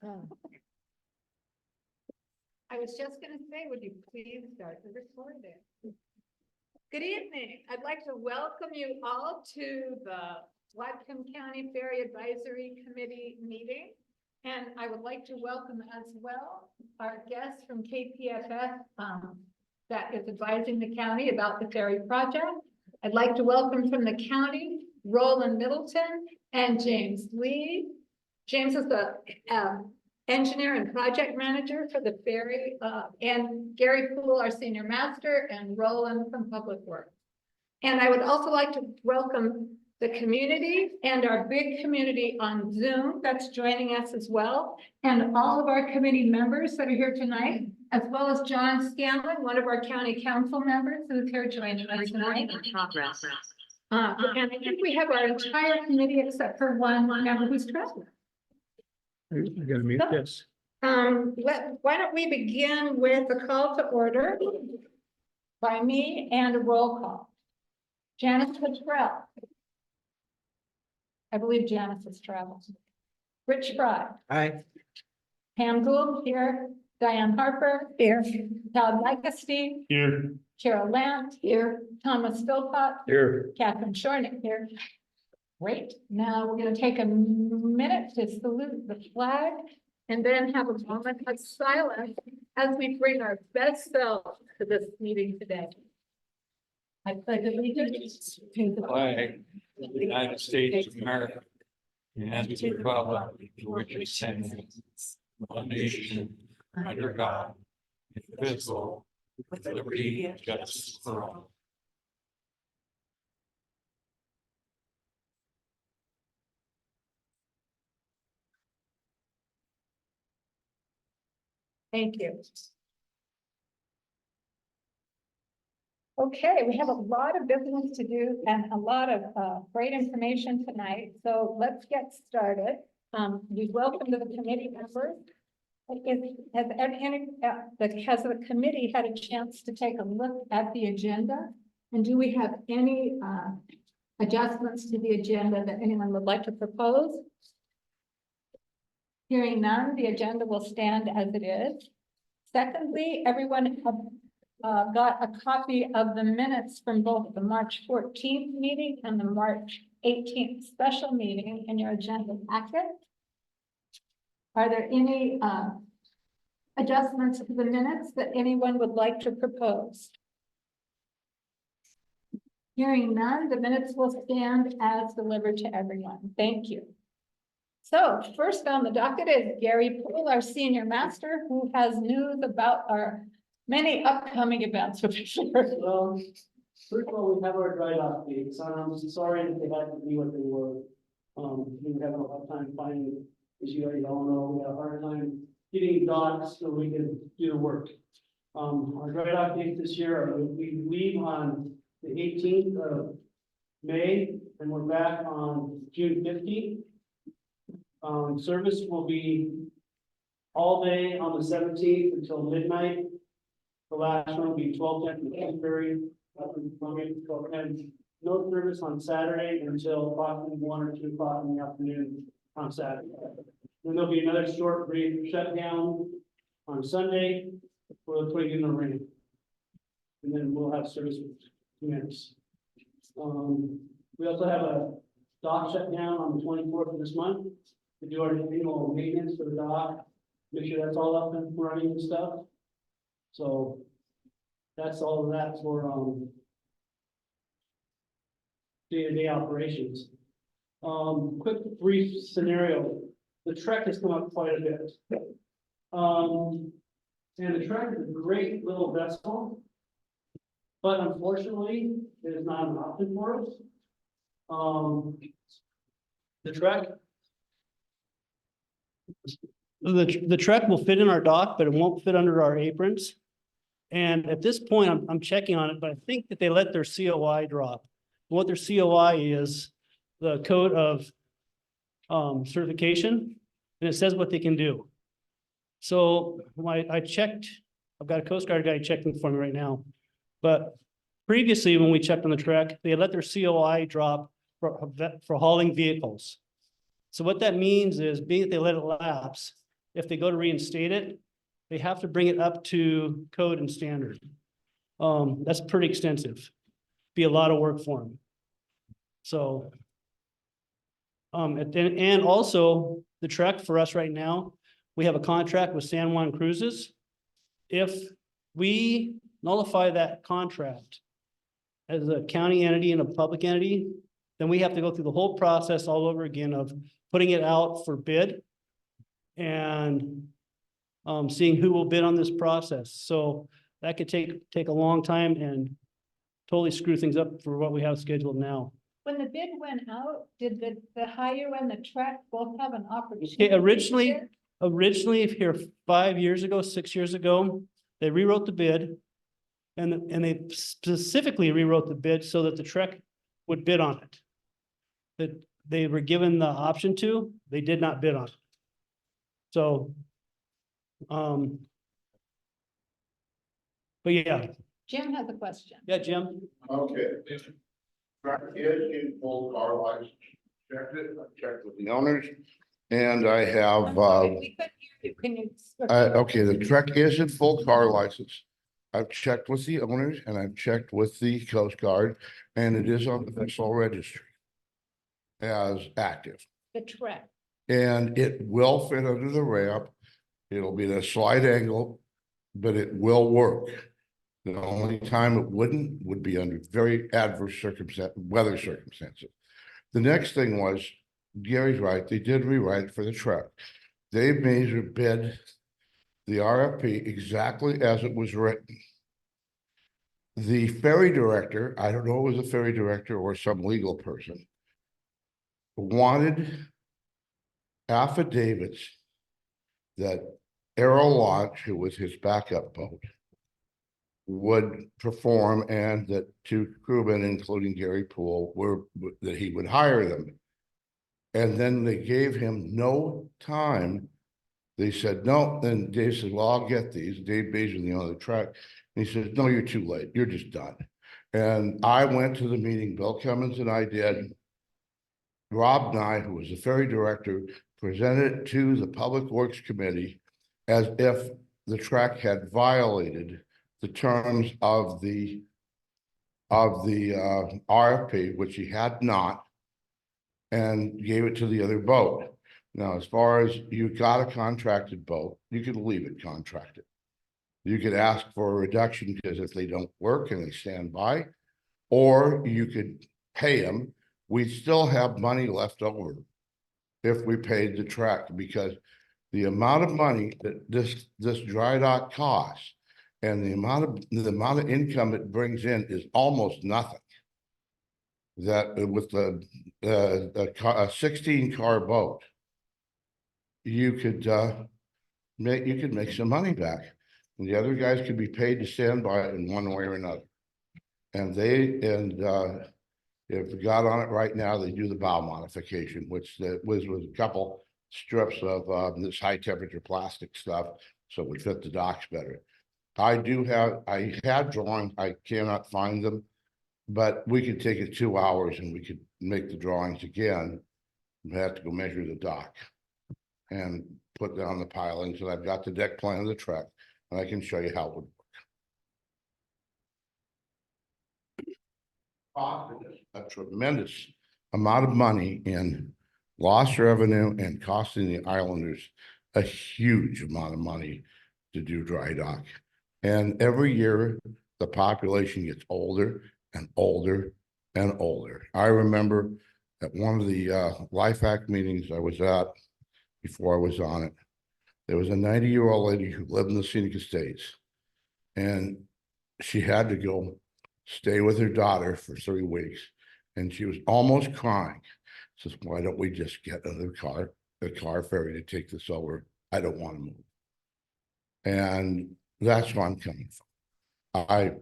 I was just going to say, would you please start the recording? Good evening. I'd like to welcome you all to the Whatcom County Ferry Advisory Committee meeting. And I would like to welcome as well our guests from KPFF that is advising the county about the ferry project. I'd like to welcome from the county, Roland Middleton and James Lee. James is the engineer and project manager for the ferry, and Gary Poole, our senior master, and Roland from Public Works. And I would also like to welcome the community and our big community on Zoom that's joining us as well, and all of our committee members that are here tonight, as well as John Scanlon, one of our county council members who's here joining us tonight. And I think we have our entire committee except for one member who's traveling. I gotta mute this. Why don't we begin with a call to order by me and a roll call. Janice Luttrell. I believe Janice has traveled. Rich Fry. Aye. Pam Gould here. Diane Harper. Here. Todd Legacy. Here. Carol Lant. Here. Thomas Philpott. Here. Catherine Shornick here. Great. Now we're going to take a minute to salute the flag and then have a moment of silence as we bring our best selves to this meeting today. I pledge allegiance to the flag of the United States of America and to the republic for which it stands, one nation under God, indivisible, with liberty and justice for all. Thank you. Okay, we have a lot of business to do and a lot of great information tonight. So let's get started. We welcome to the committee members. Has the committee had a chance to take a look at the agenda? And do we have any adjustments to the agenda that anyone would like to propose? Hearing none, the agenda will stand as it is. Secondly, everyone got a copy of the minutes from both the March 14th meeting and the March 18th special meeting in your agenda packet. Are there any adjustments to the minutes that anyone would like to propose? Hearing none, the minutes will stand as delivered to everyone. Thank you. So first on the docket is Gary Poole, our senior master, who has news about our many upcoming events. Well, first of all, we have our dry dock dates. I'm sorry that they had to be what they were. We were having a hard time finding, as you already all know, we had a hard time getting docks so we could do the work. Our dry dock dates this year are, we leave on the 18th of May and we're back on June 15th. Service will be all day on the 17th until midnight. The last one will be 12:10 to Canterbury. No service on Saturday until approximately 1 or 2 o'clock in the afternoon on Saturday. Then there'll be another short brief shutdown on Sunday for putting in the rain. And then we'll have service for 2 minutes. We also have a dock shutdown on the 24th of this month to do our annual maintenance for the dock, make sure that's all up and running and stuff. So that's all of that for day-to-day operations. Quick brief scenario. The Trek has come up quite a bit. And the Trek is a great little vessel, but unfortunately, it is not an option for us. The Trek. The Trek will fit in our dock, but it won't fit under our aprons. And at this point, I'm checking on it, but I think that they let their COI drop. What their COI is, the code of certification, and it says what they can do. So I checked, I've got a Coast Guard guy checking for me right now. But previously, when we checked on the Trek, they let their COI drop for hauling vehicles. So what that means is, being that they let it lapse, if they go to reinstate it, they have to bring it up to code and standard. That's pretty extensive. Be a lot of work for them. So. And also the truck for us right now, we have a contract with San Juan Cruises. If we nullify that contract as a county entity and a public entity, then we have to go through the whole process all over again of putting it out for bid and seeing who will bid on this process. So that could take a long time and totally screw things up for what we have scheduled now. When the bid went out, did the hire and the truck both have an opportunity? Okay, originally here 5 years ago, 6 years ago, they rewrote the bid. And they specifically rewrote the bid so that the truck would bid on it. That they were given the option to, they did not bid on it. So, but yeah, Jim has a question. yeah, Jim. Okay. Truck is in full car license. Checked it, I checked with the owners. And I I'm have, sorry, we couldn't hear you. Can you? okay, the truck is in full car license. I've checked with the owners and I've checked with the Coast Guard and it is on the vessel registry as active. The truck. And it will fit under the ramp. It'll be at a slight angle, but it will work. The only time it wouldn't would be under very adverse weather circumstances. The next thing was, Gary's right, they did rewrite for the truck. They measured bid the RFP exactly as it was written. The ferry director, I don't know if it was a ferry director or some legal person, wanted affidavits that Aero Launch, who was his backup boat, would perform and that two crewmen, including Gary Poole, that he would hire them. And then they gave him no time. They said, no, then Dave said, well, I'll get these. Dave Beasley, the owner of the truck. And he says, no, you're too late. You're just done. And I went to the meeting, Bill Cummins and I did. Rob Nye, who was the ferry director, presented it to the Public Works Committee as if the track had violated the terms of the RFP, which he had not, and gave it to the other boat. Now, as far as you got a contracted boat, you could leave it contracted. You could ask for a reduction because if they don't work and they stand by, or you could pay them. We'd still have money left over if we paid the track, because the amount of money that this dry dock costs and the amount of income it brings in is almost nothing. That with a 16 car boat, you could make some money back, and the other guys could be paid to stand by it in one way or another. And if we got on it right now, they do the bow modification, which was a couple strips of this high temperature plastic stuff, so it would fit the docks better. I had drawings, I cannot find them, but we could take it 2 hours and we could make the drawings again. We have to go measure the dock and put down the pilings, and I've got the deck plan of the truck, and I can show you how it would work. A tremendous amount of money in lost revenue and costing the islanders a huge amount of money to do dry dock. And every year the population gets older and older and older. I remember at one of the WCFAC meetings I was at before I was on it, there was a 90-year-old lady who lived in the Scenic Estates, and she had to go stay with her daughter for 3 weeks, and she was almost crying. Says, why don't we just get a car ferry to take this over? I don't want to move. And that's where I'm coming from.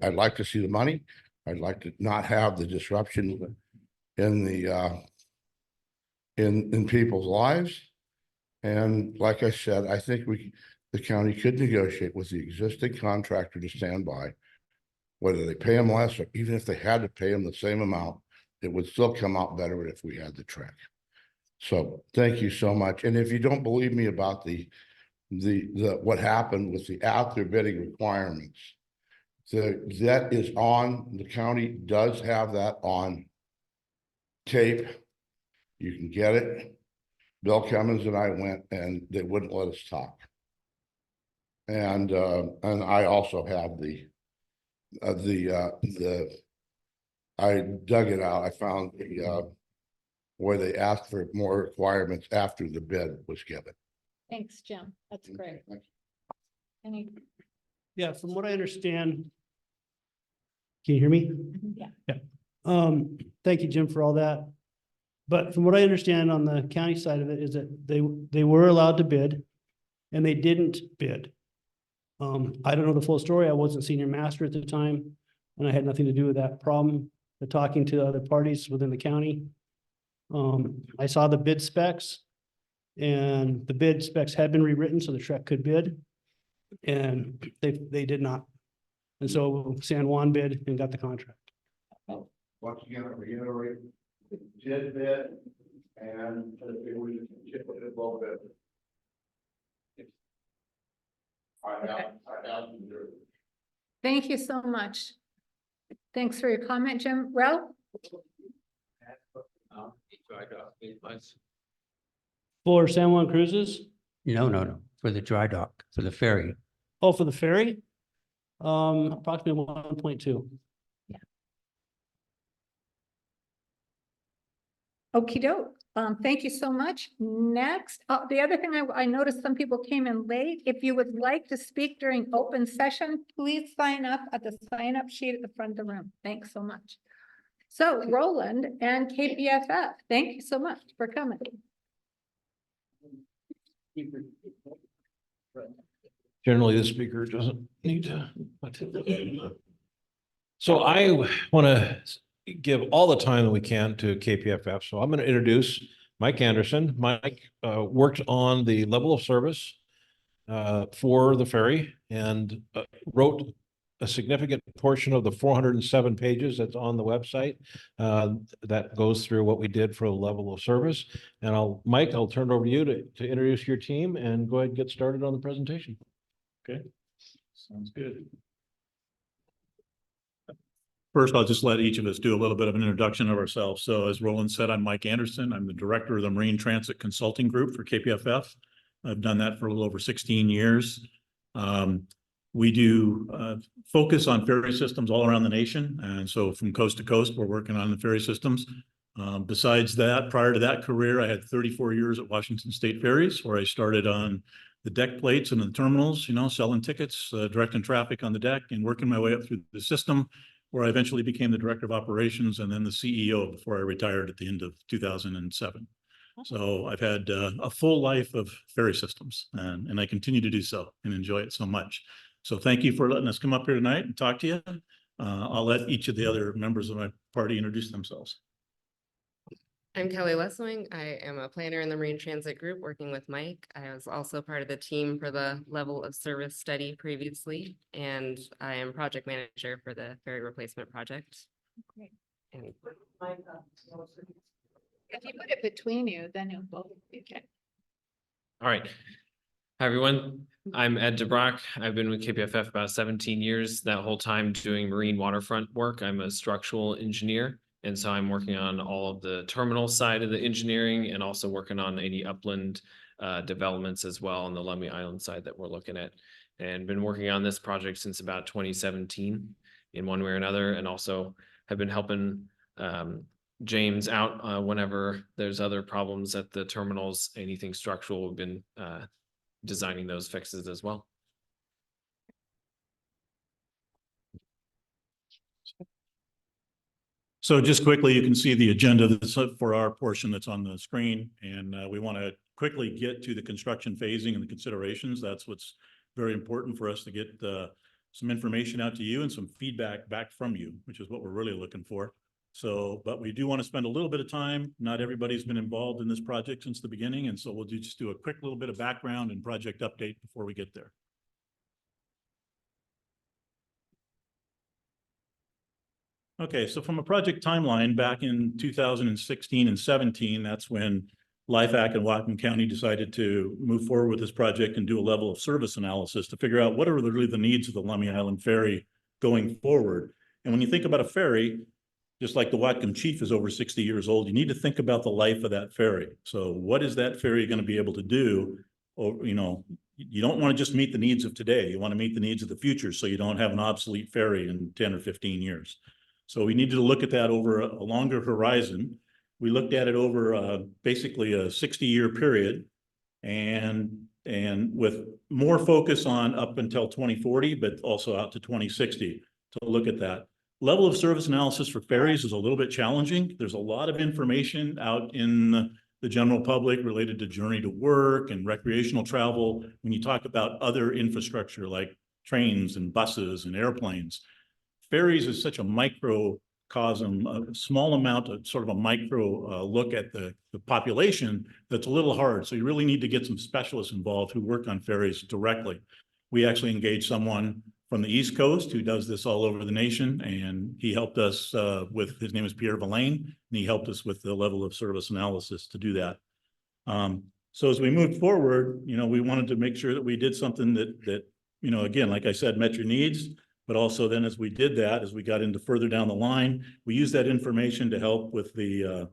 I'd like to see the money. I'd like to not have the disruption in the in people's lives. And like I said, I think the county could negotiate with the existing contractor to stand by. Whether they pay them less, or even if they had to pay them the same amount, it would still come out better if we had the track. So thank you so much. And if you don't believe me about the what happened with the out there bidding requirements. That is on, the county does have that on tape. You can get it. Bill Cummins and I went and they wouldn't let us talk. And I also have I dug it out. I found where they asked for more requirements after the bid was given. Thanks, Jim. That's great. Any, Yeah, from what I understand. Can you hear me? yeah. Thank you, Jim, for all that. But from what I understand on the county side of it is that they were allowed to bid and they didn't bid. I don't know the full story. I wasn't senior master at the time and I had nothing to do with that problem, but talking to other parties within the county. I saw the bid specs and the bid specs had been rewritten so the Trek could bid and they did not. And so San Juan bid and got the contract. Once again, I reiterate, did bid and it was a little bit. I have. Thank you so much. Thanks for your comment, Jim. Ralph? For San Juan Cruises? No, for the dry dock, for the ferry. Oh, for the ferry? Approximately 1.2. Okey doke. Thank you so much. Next, the other thing I noticed some people came in late. If you would like to speak during open session, please sign up at the sign up sheet at the front of the room. Thanks so much. So Roland and KPFF, thank you so much for coming. Generally, the speaker doesn't need to. So I want to give all the time that we can to KPFF. So I'm going to introduce Mike Anderson. Mike worked on the level of service for the ferry and wrote a significant portion of the 407 pages that's on the website that goes through what we did for the level of service. And Mike, I'll turn it over to you to introduce your team and go ahead and get started on the presentation. Okay, sounds good. First, I'll just let each of us do a little bit of an introduction of ourselves. So as Roland said, I'm Mike Anderson. I'm the director of the Marine Transit Consulting Group for KPFF. I've done that for a little over 16 years. We do focus on ferry systems all around the nation. And so from coast to coast, we're working on the ferry systems. Besides that, prior to that career, I had 34 years at Washington State Ferries, where I started on the deck plates and the terminals, selling tickets, directing traffic on the deck and working my way up through the system, where I eventually became the director of operations and then the CEO before I retired at the end of 2007. So I've had a full life of ferry systems and I continue to do so and enjoy it so much. So thank you for letting us come up here tonight and talk to you. I'll let each of the other members of my party introduce themselves. I'm Kelly Westwing. I am a planner in the Marine Transit Group working with Mike. I was also part of the team for the level of service study previously, and I am project manager for the ferry replacement project. Great. And If you put it between you, then it'll both be okay. All right. Hi, everyone. I'm Ed DeBrock. I've been with KPFF about 17 years, that whole time doing marine waterfront work. I'm a structural engineer. And so I'm working on all of the terminal side of the engineering and also working on any upland developments as well on the Lummi Island side that we're looking at. And been working on this project since about 2017 in one way or another, and also have been helping James out whenever there's other problems at the terminals, anything structural, we've been designing those fixes as well. So just quickly, you can see the agenda that's for our portion that's on the screen. And we want to quickly get to the construction phasing and the considerations. That's what's very important for us to get some information out to you and some feedback back from you, which is what we're really looking for. So, but we do want to spend a little bit of time. Not everybody's been involved in this project since the beginning. And so we'll just do a quick little bit of background and project update before we get there. Okay, so from a project timeline back in 2016 and 17, that's when LIFAC and Whatcom County decided to move forward with this project and do a level of service analysis to figure out what are really the needs of the Lummi Island Ferry going forward. And when you think about a ferry, just like the Whatcom Chief is over 60 years old, you need to think about the life of that ferry. So what is that ferry going to be able to do? Or, you know, you don't want to just meet the needs of today. You want to meet the needs of the future so you don't have an obsolete ferry in 10 or 15 years. So we needed to look at that over a longer horizon. We looked at it over basically a 60-year period and with more focus on up until 2040, but also out to 2060 to look at that. Level of service analysis for ferries is a little bit challenging. There's a lot of information out in the general public related to journey to work and recreational travel. When you talk about other infrastructure like trains and buses and airplanes, ferries is such a microcosm, a small amount of sort of a micro look at the population that's a little hard. So you really need to get some specialists involved who work on ferries directly. We actually engaged someone from the East Coast who does this all over the nation, and he helped us with, his name is Pierre Villain, and he helped us with the level of service analysis to do that. So as we moved forward, you know, we wanted to make sure that we did something that, you know, again, like I said, met your needs, but also then as we did that, as we got into further down the line, we used that information to help with the,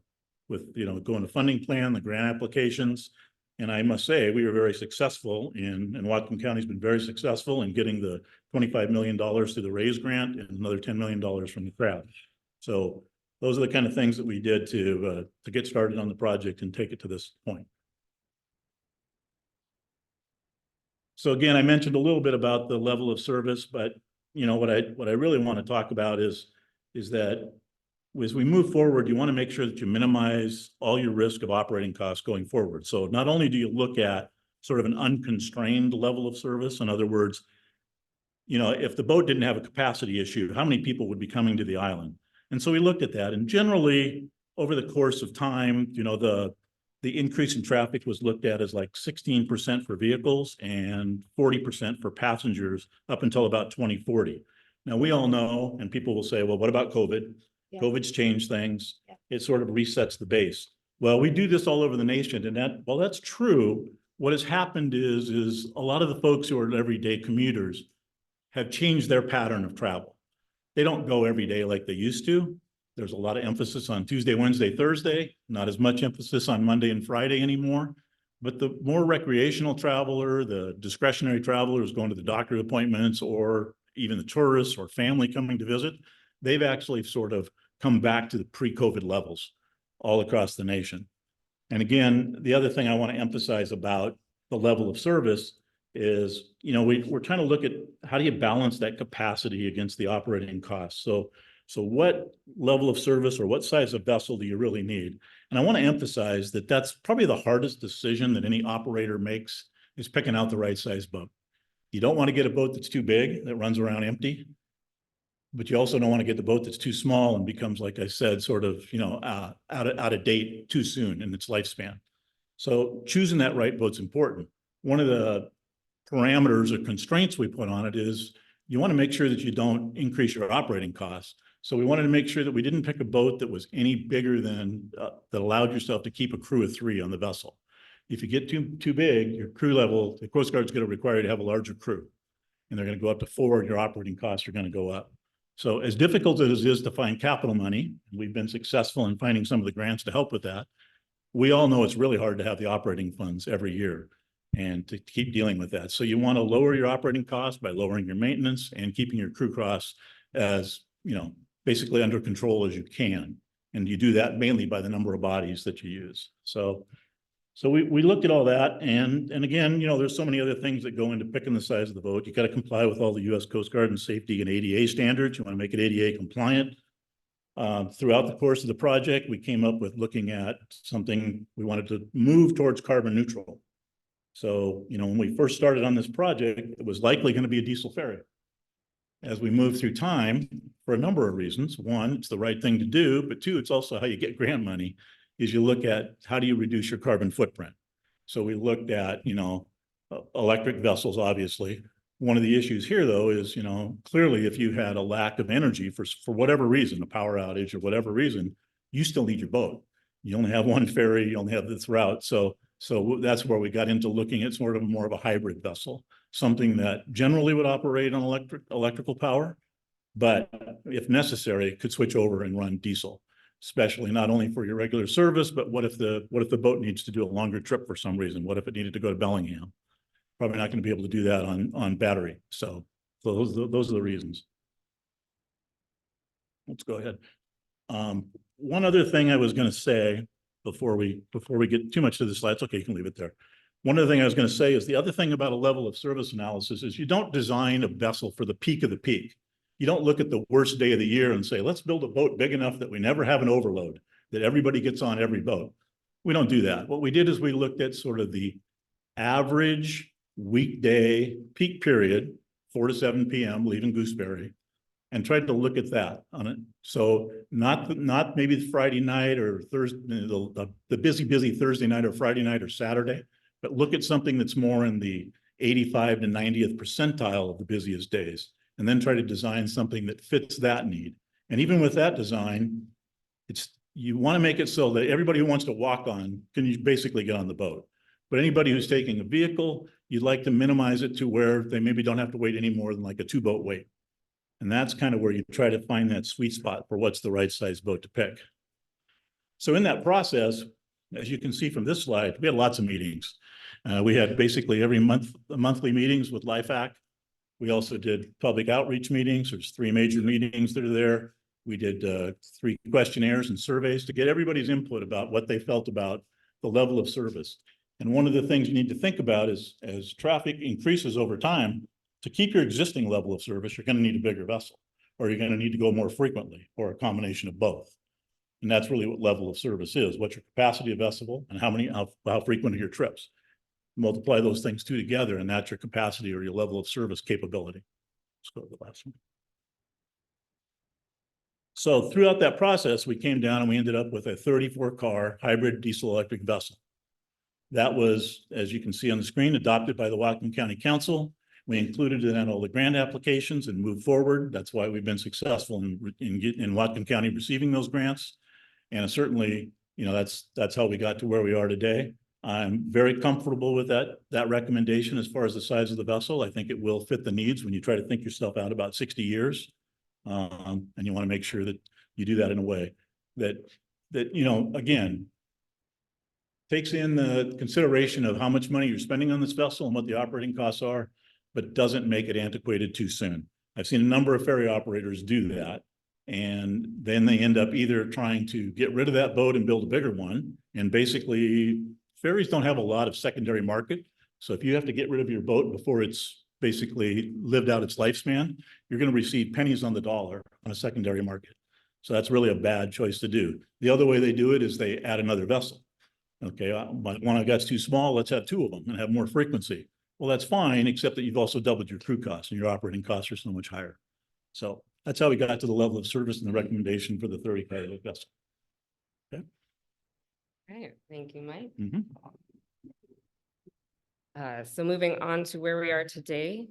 you know, going to funding plan, the grant applications. And I must say, we were very successful and Whatcom County's been very successful in getting the $25 million through the RAISE grant and another $10 million from the CRAF. So those are the kind of things that we did to get started on the project and take it to this point. So again, I mentioned a little bit about the level of service, but you know, what I really want to talk about is that as we move forward, you want to make sure that you minimize all your risk of operating costs going forward. So not only do you look at sort of an unconstrained level of service, in other words, you know, if the boat didn't have a capacity issue, how many people would be coming to the island? And so we looked at that, and generally over the course of time, you know, the increase in traffic was looked at as like 16% for vehicles and 40% for passengers up until about 2040. Now we all know, and people will say, well, what about COVID? Yeah. COVID's changed things. Yeah. It sort of resets the base. Well, we do this all over the nation, and that, well, that's true. What has happened is a lot of the folks who are everyday commuters have changed their pattern of travel. They don't go every day like they used to. There's a lot of emphasis on Tuesday, Wednesday, Thursday, not as much emphasis on Monday and Friday anymore. But the more recreational traveler, the discretionary traveler who's going to the doctor appointments, or even the tourists or family coming to visit, they've actually sort of come back to the pre-COVID levels all across the nation. And again, the other thing I want to emphasize about the level of service is, you know, we're trying to look at how do you balance that capacity against the operating costs. So what level of service or what size of vessel do you really need? And I want to emphasize that that's probably the hardest decision that any operator makes, is picking out the right size boat. You don't want to get a boat that's too big that runs around empty, but you also don't want to get the boat that's too small and becomes, like I said, sort of, you know, out of date too soon in its lifespan. So choosing that right boat's important. One of the parameters or constraints we put on it is you want to make sure that you don't increase your operating costs. So we wanted to make sure that we didn't pick a boat that was any bigger than that allowed yourself to keep a crew of 3 on the vessel. If you get too big, your crew level, the Coast Guard's going to require you to have a larger crew, and they're going to go up to 4, and your operating costs are going to go up. So as difficult as it is to find capital money, we've been successful in finding some of the grants to help with that. We all know it's really hard to have the operating funds every year and to keep dealing with that. So you want to lower your operating costs by lowering your maintenance and keeping your crew costs as, you know, basically under control as you can. And you do that mainly by the number of bodies that you use. So we looked at all that, and again, you know, there's so many other things that go into picking the size of the boat. You got to comply with all the U.S. Coast Guard and safety and ADA standards. You want to make it ADA compliant. Throughout the course of the project, we came up with looking at something, we wanted to move towards carbon neutral. So, you know, when we first started on this project, it was likely going to be a diesel ferry. As we move through time, for a number of reasons, one, it's the right thing to do, but 2, it's also how you get grant money, is you look at how do you reduce your carbon footprint. So we looked at, you know, electric vessels, obviously. One of the issues here, though, is, you know, clearly if you had a lack of energy for whatever reason, a power outage or whatever reason, you still need your boat. You only have one ferry, you only have this route. So that's where we got into looking at sort of more of a hybrid vessel, something that generally would operate on electrical power, but if necessary, could switch over and run diesel, especially not only for your regular service, but what if the boat needs to do a longer trip for some reason? What if it needed to go to Bellingham? Probably not going to be able to do that on battery. So those are the reasons. Let's go ahead. One other thing I was going to say before we get too much to the slides, okay, you can leave it there. One other thing I was going to say is the other thing about a level of service analysis is you don't design a vessel for the peak of the peak. You don't look at the worst day of the year and say, let's build a boat big enough that we never have an overload, that everybody gets on every boat. We don't do that. What we did is we looked at sort of the average weekday peak period, 4 to 7 p.m. leaving Gooseberry, and tried to look at that on it. So not maybe the Friday night or Thursday, the busy Thursday night or Friday night or Saturday, but look at something that's more in the 85 to 90th percentile of the busiest days, and then try to design something that fits that need. And even with that design, you want to make it so that everybody who wants to walk on can basically get on the boat. But anybody who's taking a vehicle, you'd like to minimize it to where they maybe don't have to wait any more than like a 2-boat wait. And that's kind of where you try to find that sweet spot for what's the right size boat to pick. So in that process, as you can see from this slide, we had lots of meetings. We had basically every month, monthly meetings with LIFAC. We also did public outreach meetings. There's 3 major meetings that are there. We did 3 questionnaires and surveys to get everybody's input about what they felt about the level of service. And one of the things you need to think about is as traffic increases over time, to keep your existing level of service, you're going to need a bigger vessel, or you're going to need to go more frequently, or a combination of both. And that's really what level of service is. What's your capacity of vessel and how frequent are your trips? Multiply those things 2 together, and that's your capacity or your level of service capability. Let's go to the last one. So throughout that process, we came down and we ended up with a 34-car hybrid diesel electric vessel. That was, as you can see on the screen, adopted by the Whatcom County Council. We included it in all the grant applications and moved forward. That's why we've been successful in Whatcom County receiving those grants. And certainly, you know, that's how we got to where we are today. I'm very comfortable with that recommendation as far as the size of the vessel. I think it will fit the needs when you try to think yourself out about 60 years. And you want to make sure that you do that in a way that you know, again, takes in the consideration of how much money you're spending on this vessel and what the operating costs are, but doesn't make it antiquated too soon. I've seen a number of ferry operators do that. And then they end up either trying to get rid of that boat and build a bigger one. And basically, ferries don't have a lot of secondary market. So if you have to get rid of your boat before it's basically lived out its lifespan, you're going to receive pennies on the dollar on a secondary market. So that's really a bad choice to do. The other way they do it is they add another vessel. Okay, one I got's too small, let's have 2 of them and have more frequency. Well, that's fine, except that you've also doubled your crew costs and your operating costs are so much higher. So that's how we got to the level of service and the recommendation for the 30-car vessel. Okay. All right, thank you, Mike. Mhm. So moving on to where we are today,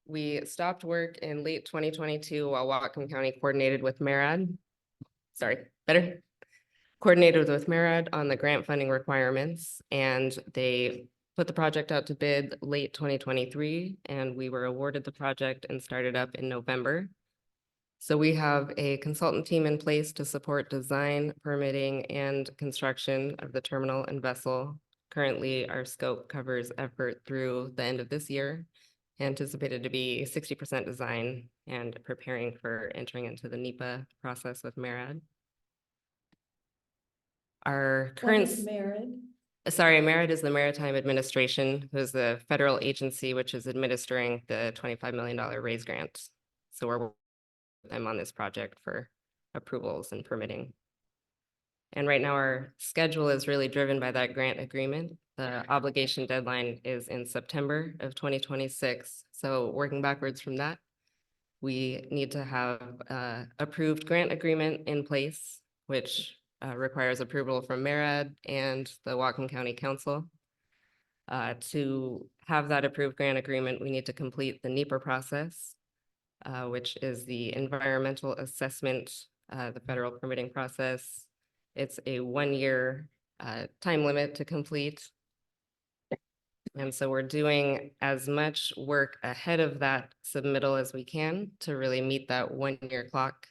we stopped work in late 2022 while Whatcom County coordinated with MARAD. Coordinated with MARAD on the grant funding requirements, and they put the project out to bid late 2023, and we were awarded the project and started up in November. So we have a consultant team in place to support design, permitting, and construction of the terminal and vessel. Currently, our scope covers effort through the end of this year, anticipated to be 60% design and preparing for entering into the NEPA process with MARAD. Our current, MARAD is the Maritime Administration, who's the federal agency which is administering the $25 million raise grant. So we're working with them on this project for approvals and permitting. And right now our schedule is really driven by that grant agreement. The obligation deadline is in September of 2026. So working backwards from that, we need to have approved grant agreement in place, which requires approval from MARAD and the Whatcom County Council. To have that approved grant agreement, we need to complete the NEPA process, which is the environmental assessment, the federal permitting process, It's a 1-year time limit to complete. And so we're doing as much work ahead of that submittal as we can to really meet that 1-year clock.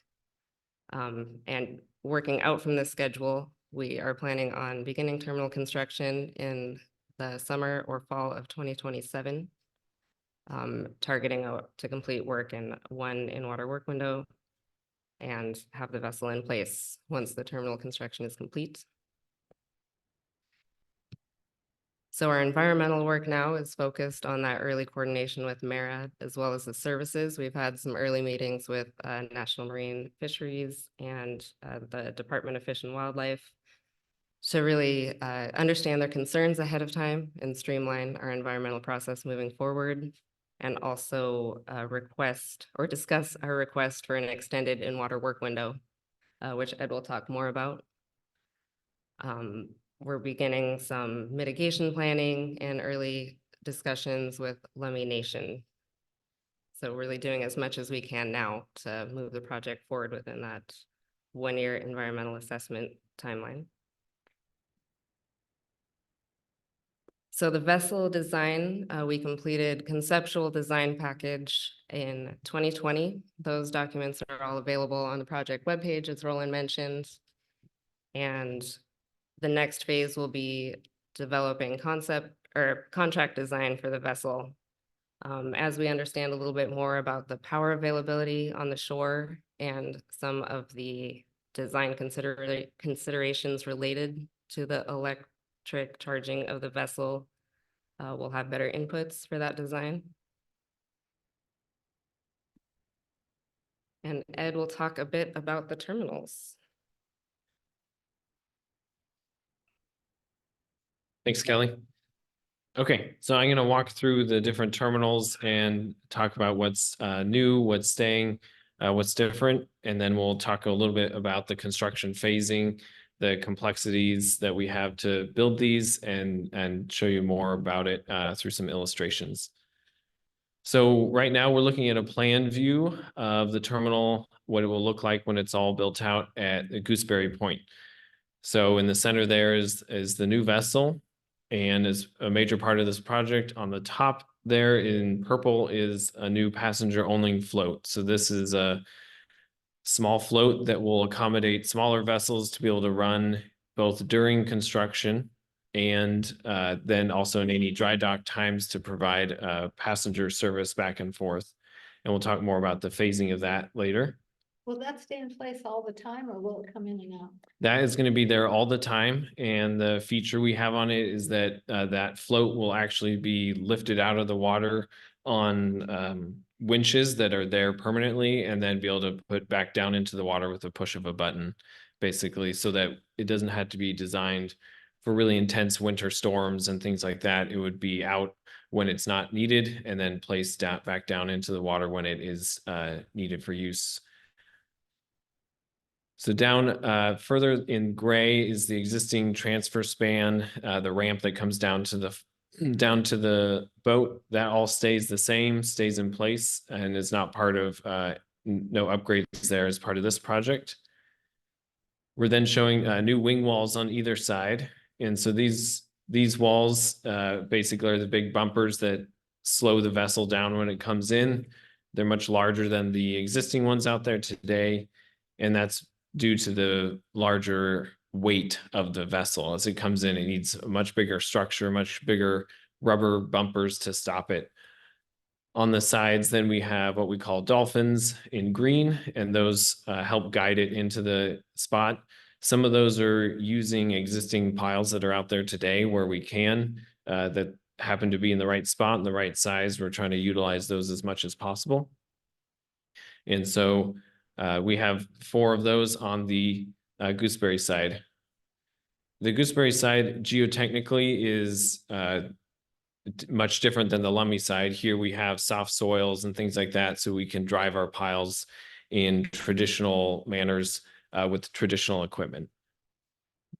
And working out from this schedule, we are planning on beginning terminal construction in the summer or fall of 2027. Targeting to complete work in 1 in-water work window and have the vessel in place once the terminal construction is complete. So our environmental work now is focused on that early coordination with MARA as well as the services. We've had some early meetings with National Marine Fisheries and the Department of Fish and Wildlife to really understand their concerns ahead of time and streamline our environmental process moving forward. And also request or discuss our request for an extended in-water work window, which Ed will talk more about. We're beginning some mitigation planning and early discussions with Lummi Nation. So really doing as much as we can now to move the project forward within that 1-year environmental assessment timeline. So the vessel design, we completed conceptual design package in 2020. Those documents are all available on the project webpage, as Roland mentioned. And the next phase will be developing concept or contract design for the vessel. As we understand a little bit more about the power availability on the shore and some of the design considerations related to the electric charging of the vessel, we'll have better inputs for that design. And Ed will talk a bit about the terminals. Thanks, Kelly. Okay, so I'm going to walk through the different terminals and talk about what's new, what's staying, what's different, and then we'll talk a little bit about the construction phasing, the complexities that we have to build these, and show you more about it through some illustrations. So right now we're looking at a plan view of the terminal, what it will look like when it's all built out at Gooseberry Point. So in the center there is the new vessel, and as a major part of this project, on the top there in purple is a new passenger only float. So this is a small float that will accommodate smaller vessels to be able to run both during construction and then also in any dry dock times to provide passenger service back and forth. And we'll talk more about the phasing of that later. Will that stay in place all the time or will it come in and out? That is going to be there all the time. And the feature we have on it is that that float will actually be lifted out of the water on winches that are there permanently and then be able to put back down into the water with a push of a button, basically, so that it doesn't have to be designed for really intense winter storms and things like that. It would be out when it's not needed and then placed back down into the water when it is needed for use. So down further in gray is the existing transfer span, the ramp that comes down to the boat. That all stays the same, stays in place, and is not part of no upgrades there as part of this project. We're then showing new wing walls on either side, and so these walls basically are the big bumpers that slow the vessel down when it comes in. They're much larger than the existing ones out there today, and that's due to the larger weight of the vessel. As it comes in, it needs a much bigger structure, much bigger rubber bumpers to stop it. On the sides, then we have what we call dolphins in green, and those help guide it into the spot. Some of those are using existing piles that are out there today where we can, that happen to be in the right spot and the right size. We're trying to utilize those as much as possible. And so we have 4 of those on the Gooseberry side. The Gooseberry side geotechnically is much different than the Lummi side. Here we have soft soils and things like that, so we can drive our piles in traditional manners with traditional equipment.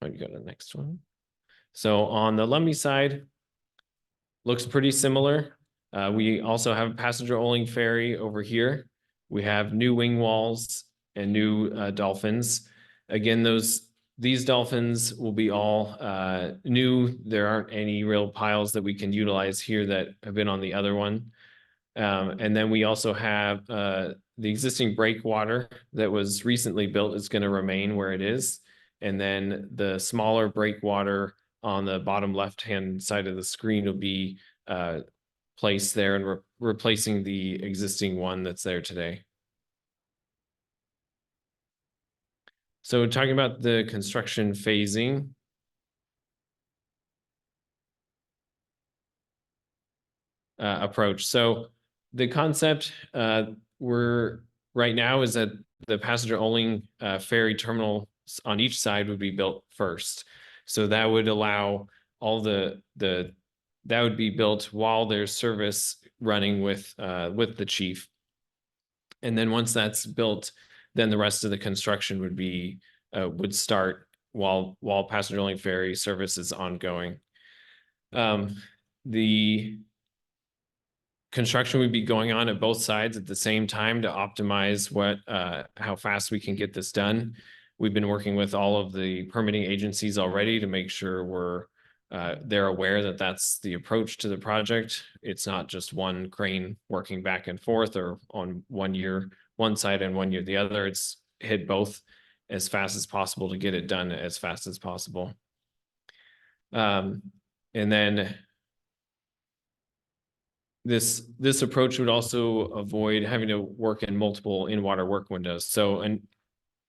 Let me go to the next one. So on the Lummi side, looks pretty similar. We also have a passenger only ferry over here. We have new wing walls and new dolphins. Again, those these dolphins will be all new. There aren't any real piles that we can utilize here that have been on the other one. And then we also have the existing breakwater that was recently built is going to remain where it is. And then the smaller breakwater on the bottom left-hand side of the screen will be placed there and replacing the existing one that's there today. So talking about the construction phasing. Approach. So the concept we're right now is that the passenger only ferry terminal on each side would be built first. So that would allow all that would be built while there's service running with the chief. And then once that's built, then the rest of the construction would be would start while passenger only ferry service is ongoing. The construction would be going on at both sides at the same time to optimize how fast we can get this done. We've been working with all of the permitting agencies already to make sure they're aware that that's the approach to the project. It's not just one crane working back and forth or on one side and 1 year the other. It's hit both as fast as possible to get it done as fast as possible. And then this approach would also avoid having to work in multiple in-water work windows. So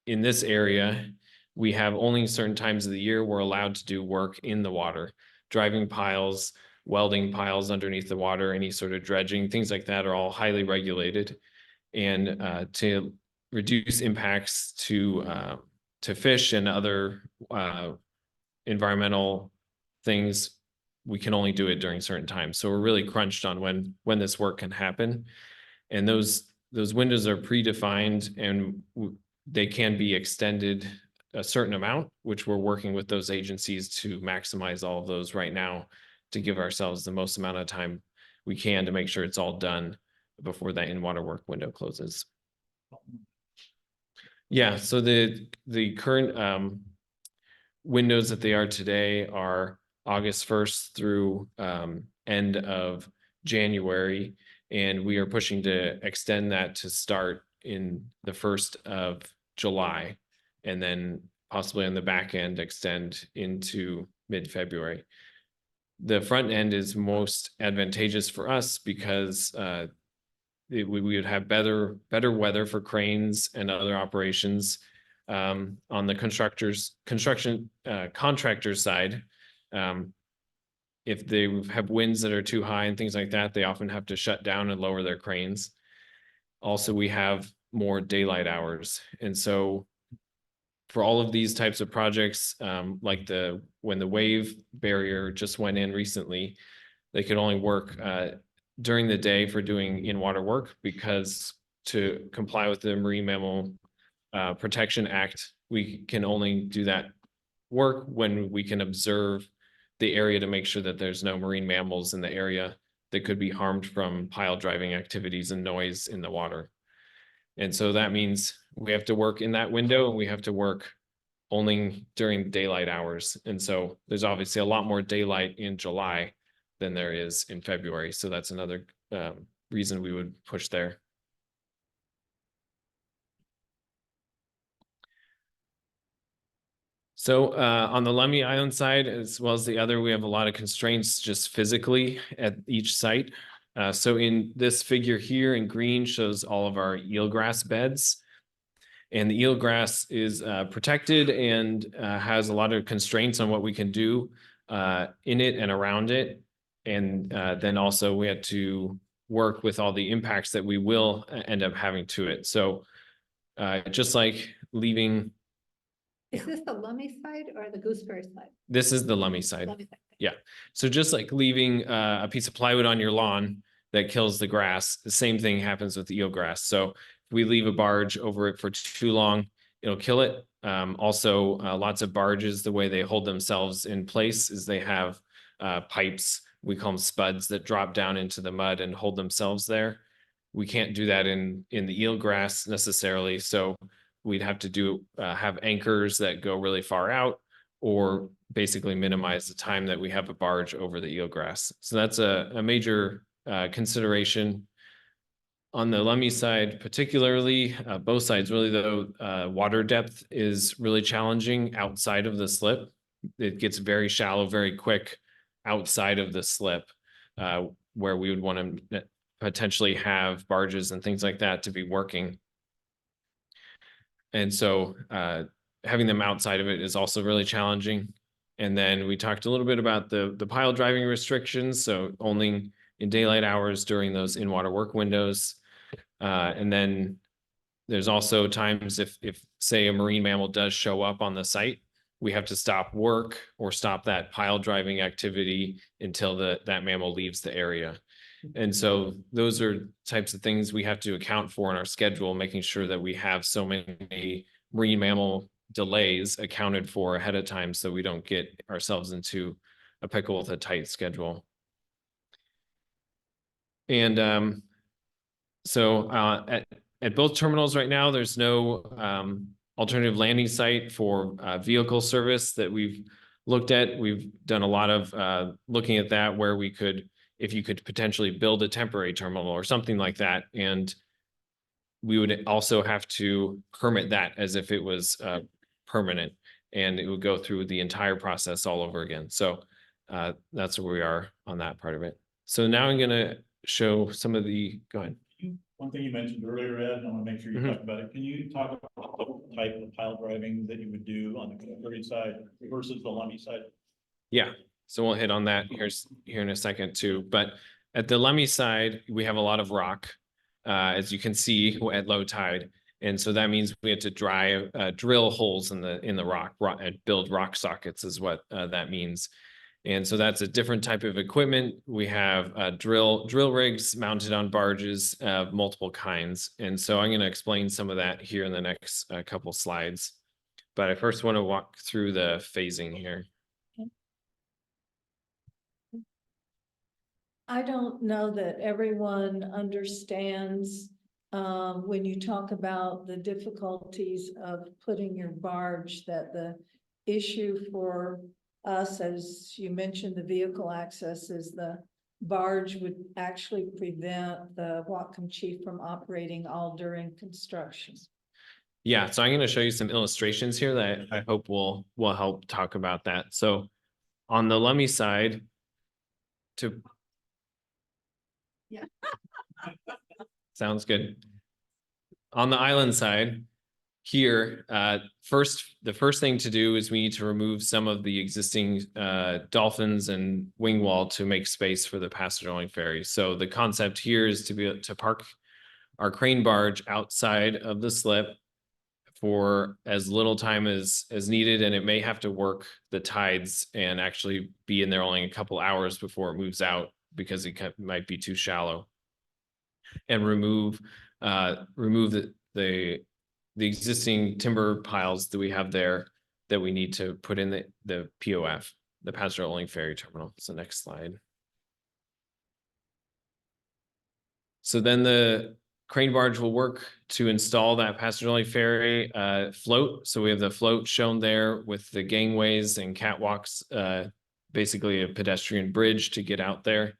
in this area, we have only certain times of the year we're allowed to do work in the water, driving piles, welding piles underneath the water, any sort of dredging, things like that are all highly regulated. And to reduce impacts to fish and other environmental things, we can only do it during certain times. So we're really crunched on when this work can happen. And those windows are predefined and they can be extended a certain amount, which we're working with those agencies to maximize all of those right now to give ourselves the most amount of time we can to make sure it's all done before that in-water work window closes. Yeah, so the current windows that they are today are August 1st through end of January. And we are pushing to extend that to start in the 1st of July, and then possibly on the back end extend into mid-February. The front end is most advantageous for us because we would have better weather for cranes and other operations. On the construction contractor side, if they have winds that are too high and things like that, they often have to shut down and lower their cranes. Also, we have more daylight hours. And so for all of these types of projects, like when the wave barrier just went in recently, they could only work during the day for doing in-water work, because to comply with the Marine Mammal Protection Act, we can only do that work when we can observe the area to make sure that there's no marine mammals in the area that could be harmed from pile driving activities and noise in the water. And so that means we have to work in that window and we have to work only during daylight hours. And so there's obviously a lot more daylight in July than there is in February. So that's another reason we would push there. So on the Lummi Island side, as well as the other, we have a lot of constraints just physically at each site. So in this figure here in green shows all of our eelgrass beds. And the eelgrass is protected and has a lot of constraints on what we can do in it and around it. And then also we had to work with all the impacts that we will end up having to it. So just like leaving. Is this the Lummi side or the Gooseberry side? This is the Lummi side. Lummi side. Yeah. So just like leaving a piece of plywood on your lawn that kills the grass, the same thing happens with eelgrass. So if we leave a barge over it for too long, it'll kill it. Also, lots of barges, the way they hold themselves in place is they have pipes, we call them spuds, that drop down into the mud and hold themselves there. We can't do that in the eelgrass necessarily. So we'd have to do, have anchors that go really far out, or basically minimize the time that we have a barge over the eelgrass. So that's a major consideration. On the Lummi side particularly, both sides really though, water depth is really challenging outside of the slip. It gets very shallow, very quick outside of the slip, where we would want to potentially have barges and things like that to be working. And so having them outside of it is also really challenging. And then we talked a little bit about the pile driving restrictions. So only in daylight hours during those in-water work windows. And then there's also times if say a marine mammal does show up on the site, we have to stop work or stop that pile driving activity until that mammal leaves the area. And so those are types of things we have to account for in our schedule, making sure that we have so many marine mammal delays accounted for ahead of time so we don't get ourselves into a pickle with a tight schedule. And so at both terminals right now, there's no alternative landing site for vehicle service that we've looked at. We've done a lot of looking at that, where we could, if you could potentially build a temporary terminal or something like that. And we would also have to permit that as if it was permanent, and it would go through the entire process all over again. So that's where we are on that part of it. So now I'm gonna show some of the, go ahead. One thing you mentioned earlier, Ed, and I want to make sure you talk about it. Can you talk about the type of pile driving that you would do on the Prairie side versus the Lummi side? Yeah, so we'll hit on that here in a second too. But at the Lummi side, we have a lot of rock, as you can see at low tide. And so that means we have to drill holes in the rock and build rock sockets is what that means. And so that's a different type of equipment. We have drill rigs mounted on barges of multiple kinds. And so I'm going to explain some of that here in the next couple slides. But I first want to walk through the phasing here. I don't know that everyone understands when you talk about the difficulties of putting your barge, that the issue for us, as you mentioned, the vehicle access, is the barge would actually prevent the Whatcom chief from operating all during construction. Yeah, so I'm going to show you some illustrations here that I hope will help talk about that. So on the Lummi side, Yeah. Sounds good. On the island side, here, the first thing to do is we need to remove some of the existing dolphins and wing wall to make space for the passenger-only ferry. So the concept here is to be able to park our crane barge outside of the slip for as little time as needed, and it may have to work the tides and actually be in there only a couple hours before it moves out because it might be too shallow, and remove the existing timber piles that we have there that we need to put in the POF, the passenger only ferry terminal. So next slide. So then the crane barge will work to install that passenger only ferry float. So we have the float shown there with the gangways and catwalks, basically a pedestrian bridge to get out there.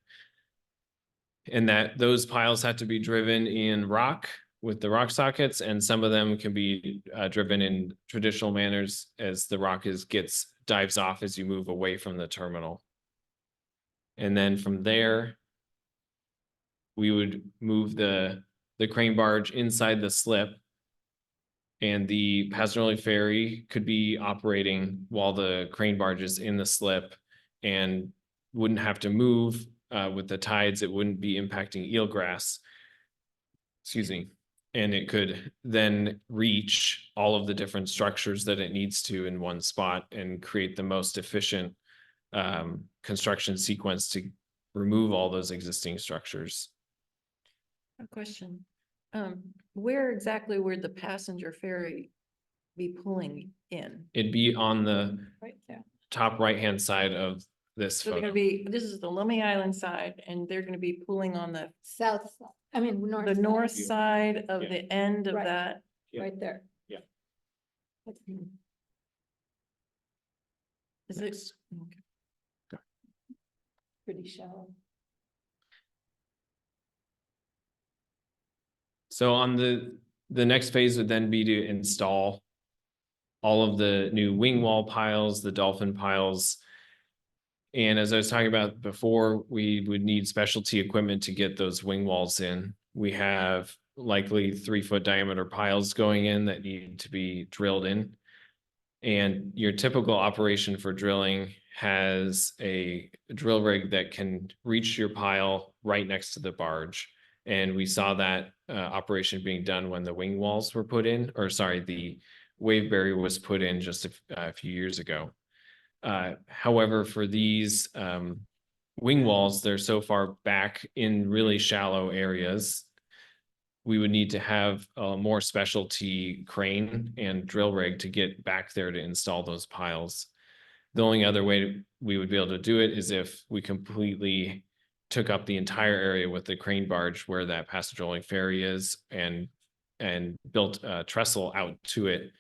And that those piles have to be driven in rock with the rock sockets, and some of them can be driven in traditional manners as the rock dives off as you move away from the terminal. And then from there, we would move the crane barge inside the slip, and the passenger-only ferry could be operating while the crane barge is in the slip and wouldn't have to move with the tides. It wouldn't be impacting eelgrass. Excuse me. And it could then reach all of the different structures that it needs to in one spot and create the most efficient construction sequence to remove all those existing structures. A question. Where exactly would the passenger ferry be pulling in? It'd be on the Right there. top right-hand side of this So they're photo. gonna be, this is the Lummi Island side, and they're gonna be pulling on the South, I mean, north. the side, north side of Yeah. the end of Right. that. Right there. Is it? Pretty shallow. So on the next phase would then be to install all of the new wing wall piles, the dolphin piles. And as I was talking about before, we would need specialty equipment to get those wing walls in. We have likely 3-foot diameter piles going in that need to be drilled in. And your typical operation for drilling has a drill rig that can reach your pile right next to the barge. And we saw that operation being done when the wing walls were put in, or sorry, the wave barrier was put in just a few years ago. However, for these wing walls, they're so far back in really shallow areas. We would need to have a more specialty crane and drill rig to get back there to install those piles. The only other way we would be able to do it is if we completely took up the entire area with the crane barge where that passenger only ferry is and built a trestle out to it,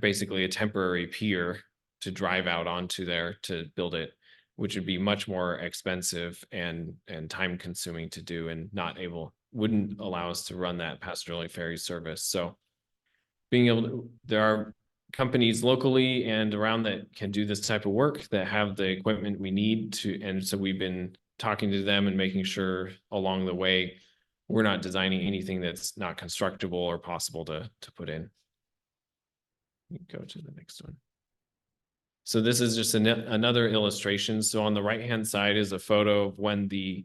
basically a temporary pier to drive out onto there to build it, which would be much more expensive and time consuming to do and wouldn't allow us to run that passenger only ferry service. So there are companies locally and around that can do this type of work that have the equipment we need to. And so we've been talking to them and making sure along the way, we're not designing anything that's not constructible or possible to put in. Go to the next one. So this is just another illustration. So on the right-hand side is a photo of when the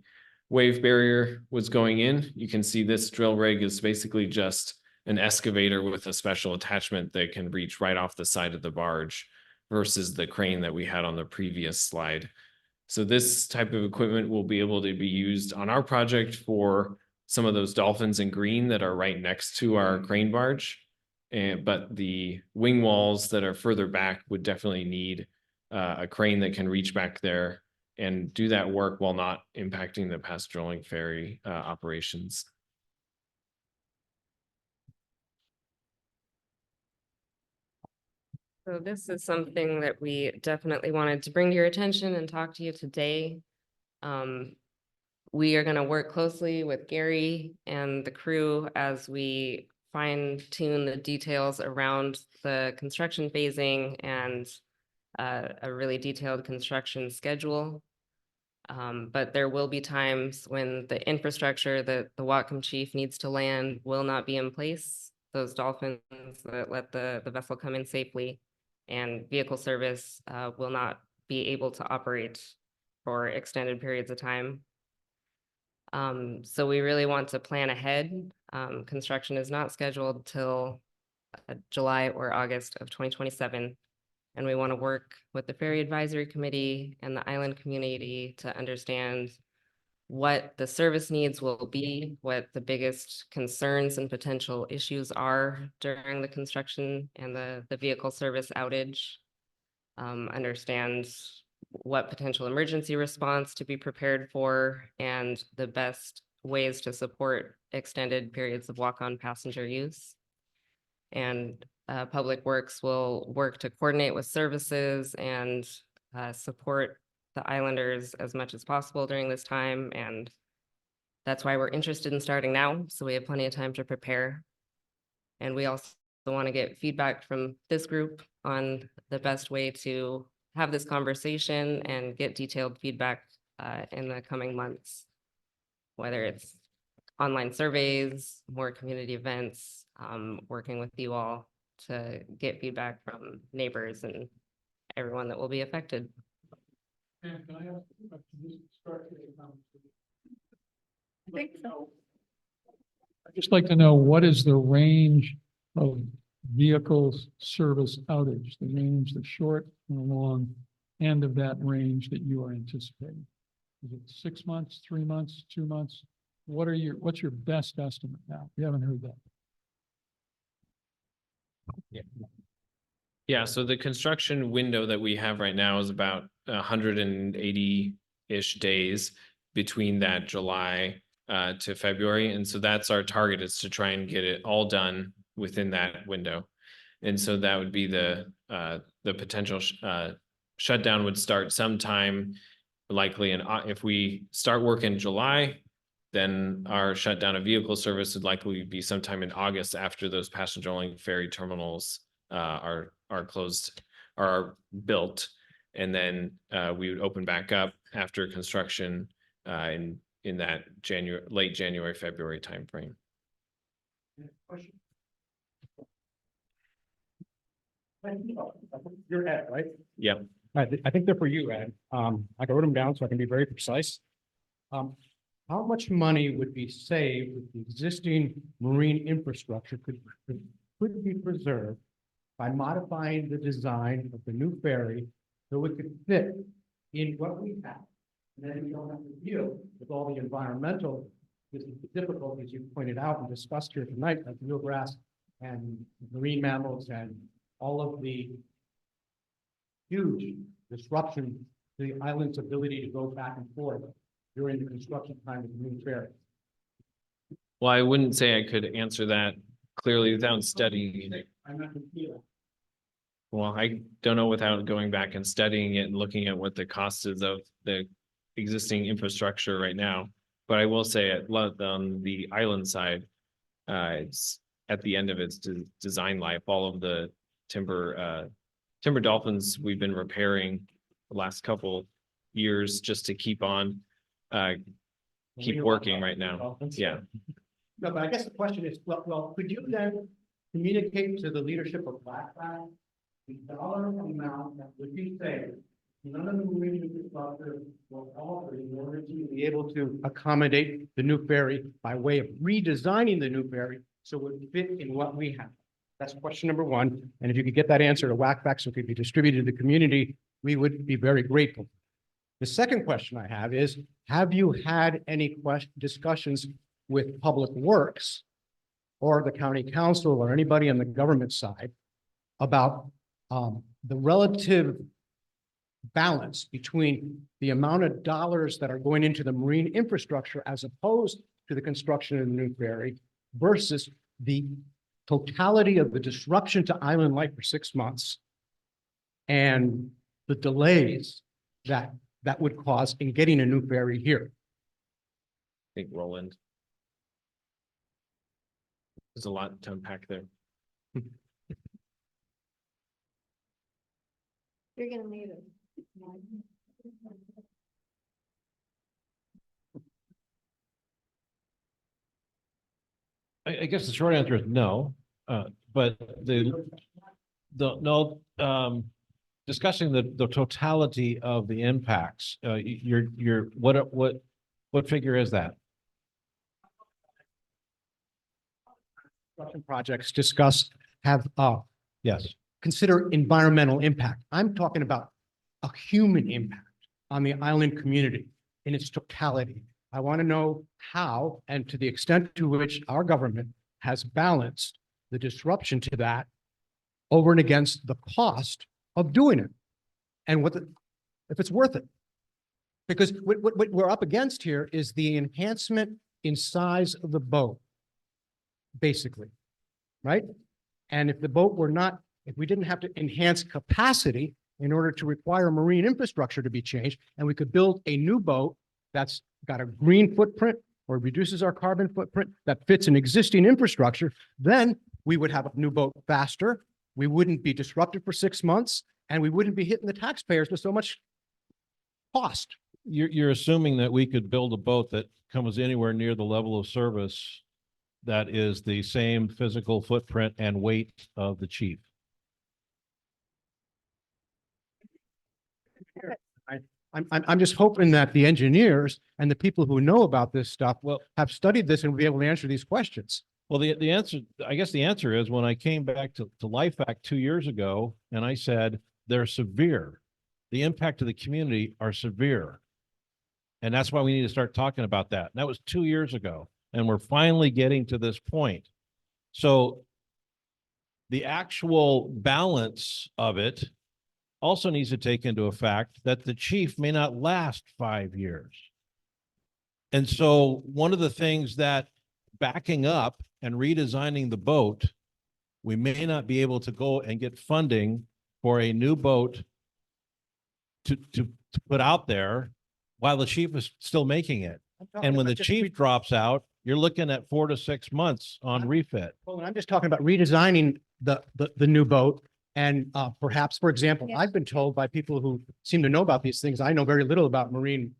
wave barrier was going in. You can see this drill rig is basically just an excavator with a special attachment that can reach right off the side of the barge versus the crane that we had on the previous slide. So this type of equipment will be able to be used on our project for some of those dolphins in green that are right next to our crane barge. But the wing walls that are further back would definitely need a crane that can reach back there and do that work while not impacting the passenger only ferry operations. So this is something that we definitely wanted to bring to your attention and talk to you today. We are going to work closely with Gary and the crew as we fine tune the details around the construction phasing and a really detailed construction schedule. But there will be times when the infrastructure that the Whatcom chief needs to land will not be in place. Those dolphins that let the vessel come in safely and vehicle service will not be able to operate for extended periods of time. So we really want to plan ahead. Construction is not scheduled till July or August of 2027. And we want to work with the Ferry Advisory Committee and the island community to understand what the service needs will be, what the biggest concerns and potential issues are during the construction and the vehicle service outage. Understand what potential emergency response to be prepared for and the best ways to support extended periods of walk-on passenger use. And Public Works will work to coordinate with services and support the islanders as much as possible during this time. And that's why we're interested in starting now, so we have plenty of time to prepare. And we also want to get feedback from this group on the best way to have this conversation and get detailed feedback in the coming months, whether it's online surveys, more community events, working with you all to get feedback from neighbors and everyone that will be affected. And can I ask you to start with a conversation? I think so. I'd just like to know, what is the range of vehicles service outage, the range, the short and the long end of that range that you are anticipating? Is it 6 months, 3 months, 2 months? What's your best estimate now? We haven't heard that. Yeah, so the construction window that we have right now is about 180-ish days between that July to February. And so that's our target, is to try and get it all done within that window. And so that would be the potential shutdown would start sometime likely if we start work in July, then our shutdown of vehicle service would likely be sometime in August after those passenger only ferry terminals are closed, are built. And then we would open back up after construction in that late January, February timeframe. You're Ed, right? Yep. I think they're for you, Ed. I wrote them down so I can be very precise. How much money would be saved with the existing marine infrastructure could be preserved by modifying the design of the new ferry so it could fit in what we have? And then we don't have to deal with all the environmental difficulties you pointed out and discussed here tonight, like eelgrass and marine mammals and all of the huge disruption to the island's ability to go back and forth during the construction time of the new ferry. Well, I wouldn't say I could answer that clearly without studying it. I'm not confused. Well, I don't know without going back and studying it and looking at what the cost is of the existing infrastructure right now. But I will say on the island side, it's at the end of its design life, all of the timber dolphins we've been repairing the last couple years just to keep on keep working right now. Yeah. No, but I guess the question is, well, could you then communicate to the leadership of BlackRock the dollar amount that would be saved? None of the marine infrastructure will alter in order to be able to accommodate the new ferry by way of redesigning the new ferry so it would fit in what we have. That's question number one. And if you could get that answer to WCFAC so it could be distributed to the community, we would be very grateful. The second question I have is, have you had any discussions with Public Works or the county council or anybody on the government side about the relative balance between the amount of dollars that are going into the marine infrastructure as opposed to the construction of the new ferry versus the totality of the disruption to island life for 6 months and the delays that would cause in getting a new ferry here? I think Roland. There's a lot to unpack there. You're gonna need it. I guess the short answer is no, but discussing the totality of the impacts, what figure is that? Construction projects discussed Yes. consider environmental impact. I'm talking about a human impact on the island community in its totality. I want to know how and to the extent to which our government has balanced the disruption to that over and against the cost of doing it. And if it's worth it. Because what we're up against here is the enhancement in size of the boat, basically, right? And if the boat were not, if we didn't have to enhance capacity in order to require marine infrastructure to be changed, and we could build a new boat that's got a green footprint or reduces our carbon footprint that fits an existing infrastructure, then we would have a new boat faster. We wouldn't be disrupted for 6 months, and we wouldn't be hitting the taxpayers with so much cost. You're assuming that we could build a boat that comes anywhere near the level of service that is the same physical footprint and weight of the chief. I'm just hoping that the engineers and the people who know about this stuff will have studied this and will be able to answer these questions. Well, the answer, I guess the answer is when I came back to LifeAct 2 years ago, and I said, they're severe. The impact to the community are severe. And that's why we need to start talking about that. And that was 2 years ago. And we're finally getting to this point. So the actual balance of it also needs to take into effect that the chief may not last 5 years. And so one of the things that backing up and redesigning the boat we may not be able to go and get funding for a new boat to put out there while the chief is still making it. And when the chief drops out, you're looking at 4 to 6 months on refit. Well, I'm just talking about redesigning the new boat. And perhaps, for example, Yeah. I've been told by people who seem to know about these things, I know very little about marine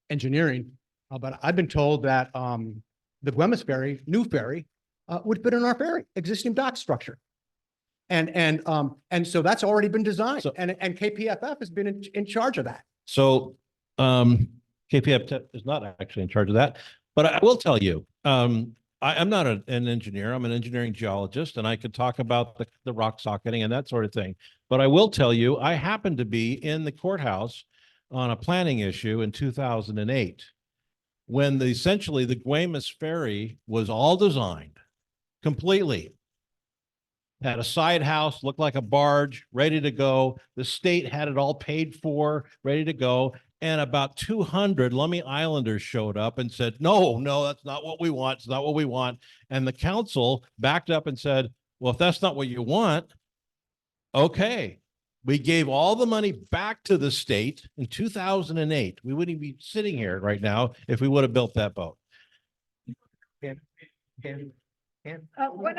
engineering, but I've been told that the Guemes ferry, new ferry, would fit in our ferry, existing dock structure. And so that's already been designed, So- and KPFF has been in charge of that. So KPF is not actually in charge of that, but I will tell you, I'm not an engineer. I'm an engineering geologist, and I could talk about the rock socketing and that sort of thing. But I will tell you, I happened to be in the courthouse on a planning issue in 2008, when essentially the Guemes ferry was all designed completely. Had a side house, looked like a barge, ready to go. The state had it all paid for, ready to go. And about 200 Lummi Islanders showed up and said, no, that's not what we want. It's not what we want. And the council backed up and said, well, if that's not what you want, okay. We gave all the money back to the state in 2008. We wouldn't be sitting here right now if we would have built that boat. One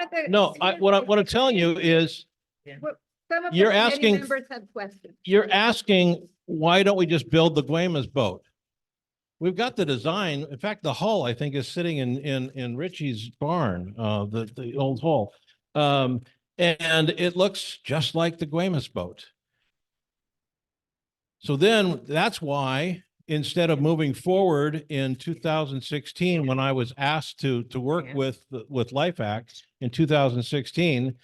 of the. No, what I'm telling you is, Some of the you're committee asking- members have questions. you're asking, why don't we just build the Guemes boat? We've got the design. In fact, the hull, I think, is sitting in Richie's barn, the old hull. And it looks just like the Guemes boat. So then that's why, instead of moving forward in 2016, when I was asked to work with LifeAct in 2016,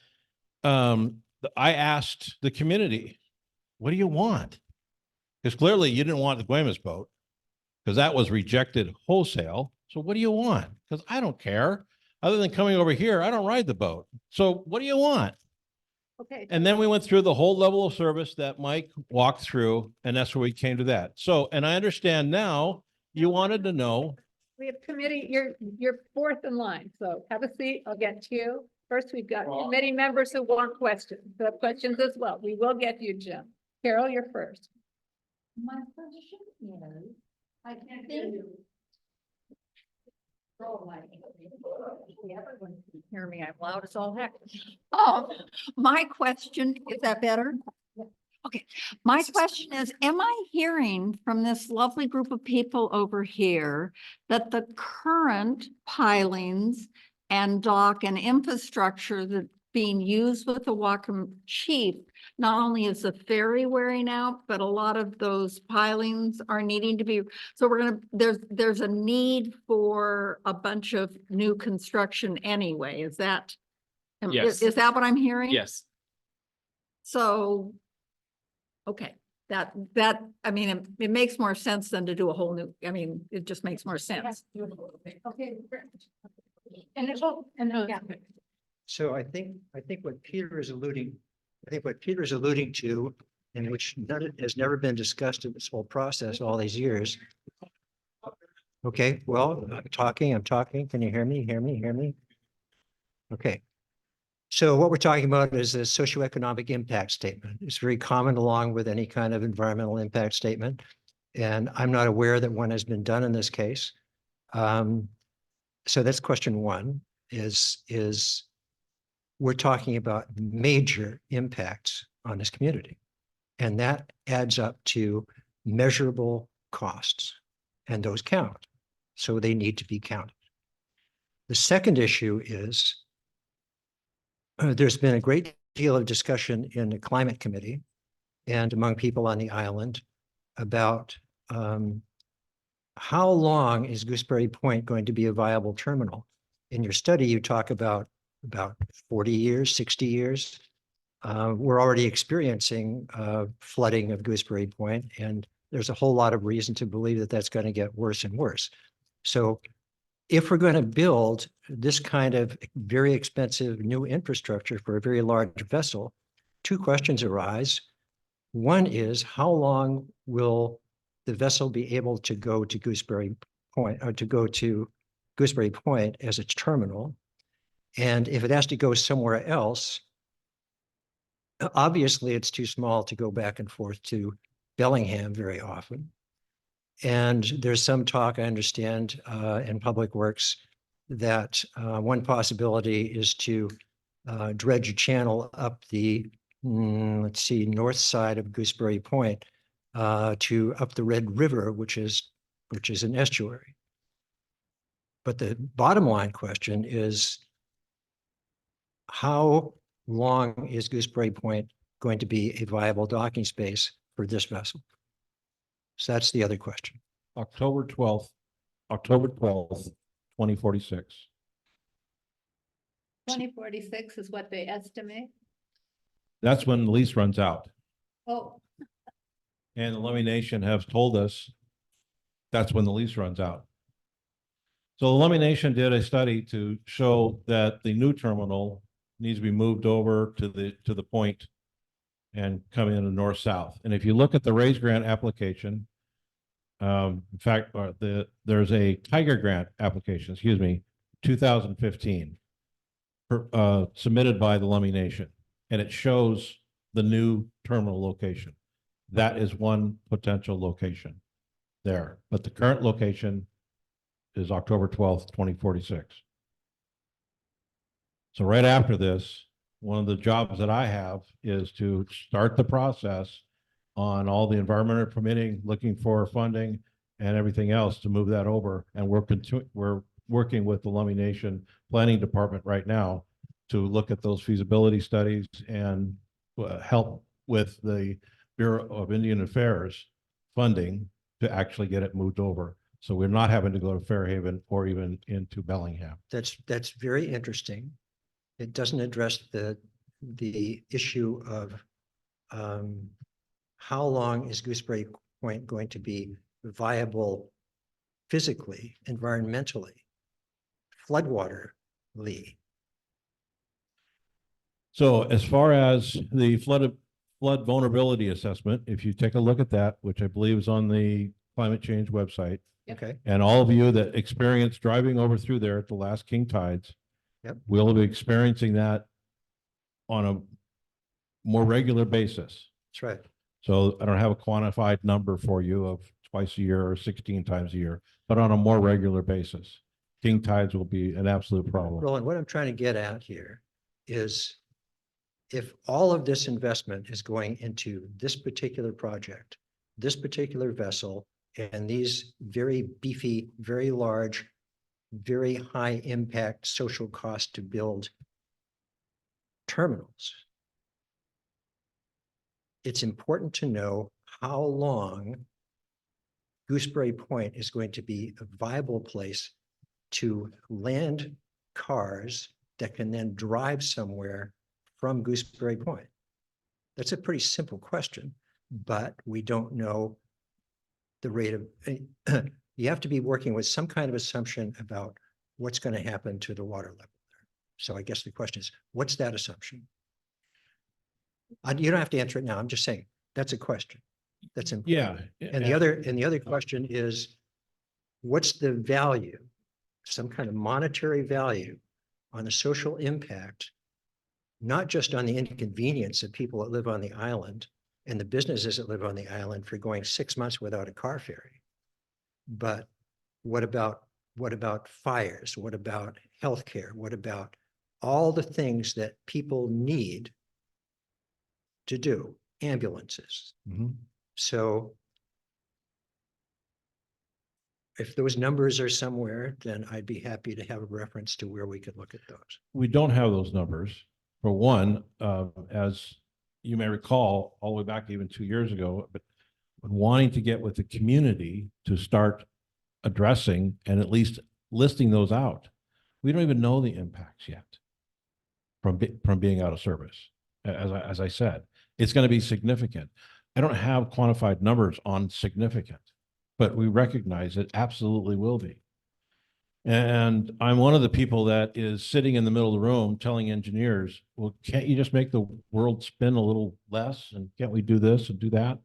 I asked the community, what do you want? Because clearly you didn't want the Guemes boat, because that was rejected wholesale. So what do you want? Because I don't care. Other than coming over here, I don't ride the boat. So what do you want? Okay. And then we went through the whole level of service that Mike walked through, and that's where we came to that. So, and I understand now, you wanted to know. We have committee, you're fourth in line, so have a seat. I'll get to you. First, we've got committee members who want questions, who have questions as well. We will get to you, Jim. Carol, you're first. My question is, I think. Everyone can hear me. I'm loud as all heck. My question, is that better? Okay, my question is, am I hearing from this lovely group of people over here that the current pilings and dock and infrastructure that's being used with the Whatcom Chief, not only is the ferry wearing out, but a lot of those pilings are needing to be, so there's a need for a bunch of new construction anyway, is that? Yes. Is that what I'm hearing? Yes. So, okay, I mean, it makes more sense than to do a whole new, I mean, it just makes more sense. Okay. And then, yeah. So I think what Peter is alluding to, and which has never been discussed in this whole process all these years. Okay, well, I'm talking. Can you hear me? Hear me? Okay. So what we're talking about is a socioeconomic impact statement. It's very common along with any kind of environmental impact statement. And I'm not aware that one has been done in this case. So that's question one, is we're talking about major impacts on this community. And that adds up to measurable costs, and those count. So they need to be counted. The second issue is there's been a great deal of discussion in the climate committee and among people on the island about how long is Gooseberry Point going to be a viable terminal? In your study, you talk about 40 years, 60 years. We're already experiencing flooding of Gooseberry Point, and there's a whole lot of reason to believe that that's going to get worse and worse. So if we're going to build this kind of very expensive new infrastructure for a very large vessel, two questions arise. One is, how long will the vessel be able to go to Gooseberry Point, or to go to Gooseberry Point as its terminal? And if it has to go somewhere else, Obviously, it's too small to go back and forth to Bellingham very often. And there's some talk, I understand, in Public Works that one possibility is to dredge a channel up the, let's see, north side of Gooseberry Point to up the Red River, which is an estuary. But the bottom line question is, how long is Gooseberry Point going to be a viable docking space for this vessel? So that's the other question. October 12th, 2046. 2046 is what they estimate. That's when the lease runs out. Oh, And the Lummi Nation has told us that's when the lease runs out. So the Lummi Nation did a study to show that the new terminal needs to be moved over to the point and come in the north-south. And if you look at the raise grant application, in fact, there's a Tiger grant application, 2015, submitted by the Lummi Nation, and it shows the new terminal location. That is one potential location there, but the current location is October 12th, 2046. So right after this, one of the jobs that I have is to start the process on all the environmental permitting, looking for funding and everything else to move that over. And we're working with the Lummi Nation Planning Department right now to look at those feasibility studies and help with the Bureau of Indian Affairs funding to actually get it moved over. So we're not having to go to Fairhaven or even into Bellingham. That's very interesting. It doesn't address the issue of how long is Gooseberry Point going to be viable physically, environmentally, floodwaterly. So as far as the flood vulnerability assessment, if you take a look at that, which I believe is on the climate change website, Okay. and all of you that experience driving over through there at the last king tides, Yep. will be experiencing that on a more regular basis. That's right. So I don't have a quantified number for you of twice a year or 16 times a year, but on a more regular basis. King tides will be an absolute problem. Roland, what I'm trying to get at here is if all of this investment is going into this particular project, this particular vessel, and these very beefy, very large, very high impact social cost to build terminals, it's important to know how long Gooseberry Point is going to be a viable place to land cars that can then drive somewhere from Gooseberry Point. That's a pretty simple question, but we don't know the rate of, you have to be working with some kind of assumption about what's going to happen to the water level there. So I guess the question is, what's that assumption? You don't have to answer it now. I'm just saying that's a question. That's important. Yeah. And the other question is, what's the value, some kind of monetary value on the social impact, not just on the inconvenience of people that live on the island and the businesses that live on the island for going 6 months without a car ferry, but what about fires? What about healthcare? What about all the things that people need to do? Ambulances. Mm-hmm. So if those numbers are somewhere, then I'd be happy to have a reference to where we could look at those. We don't have those numbers. For one, as you may recall, all the way back even 2 years ago, but wanting to get with the community to start addressing and at least listing those out. We don't even know the impacts yet from being out of service. As I said, it's going to be significant. I don't have quantified numbers on significant, but we recognize it absolutely will be. And I'm one of the people that is sitting in the middle of the room telling engineers, well, can't you just make the world spin a little less? And can't we do this and do that?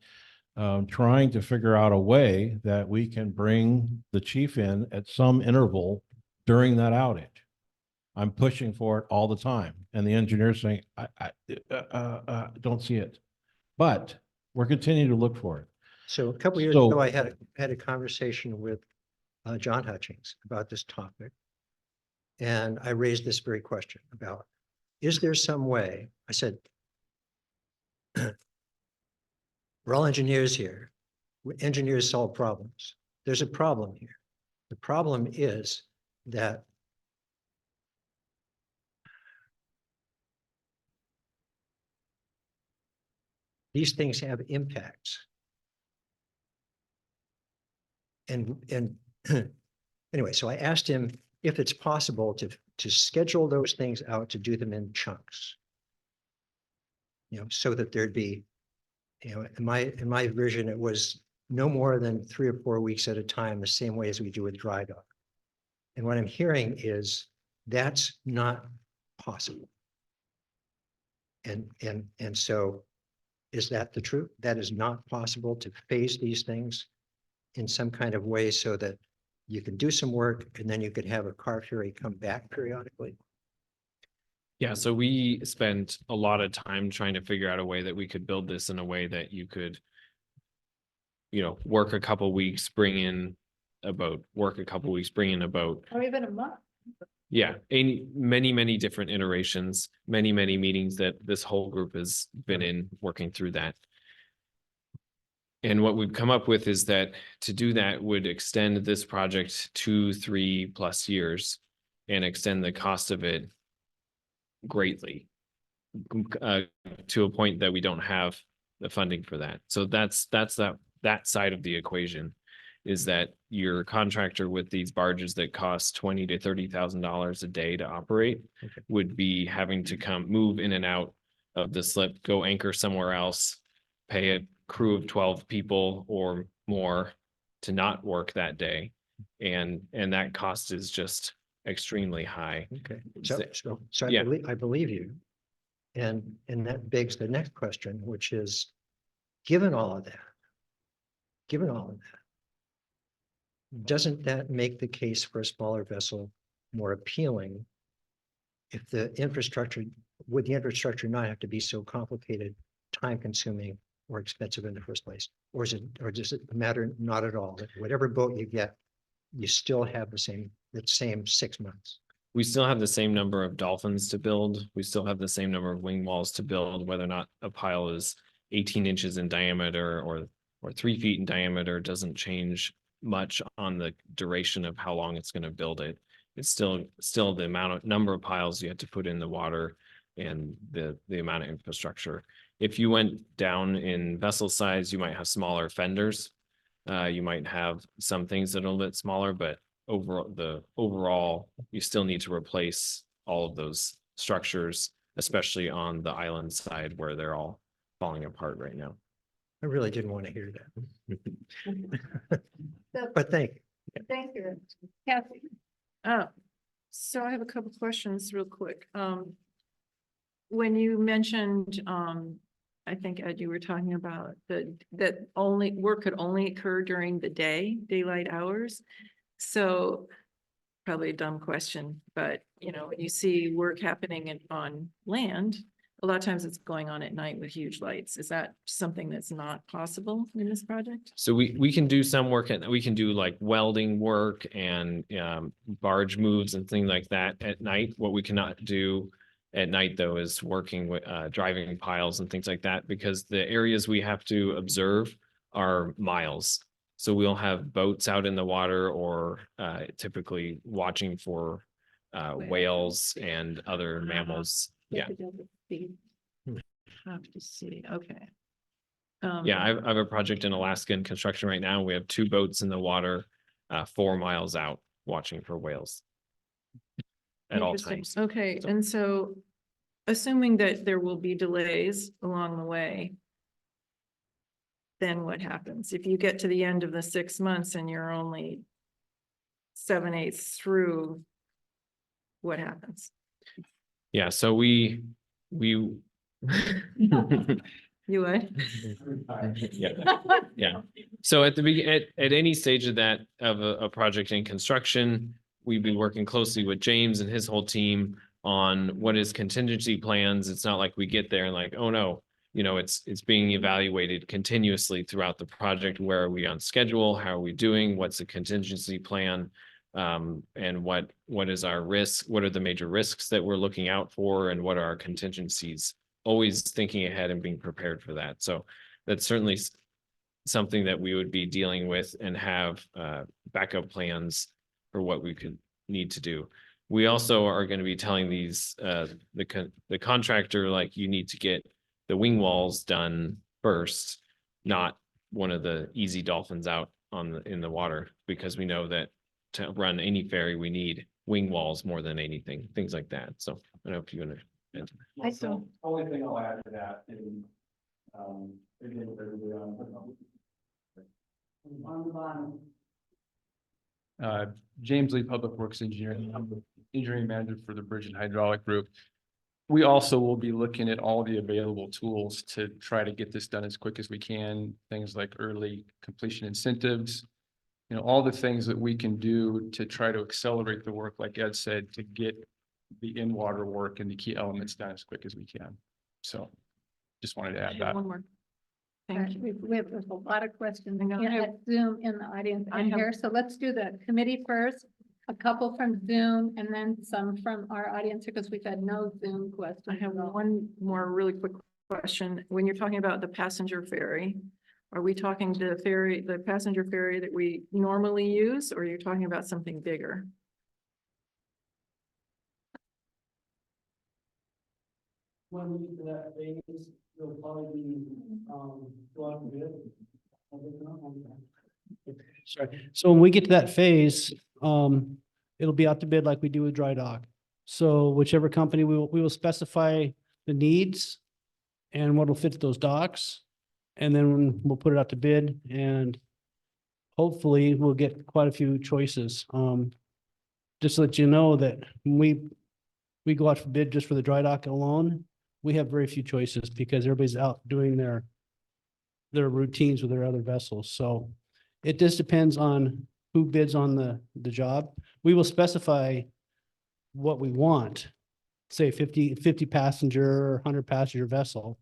Trying to figure out a way that we can bring the chief in at some interval during that outage. I'm pushing for it all the time. And the engineer's saying, I don't see it. But we're continuing to look for it. So a couple years So- ago, I had a conversation with John Hutchings about this topic. And I raised this very question about, is there some way, I said, we're all engineers here. Engineers solve problems. There's a problem here. The problem is that these things have impacts. And anyway, so I asked him if it's possible to schedule those things out, to do them in chunks. So that there'd be, in my vision, it was no more than 3 or 4 weeks at a time, the same way as we do with dry dock. And what I'm hearing is that's not possible. And so is that the truth? That is not possible to phase these things in some kind of way so that you can do some work and then you could have a car ferry come back periodically? Yeah, so we spent a lot of time trying to figure out a way that we could build this in a way that you could, work a couple weeks, bring in a boat, work a couple weeks, bring in a boat. Or even a month. Yeah, many different iterations, many meetings that this whole group has been in working through that. And what we've come up with is that to do that would extend this project 2-3+ years and extend the cost of it greatly to a point that we don't have the funding for that. So that's that side of the equation, is that your contractor with these barges that cost $20,000 to $30,000 a day to operate would be having to move in and out of the slip, go anchor somewhere else, pay a crew of 12 people or more to not work that day. And that cost is just extremely high. Okay, so Yeah. I believe you. And that begs the next question, which is, given all of that, doesn't that make the case for a smaller vessel more appealing? If the infrastructure, would the infrastructure not have to be so complicated, time consuming, or expensive in the first place? Or does it matter not at all? That whatever boat you get, you still have the same 6 months? We still have the same number of dolphins to build. We still have the same number of wing walls to build, whether or not a pile is 18 inches in diameter or 3 feet in diameter doesn't change much on the duration of how long it's going to build it. It's still the number of piles you have to put in the water and the amount of infrastructure. If you went down in vessel size, you might have smaller fenders. You might have some things that are a little bit smaller, but overall, you still need to replace all of those structures, especially on the island side where they're all falling apart right now. I really didn't want to hear that. So, But thank you. thank you. Kathy. So I have a couple questions real quick. When you mentioned, I think, Ed, you were talking about that work could only occur during the day, daylight hours. So probably a dumb question, but when you see work happening on land, a lot of times it's going on at night with huge lights. Is that something that's not possible in this project? So we can do some work we can do like welding work and barge moves and things like that at night. What we cannot do at night though is working with driving piles and things like that, because the areas we have to observe are miles. So we'll have boats out in the water or typically watching for whales and other mammals. Yeah. Have to see, okay. Yeah, I have a project in Alaska in construction right now. We have 2 boats in the water 4 miles out watching for whales at all Interesting. times. Okay, and so assuming that there will be delays along the way, then what happens? If you get to the end of the 6 months and you're only 7/8 through, what happens? Yeah, so we You would? yeah. So at any stage of a project in construction, we've been working closely with James and his whole team on what is contingency plans. It's not like we get there and like, oh no, you know, it's being evaluated continuously throughout the project. Where are we on schedule? How are we doing? What's the contingency plan? And what is our risk? What are the major risks that we're looking out for? And what are our contingencies? Always thinking ahead and being prepared for that. So that's certainly something that we would be dealing with and have backup plans for what we could need to do. We also are going to be telling these the contractor, like, you need to get the wing walls done first, not one of the easy dolphins out in the water, because we know that to run any ferry we need wing walls more than anything, things like that. So I don't know if you understand. I don't. Only thing I'll add to that is, again, On the bottom. James Lee, Public Works Engineer. I'm the engineering manager for the Bridge and Hydraulic Group. We also will be looking at all the available tools to try to get this done as quick as we can. Things like early completion incentives, you know, all the things that we can do to try to accelerate the work, like Ed said, to get the in-water work and the key elements done as quick as we can. So just wanted to add that. One more. Thank you. We have a lot of questions Hang on. in Zoom in the audience I and have- here. So let's do the committee first. A couple from Zoom and then some from our audience, because we've had no Zoom questions. I have one more really quick question. When you're talking about the passenger ferry, are we talking the passenger ferry that we normally use, or are you talking about something bigger? When we get to that phase, it'll probably be, go out and bid. I don't know. Sorry. So when we get to that phase, it'll be out to bid like we do with dry dock. So whichever company we will specify the needs and what'll fit those docks. And then we'll put it out to bid, and hopefully we'll get quite a few choices. Just to let you know that when we go out for bid just for the dry dock alone, we have very few choices because everybody's out doing their routines with their other vessels. So it just depends on who bids on the job. We will specify what we want, say 50 passenger or 100 passenger vessel.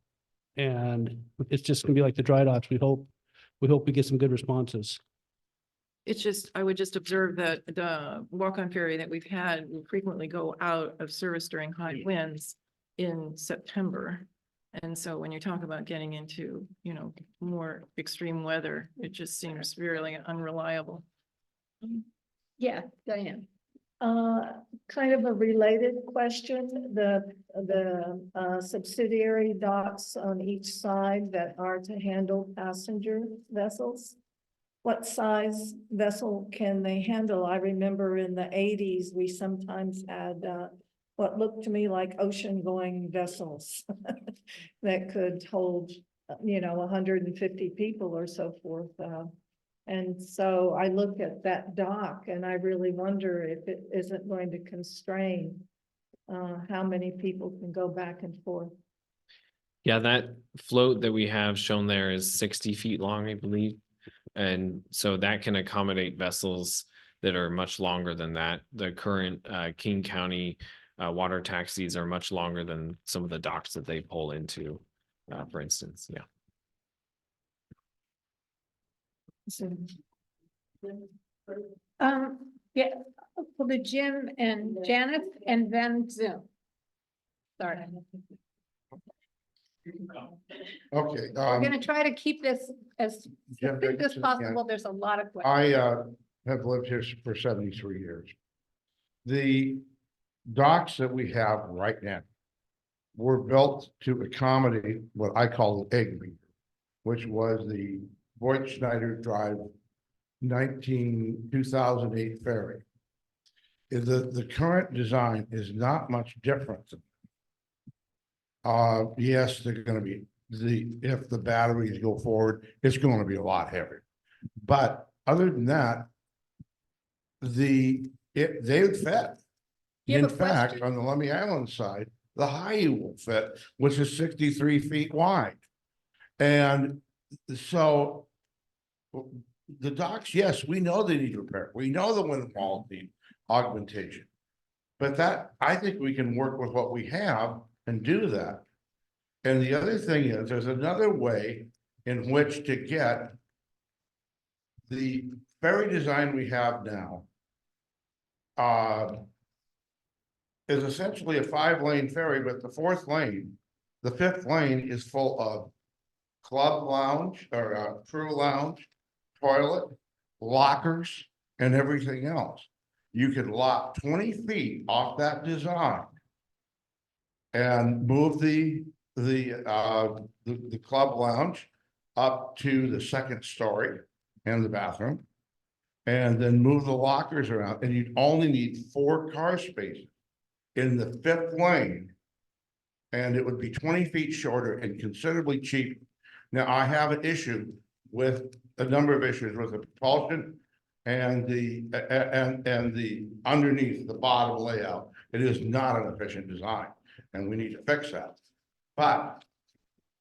And it's just gonna be like the dry docks. We hope we get some good responses. It's just, I would just observe that the walk-on ferry that we've had will frequently go out of service during high winds in September. And so when you talk about getting into, you know, more extreme weather, it just seems really unreliable. Yeah, Diane. Kind of a related question, the subsidiary docks on each side that are to handle passenger vessels. What size vessel can they handle? I remember in the 80s, we sometimes had what looked to me like ocean-going vessels that could hold, 150 people or so forth. And so I look at that dock and I really wonder if it isn't going to constrain how many people can go back and forth. Yeah, that float that we have shown there is 60 feet long, I believe. And so that can accommodate vessels that are much longer than that. The current King County water taxis are much longer than some of the docks that they pull into, for instance. Yeah. Yeah, we'll do Jim and Janice and then Zoom. Sorry. Okay. We're gonna try to keep this as Jim quick as Dickinson, possible. yeah. There's a lot of questions. I have lived here for 73 years. The docks that we have right now were built to accommodate what I call the egg beater, which was the Voigt Schneider Drive 2008 ferry. The current design is not much different. Yes, they're gonna be, if the batteries go forward, it's gonna be a lot heavier. But other than that, they would fit. You have In a fact, question? on the Lemmy Island side, the High will fit, which is 63 feet wide. And so the docks, yes, we know they need repair. We know the wind walls need augmentation. But that, I think we can work with what we have and do that. And the other thing is, there's another way in which to get the ferry design we have now. Is essentially a 5-lane ferry, but the 4th lane, the 5th lane is full of club lounge or crew lounge, toilet, lockers, and everything else. You can lock 20 feet off that design and move the club lounge up to the 2nd story and the bathroom, and then move the lockers around, and you'd only need 4 car spaces in the 5th lane, and it would be 20 feet shorter and considerably cheaper. Now, I have an issue with a number of issues with the propulsion and the underneath the bottom layout. It is not an efficient design, and we need to fix that. But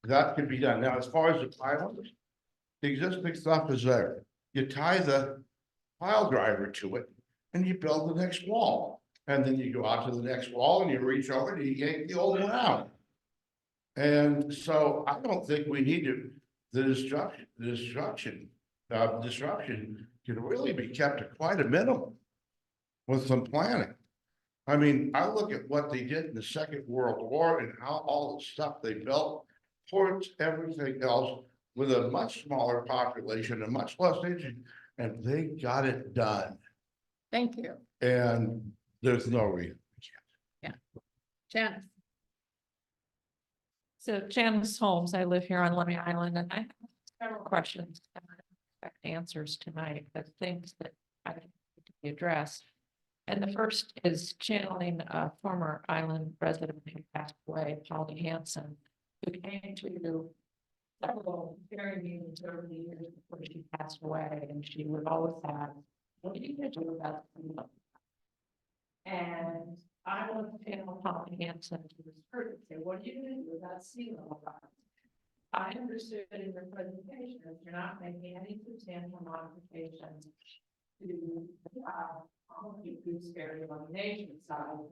that can be done. Now, as far as the pilots, the existing stuff is there. You tie the pile driver to it, and you build the next wall. And then you go out to the next wall and you reach over and you yank the old one out. And so I don't think we need to, the disruption can really be kept to quite a minimum with some planning. I mean, I look at what they did in the Second World War and how all the stuff they built, ports, everything else, with a much smaller population and much less engine, and they got it done. Thank you. And there's no reason. Janice. So Janice Holmes, I live here on Lemmy Island, and I have several questions. And I expect answers tonight, but things that I think need to be addressed. And the first is channeling a former island resident who passed away, Polly Hansen, who came to several very meetings over the years before she passed away, and she would always have, what are you gonna do about the And I want to panel Polly Hansen to this group and say, what are you going to do about sea level rise? I understood in your presentation that you're not making any substantial modifications to the gooseberry elimination side.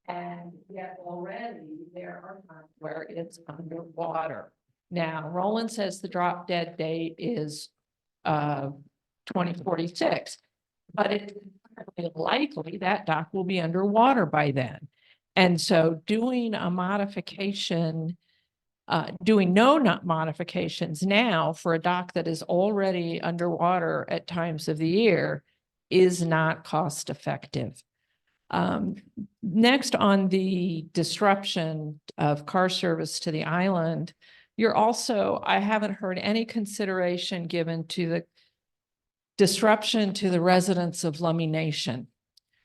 And yet already there are times where it's underwater. Now, Roland says the drop dead date is 2046, but it's likely that dock will be underwater by then. And so doing a modification, doing no modifications now for a dock that is already underwater at times of the year is not cost effective. Next, on the disruption of car service to the island, you're also, I haven't heard any consideration given to the disruption to the residents of Lummi Nation.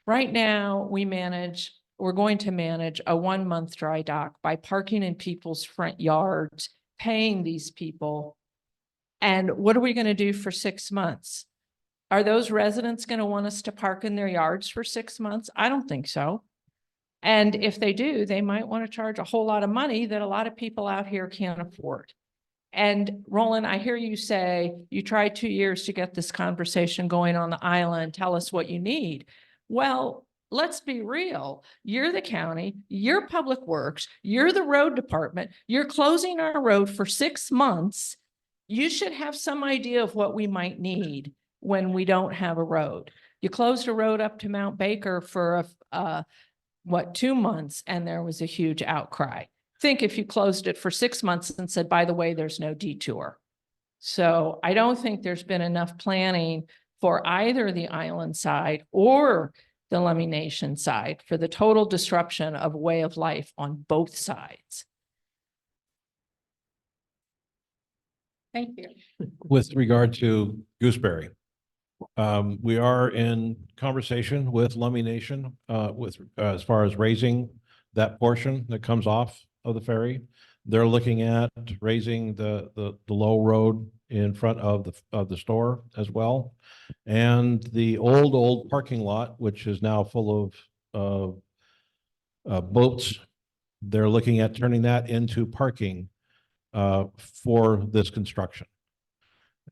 Right now, we're going to manage a 1-month dry dock by parking in people's front yards, paying these people. And what are we going to do for 6 months? Are those residents going to want us to park in their yards for 6 months? I don't think so. And if they do, they might want to charge a whole lot of money that a lot of people out here can't afford. And Roland, I hear you say you tried 2 years to get this conversation going on the island. Tell us what you need. Well, let's be real. You're the county, you're Public Works, you're the road department. You're closing our road for 6 months. You should have some idea of what we might need when we don't have a road. You closed a road up to Mount Baker for 2 months, and there was a huge outcry. Think if you closed it for 6 months and said, by the way, there's no detour. So I don't think there's been enough planning for either the island side or the Lummi Nation side for the total disruption of way of life on both sides. Thank you. With regard to Gooseberry, we are in conversation with Lummi Nation as far as raising that portion that comes off of the ferry. They're looking at raising the low road in front of the store as well, and the old parking lot, which is now full of boats. They're looking at turning that into parking for this construction.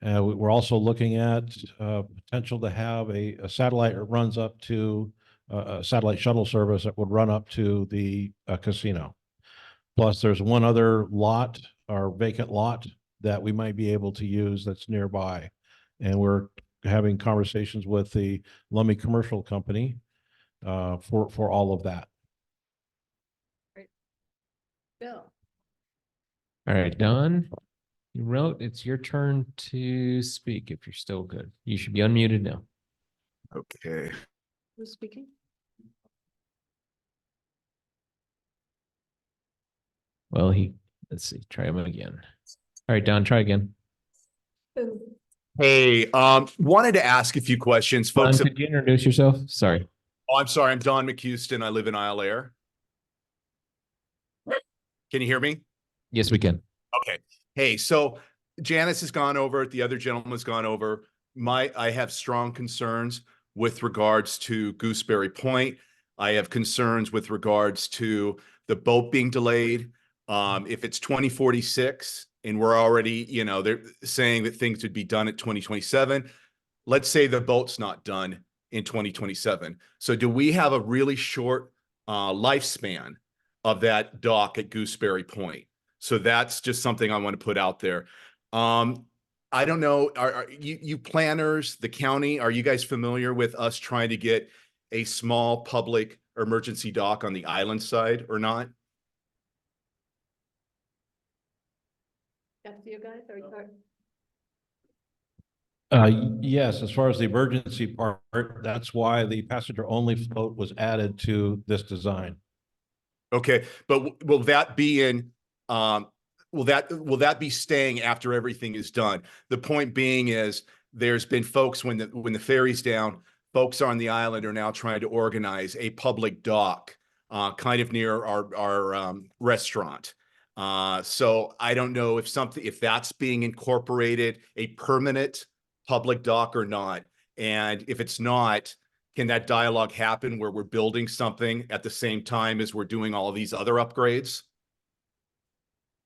We're also looking at potential to have a satellite that runs up to a satellite shuttle service that would run up to the casino. Plus, there's one other lot or vacant lot that we might be able to use that's nearby. And we're having conversations with the Lummi Commercial Company for all of that. Bill. All right, Don, you wrote, it's your turn to speak if you're still good. You should be unmuted now. Okay. Who's speaking? Well, let's see, try him again. All right, Don, try again. Boom. Hey, wanted to ask a few questions, Don, folks. could you introduce yourself? Sorry. Oh, I'm sorry. I'm Don McHouston. I live in Isle Air. Can you hear me? Yes, we can. Okay. Hey, so Janice has gone over it. The other gentleman has gone over. I have strong concerns with regards to Gooseberry Point. I have concerns with regards to the boat being delayed. If it's 2046 and we're already, they're saying that things would be done at 2027. Let's say the boat's not done in 2027. So do we have a really short lifespan of that dock at Gooseberry Point? So that's just something I want to put out there. I don't know, are you planners, the county, are you guys familiar with us trying to get a small public emergency dock on the island side or not? That's you guys, or? Yes, as far as the emergency part, that's why the passenger only float was added to this design. Okay, but will that be in, will that be staying after everything is done? The point being is there's been folks when the ferry's down, folks on the island are now trying to organize a public dock kind of near our restaurant. So I don't know if that's being incorporated, a permanent public dock or not. And if it's not, can that dialogue happen where we're building something at the same time as we're doing all of these other upgrades?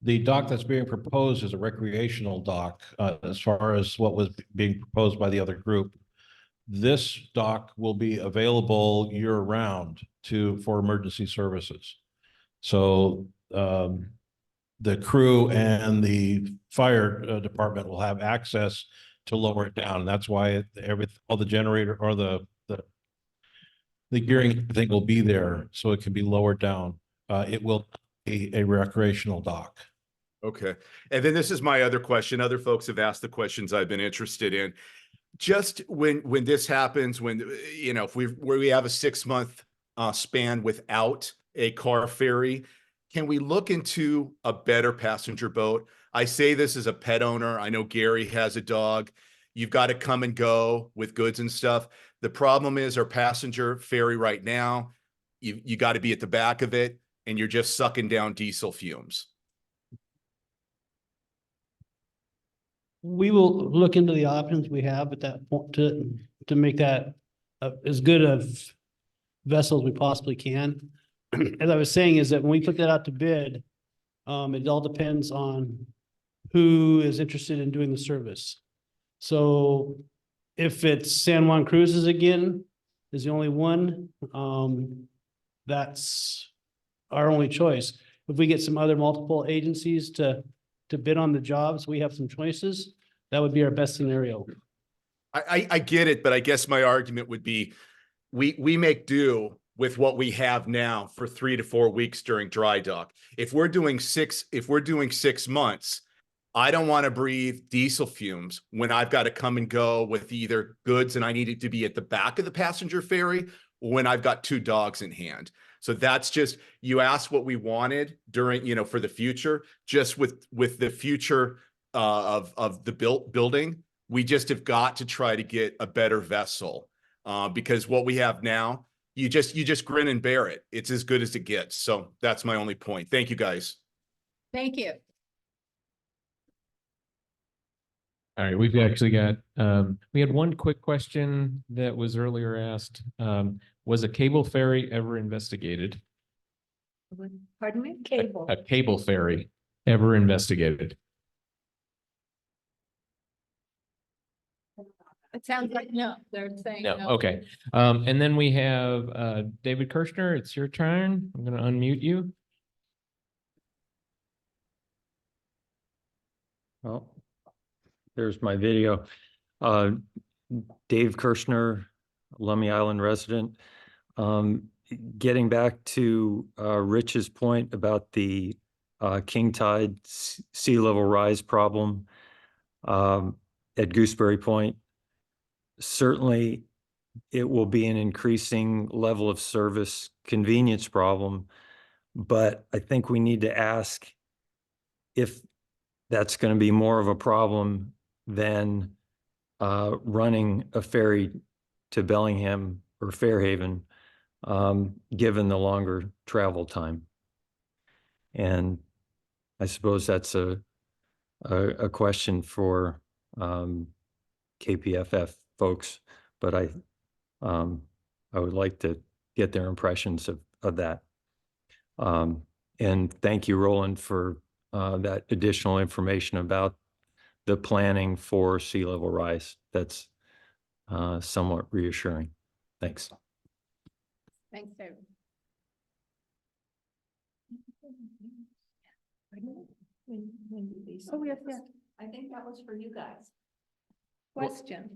The dock that's being proposed is a recreational dock, as far as what was being proposed by the other group. This dock will be available year-round for emergency services. So the crew and the fire department will have access to lower it down. And that's why all the generator or the gearing thing will be there, so it can be lowered down. It will be a recreational dock. Okay. And then this is my other question. Other folks have asked the questions I've been interested in. Just when this happens, if we have a 6-month span without a car ferry, can we look into a better passenger boat? I say this as a pet owner. I know Gary has a dog. You've got to come and go with goods and stuff. The problem is our passenger ferry right now, you got to be at the back of it and you're just sucking down diesel fumes. We will look into the options we have at that point to make that as good of vessel as we possibly can. As I was saying, is that when we put that out to bid, it all depends on who is interested in doing the service. So if it's San Juan Cruises again, is the only one, that's our only choice. If we get some other multiple agencies to bid on the jobs, we have some choices. That would be our best scenario. I get it, but I guess my argument would be we make do with what we have now for 3 to 4 weeks during dry dock. If we're doing 6 months, I don't want to breathe diesel fumes when I've got to come and go with either goods and I need it to be at the back of the passenger ferry or when I've got 2 dogs in hand. So that's just, you asked what we wanted during, for the future, just with the future of the building, we just have got to try to get a better vessel because what we have now, you just grin and bear it. It's as good as it gets. So that's my only point. Thank you, guys. Thank you. All right, we've actually got, we had one quick question that was earlier asked. Was a cable ferry ever investigated? Pardon me? Cable. A cable ferry ever investigated? It sounds like no, they're saying No, no. okay. And then we have David Kirschner, it's your turn. I'm gonna unmute you. Well, there's my video. Dave Kirschner, Lummi Island resident. Getting back to Rich's point about the king tide sea level rise problem at Gooseberry Point, certainly it will be an increasing level of service convenience problem, but I think we need to ask if that's going to be more of a problem than running a ferry to Bellingham or Fairhaven, given the longer travel time. And I suppose that's a question for KPFF folks, but I would like to get their impressions of that. And thank you, Roland, for that additional information about the planning for sea level rise. That's somewhat reassuring. Thanks. Thanks, David. Oh, yes, yes. I think that was for you guys. Question.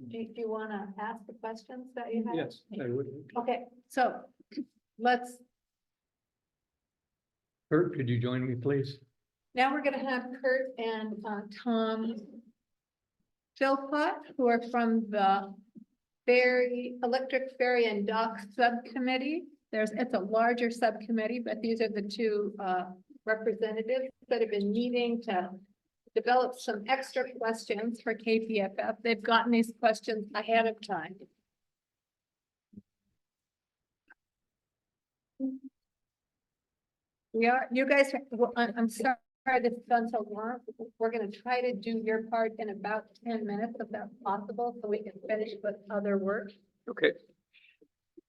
Do you want to ask the questions that you have? Yes, I would. Okay, so let's, Kurt, could you join me, please? now we're gonna have Kurt and Tom Philpott, who are from the Electric Ferry and Dock Subcommittee. It's a larger subcommittee, but these are the two representatives that have been meeting to develop some extra questions for KPFF. They've gotten these questions ahead of time. You guys, I'm sorry this has done so long. We're gonna try to do your part in about 10 minutes if that's possible, so we can finish with other work. Okay.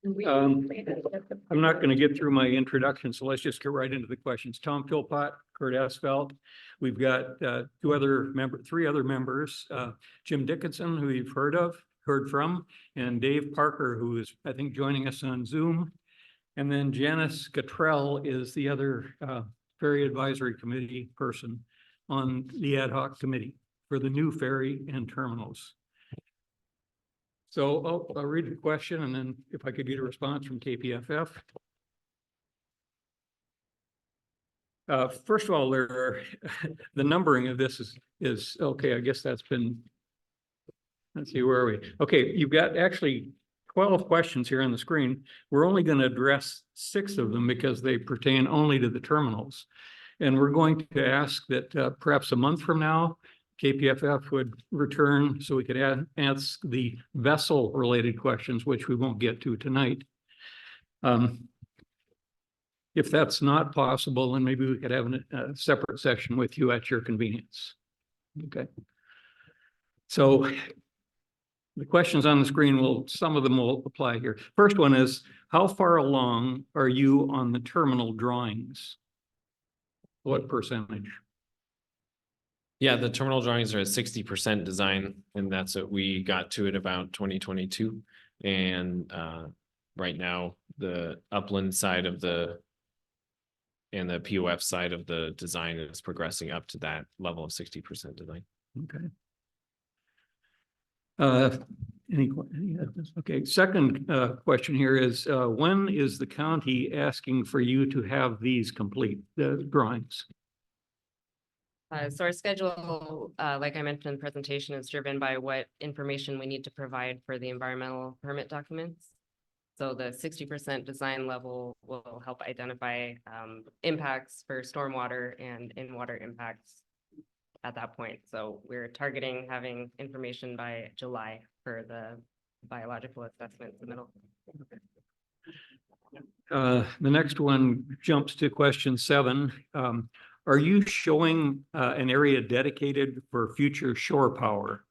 And we- I'm not going to get through my introduction, so let's just get right into the questions. Tom Philpott, Kurt Asfalt. We've got three other members, Jim Dickinson, who you've heard from, and Dave Parker, who is, I think, joining us on Zoom. And then Janice Cottrell is the other Ferry Advisory Committee person on the ad hoc committee for the new ferry and terminals. So I'll read the question, and then if I could get a response from KPFF. First of all, the numbering of this is okay. I guess that's been, let's see, where are we? Okay, you've got actually 12 questions here on the screen. We're only going to address 6 of them because they pertain only to the terminals. And we're going to ask that perhaps a month from now, KPFF would return so we could ask the vessel related questions, which we won't get to tonight. If that's not possible, then maybe we could have a separate session with you at your convenience. Okay. So the questions on the screen some of them will apply here. First one is, how far along are you on the terminal drawings? What percentage? Yeah, the terminal drawings are at 60% design, and that's what we got to at about 2022. And right now, the upland side of the POF side of the design is progressing up to that level of 60% design. Okay. Okay, second question here is, when is the county asking for you to have these complete, the drawings? So our schedule, like I mentioned in the presentation, is driven by what information we need to provide for the environmental permit documents. So the 60% design level will help identify impacts for stormwater and in-water impacts at that point. So we're targeting having information by July for the biological assessment submittal. The next one jumps to question 7. Are you showing an area dedicated for future shore power?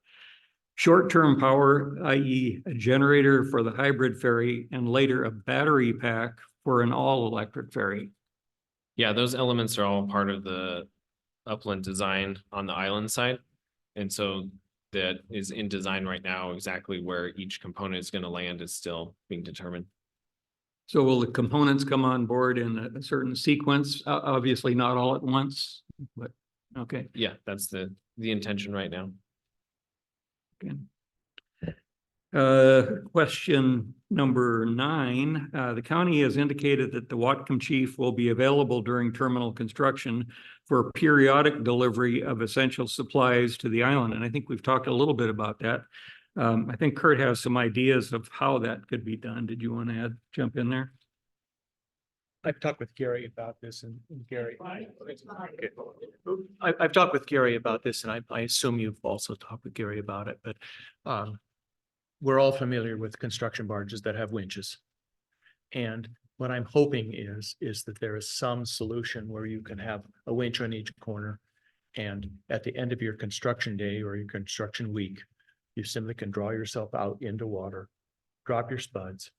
Short-term power, i.e. a generator for the hybrid ferry and later a battery pack for an all-electric ferry? Yeah, those elements are all part of the upland design on the island side. And so that is in design right now. Exactly where each component is going to land is still being determined. So will the components come on board in a certain sequence? Obviously not all at once, but, okay. Yeah, that's the intention right now. Question number 9, the county has indicated that the Whatcom chief will be available during terminal construction for periodic delivery of essential supplies to the island. And I think we've talked a little bit about that. I think Kurt has some ideas of how that could be done. Did you want to jump in there? I've talked with Gary about this and Gary. I've talked with Gary about this and I assume you've also talked with Gary about it, but we're all familiar with construction barges that have winches. And what I'm hoping is that there is some solution where you can have a winch on each corner. And at the end of your construction day or your construction week, you simply can draw yourself out into water, drop your spuds,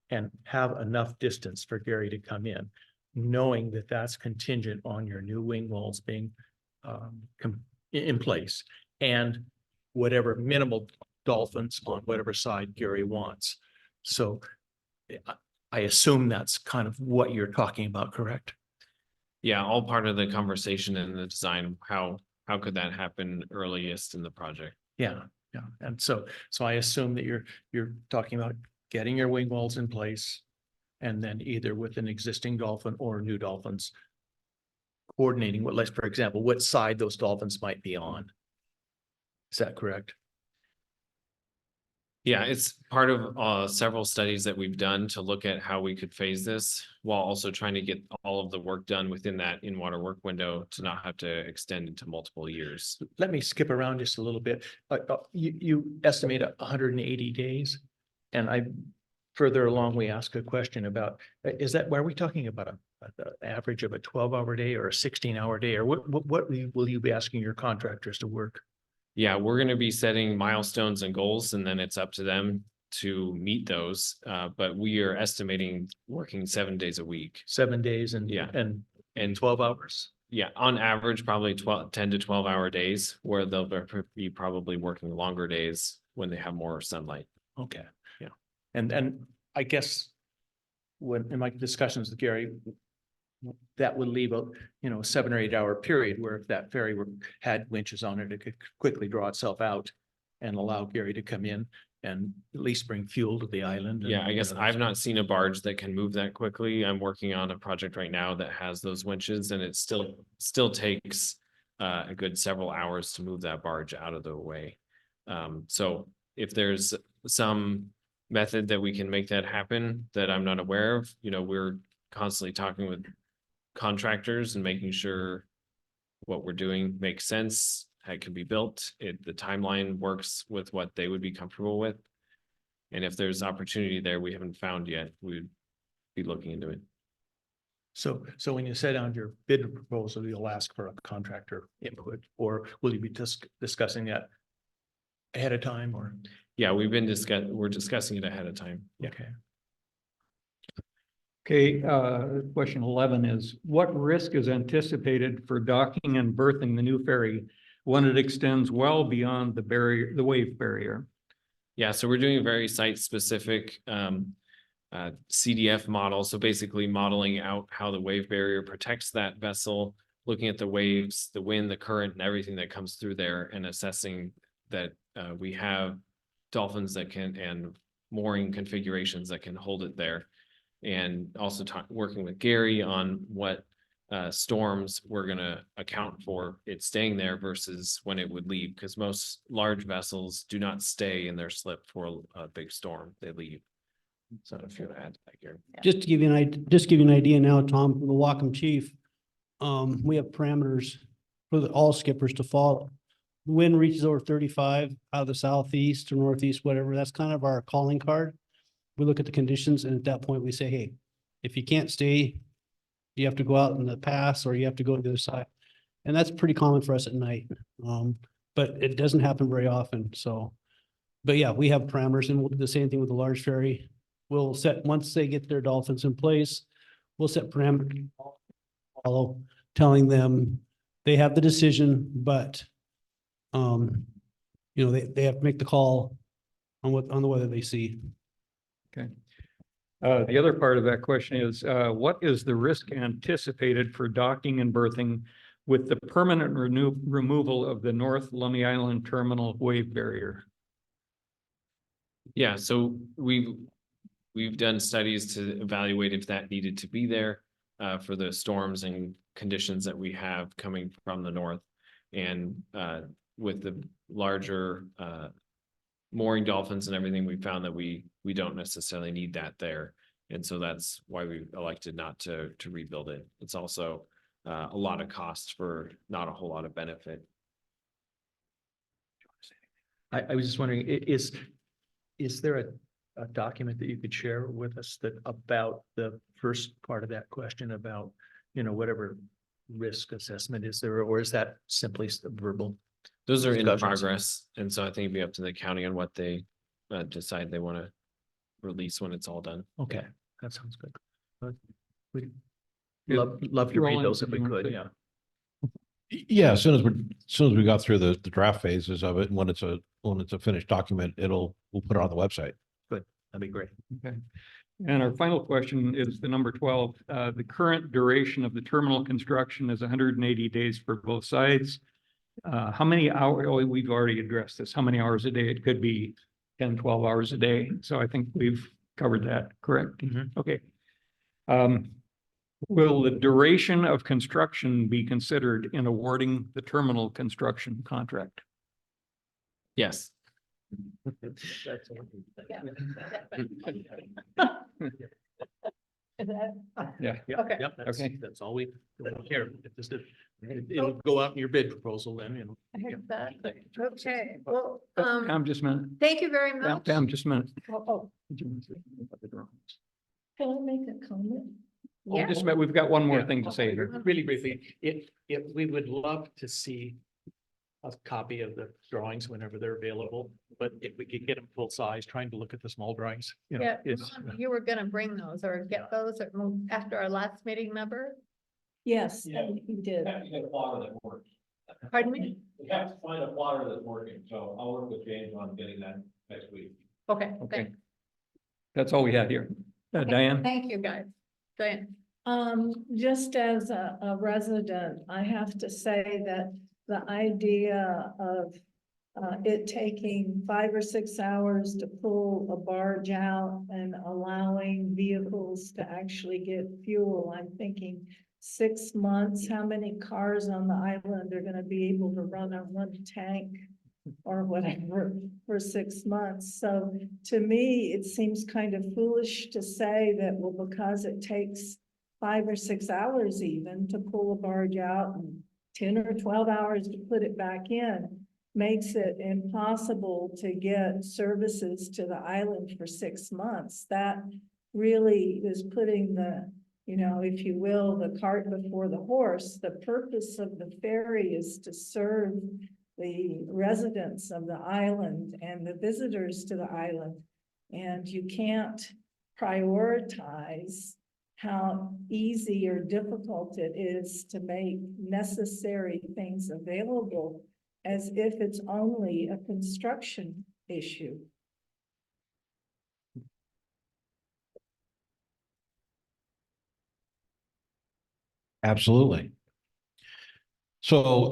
and have enough distance for Gary to come in, knowing that that's contingent on your new wing walls being in place and whatever minimal dolphins on whatever side Gary wants. So I assume that's kind of what you're talking about, correct? Yeah, all part of the conversation and the design. How could that happen earliest in the project? Yeah, yeah. And so I assume that you're talking about getting your wing walls in place and then either with an existing dolphin or new dolphins coordinating what, like, for example, what side those dolphins might be on. Is that correct? Yeah, it's part of several studies that we've done to look at how we could phase this while also trying to get all of the work done within that in-water work window to not have to extend into multiple years. Let me skip around just a little bit. You estimate 180 days. And further along, we ask a question about, are we talking about an average of a 12-hour day or a 16-hour day? Or what will you be asking your contractors to work? Yeah, we're going to be setting milestones and goals, and then it's up to them to meet those. But we are estimating working 7 days a week. 7 days and 12 hours. Yeah, on average, probably 10 to 12-hour days, where they'll be probably working longer days when they have more sunlight. Okay. Yeah. And I guess when in my discussions with Gary, that would leave a 7 or 8 hour period where if that ferry had winches on it, it could quickly draw itself out and allow Gary to come in and at least bring fuel to the island. Yeah, I guess I've not seen a barge that can move that quickly. I'm working on a project right now that has those winches, and it still takes a good several hours to move that barge out of the way. So if there's some method that we can make that happen that I'm not aware of, we're constantly talking with contractors and making sure what we're doing makes sense, how it can be built, the timeline works with what they would be comfortable with. And if there's opportunity there we haven't found yet, we'd be looking into it. So when you set down your bid proposal, you'll ask for a contractor input, or will you be discussing that ahead of time, or? Yeah, we're discussing it ahead of time. Yeah. Okay. Okay, question 11 is, what risk is anticipated for docking and berthing the new ferry when it extends well beyond the wave barrier? Yeah, so we're doing a very site-specific CDF model. So basically modeling out how the wave barrier protects that vessel, looking at the waves, the wind, the current, and everything that comes through there, and assessing that we have dolphins that can, and mooring configurations that can hold it there. And also working with Gary on what storms we're going to account for it staying there versus when it would leave, because most large vessels do not stay in their slip for a big storm. They leave. So if you want to add to that, Gary. Just to give you an idea now, Tom, the Whatcom chief, we have parameters for all skippers to follow. The wind reaches over 35 out of the southeast or northeast, whatever. That's kind of our calling card. We look at the conditions, and at that point we say, hey, if you can't stay, you have to go out in the pass or you have to go to the other side. And that's pretty common for us at night. But it doesn't happen very often. So, but yeah, we have parameters, and we'll do the same thing with the large ferry. We'll set, once they get their dolphins in place, we'll set parameters, follow, telling them they have the decision, but you know, they have to make the call on on the weather they see. Okay. The other part of that question is, what is the risk anticipated for docking and berthing with the permanent removal of the North Lummi Island Terminal wave barrier? Yeah, so we've done studies to evaluate if that needed to be there for the storms and conditions that we have coming from the north. And with the larger mooring dolphins and everything, we found that we don't necessarily need that there. And so that's why we elected not to rebuild it. It's also a lot of cost for not a whole lot of benefit. I was just wondering, is there a document that you could share with us that about the first part of that question about, you know, whatever risk assessment is there, or is that simply verbal? Those are in discussions? progress. And so I think it'd be up to the county on what they decide they want to release when it's all done. Okay, that sounds good. We'd love to read Roland, those if we you want could, to- yeah. Yeah, as soon as we got through the draft phases of it, and when it's a finished document, we'll put it on the website. Good, that'd be great. Okay. And our final question is the number 12. The current duration of the terminal construction is 180 days for both sides. How many hours, we've already addressed this, how many hours a day? It could be 10, 12 hours a day. So I think we've covered that, correct? Okay. Will the duration of construction be considered in awarding the terminal construction contract? Yes. Yeah. Okay. Yep, that's all we care. It'll go out in your bid proposal then, you know. I heard that. Okay, well, Pam, just a minute. thank you very Pam, much. Pam, just a minute. Oh, can I make a comment? Oh, just a minute. We've got one more thing to say here. Really briefly, if we would love to see a copy of the drawings whenever they're available, but if we could get them full size, trying to look at the small drawings, you know, Yeah, it's. you were gonna bring those or get those after our last meeting, remember? Yes, he did. have to get a plotter that works. Pardon me? We have to find a plotter that's working, so I'll work with James on getting that next week. Okay, Okay. thanks. That's all we had here. Diane? Thank you, guys. Diane. Just as a resident, I have to say that the idea of it taking 5 or 6 hours to pull a barge out and allowing vehicles to actually get fuel, I'm thinking 6 months, how many cars on the island are gonna be able to run on one tank or whatever for 6 months? So to me, it seems kind of foolish to say that, well, because it takes 5 or 6 hours even to pull a barge out and 10 or 12 hours to put it back in, makes it impossible to get services to the island for 6 months. That really is putting the, you know, if you will, the cart before the horse. The purpose of the ferry is to serve the residents of the island and the visitors to the island. And you can't prioritize how easy or difficult it is to make necessary things available as if it's only a construction issue. Absolutely. So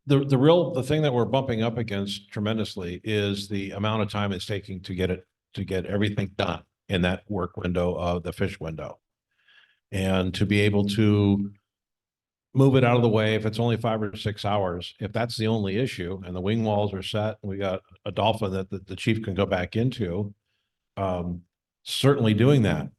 the thing that we're bumping up against tremendously is the amount of time it's taking to get everything done in that work window of the fish window. And to be able to move it out of the way, if it's only 5 or 6 hours, if that's the only issue and the wing walls are set, and we got a dolphin that the chief can go back into, certainly doing that.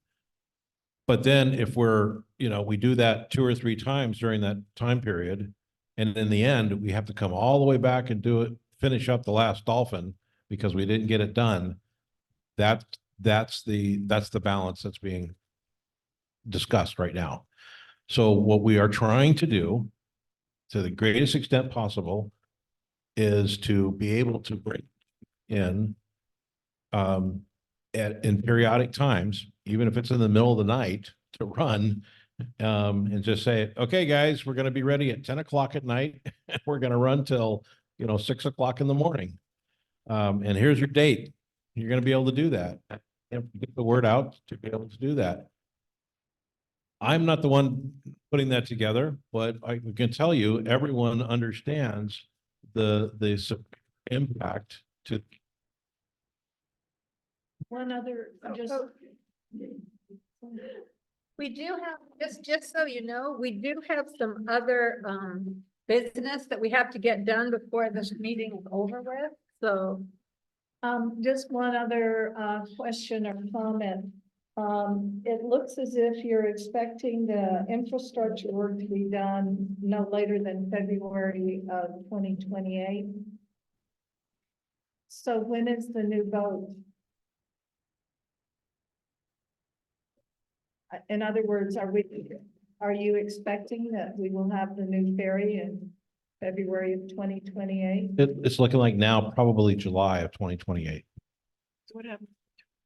But then if we do that 2 or 3 times during that time period, and in the end, we have to come all the way back and finish up the last dolphin because we didn't get it done. That's the balance that's being discussed right now. So what we are trying to do to the greatest extent possible is to be able to bring in in periodic times, even if it's in the middle of the night, to run and just say, okay, guys, we're going to be ready at 10 o'clock at night. We're going to run till 6 o'clock in the morning. And here's your date. You're gonna be able to do that. And get the word out to be able to do that. I'm not the one putting that together, but I can tell you, everyone understands the impact to. One other, just. We do have, just so you know, we do have some other business that we have to get done before this meeting is over with, so. Just one other question or comment. It looks as if you're expecting the infrastructure work to be done no later than February of 2028. So when is the new boat? In other words, are you expecting that we will have the new ferry in February of 2028? It's looking like now probably July of 2028. Whatever.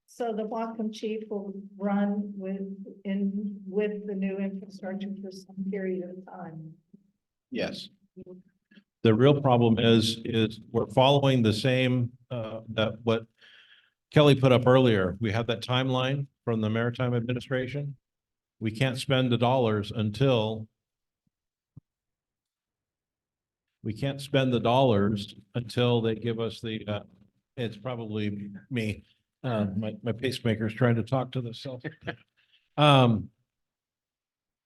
So the Whatcom chief will run with the new infrastructure for some period of time. Yes. The real problem is we're following the same, that what Kelly put up earlier. We have that timeline from the Maritime Administration. We can't spend the dollars until they give us the, it's probably me. My pacemaker is trying to talk to the cell.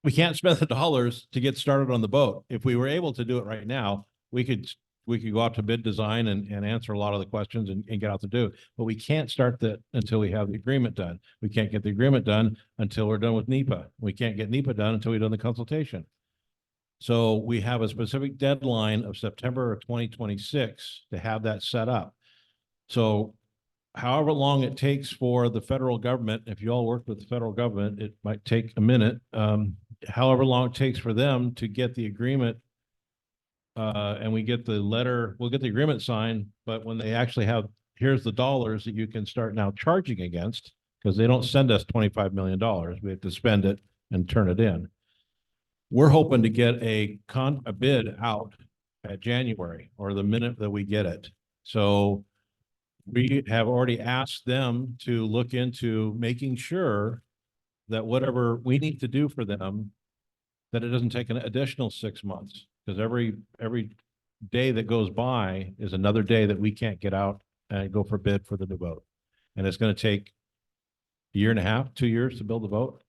We can't spend the dollars to get started on the boat. If we were able to do it right now, we could go out to bid design and answer a lot of the questions and get out to do. But we can't start that until we have the agreement done. We can't get the agreement done until we're done with NEPA. We can't get NEPA done until we've done the consultation. So we have a specific deadline of September of 2026 to have that set up. So however long it takes for the federal government, if you all work with the federal government, it might take a minute. However long it takes for them to get the agreement, and we get the letter, we'll get the agreement signed, but when they actually have, here's the dollars that you can start now charging against, because they don't send us $25 million. We have to spend it and turn it in. We're hoping to get a bid out at January or the minute that we get it. So we have already asked them to look into making sure that whatever we need to do for them, that it doesn't take an additional 6 months, because every day that goes by is another day that we can't get out and go for bid for the new boat. And it's going to take a year and a half, 2 years to build the boat.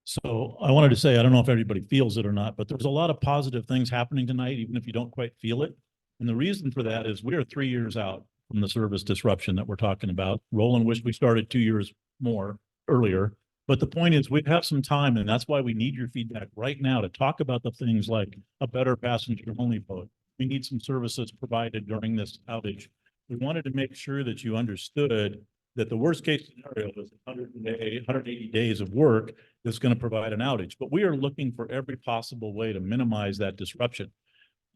So I wanted to say, I don't know if everybody feels it or not, but there's a lot of positive things happening tonight, even if you don't quite feel it. And the reason for that is we are 3 years out from the service disruption that we're talking about. Roland wished we started 2 years more earlier. But the point is we have some time, and that's why we need your feedback right now to talk about the things like a better passenger only boat. We need some services provided during this outage. We wanted to make sure that you understood that the worst case scenario is 180 days of work that's going to provide an outage. But we are looking for every possible way to minimize that disruption.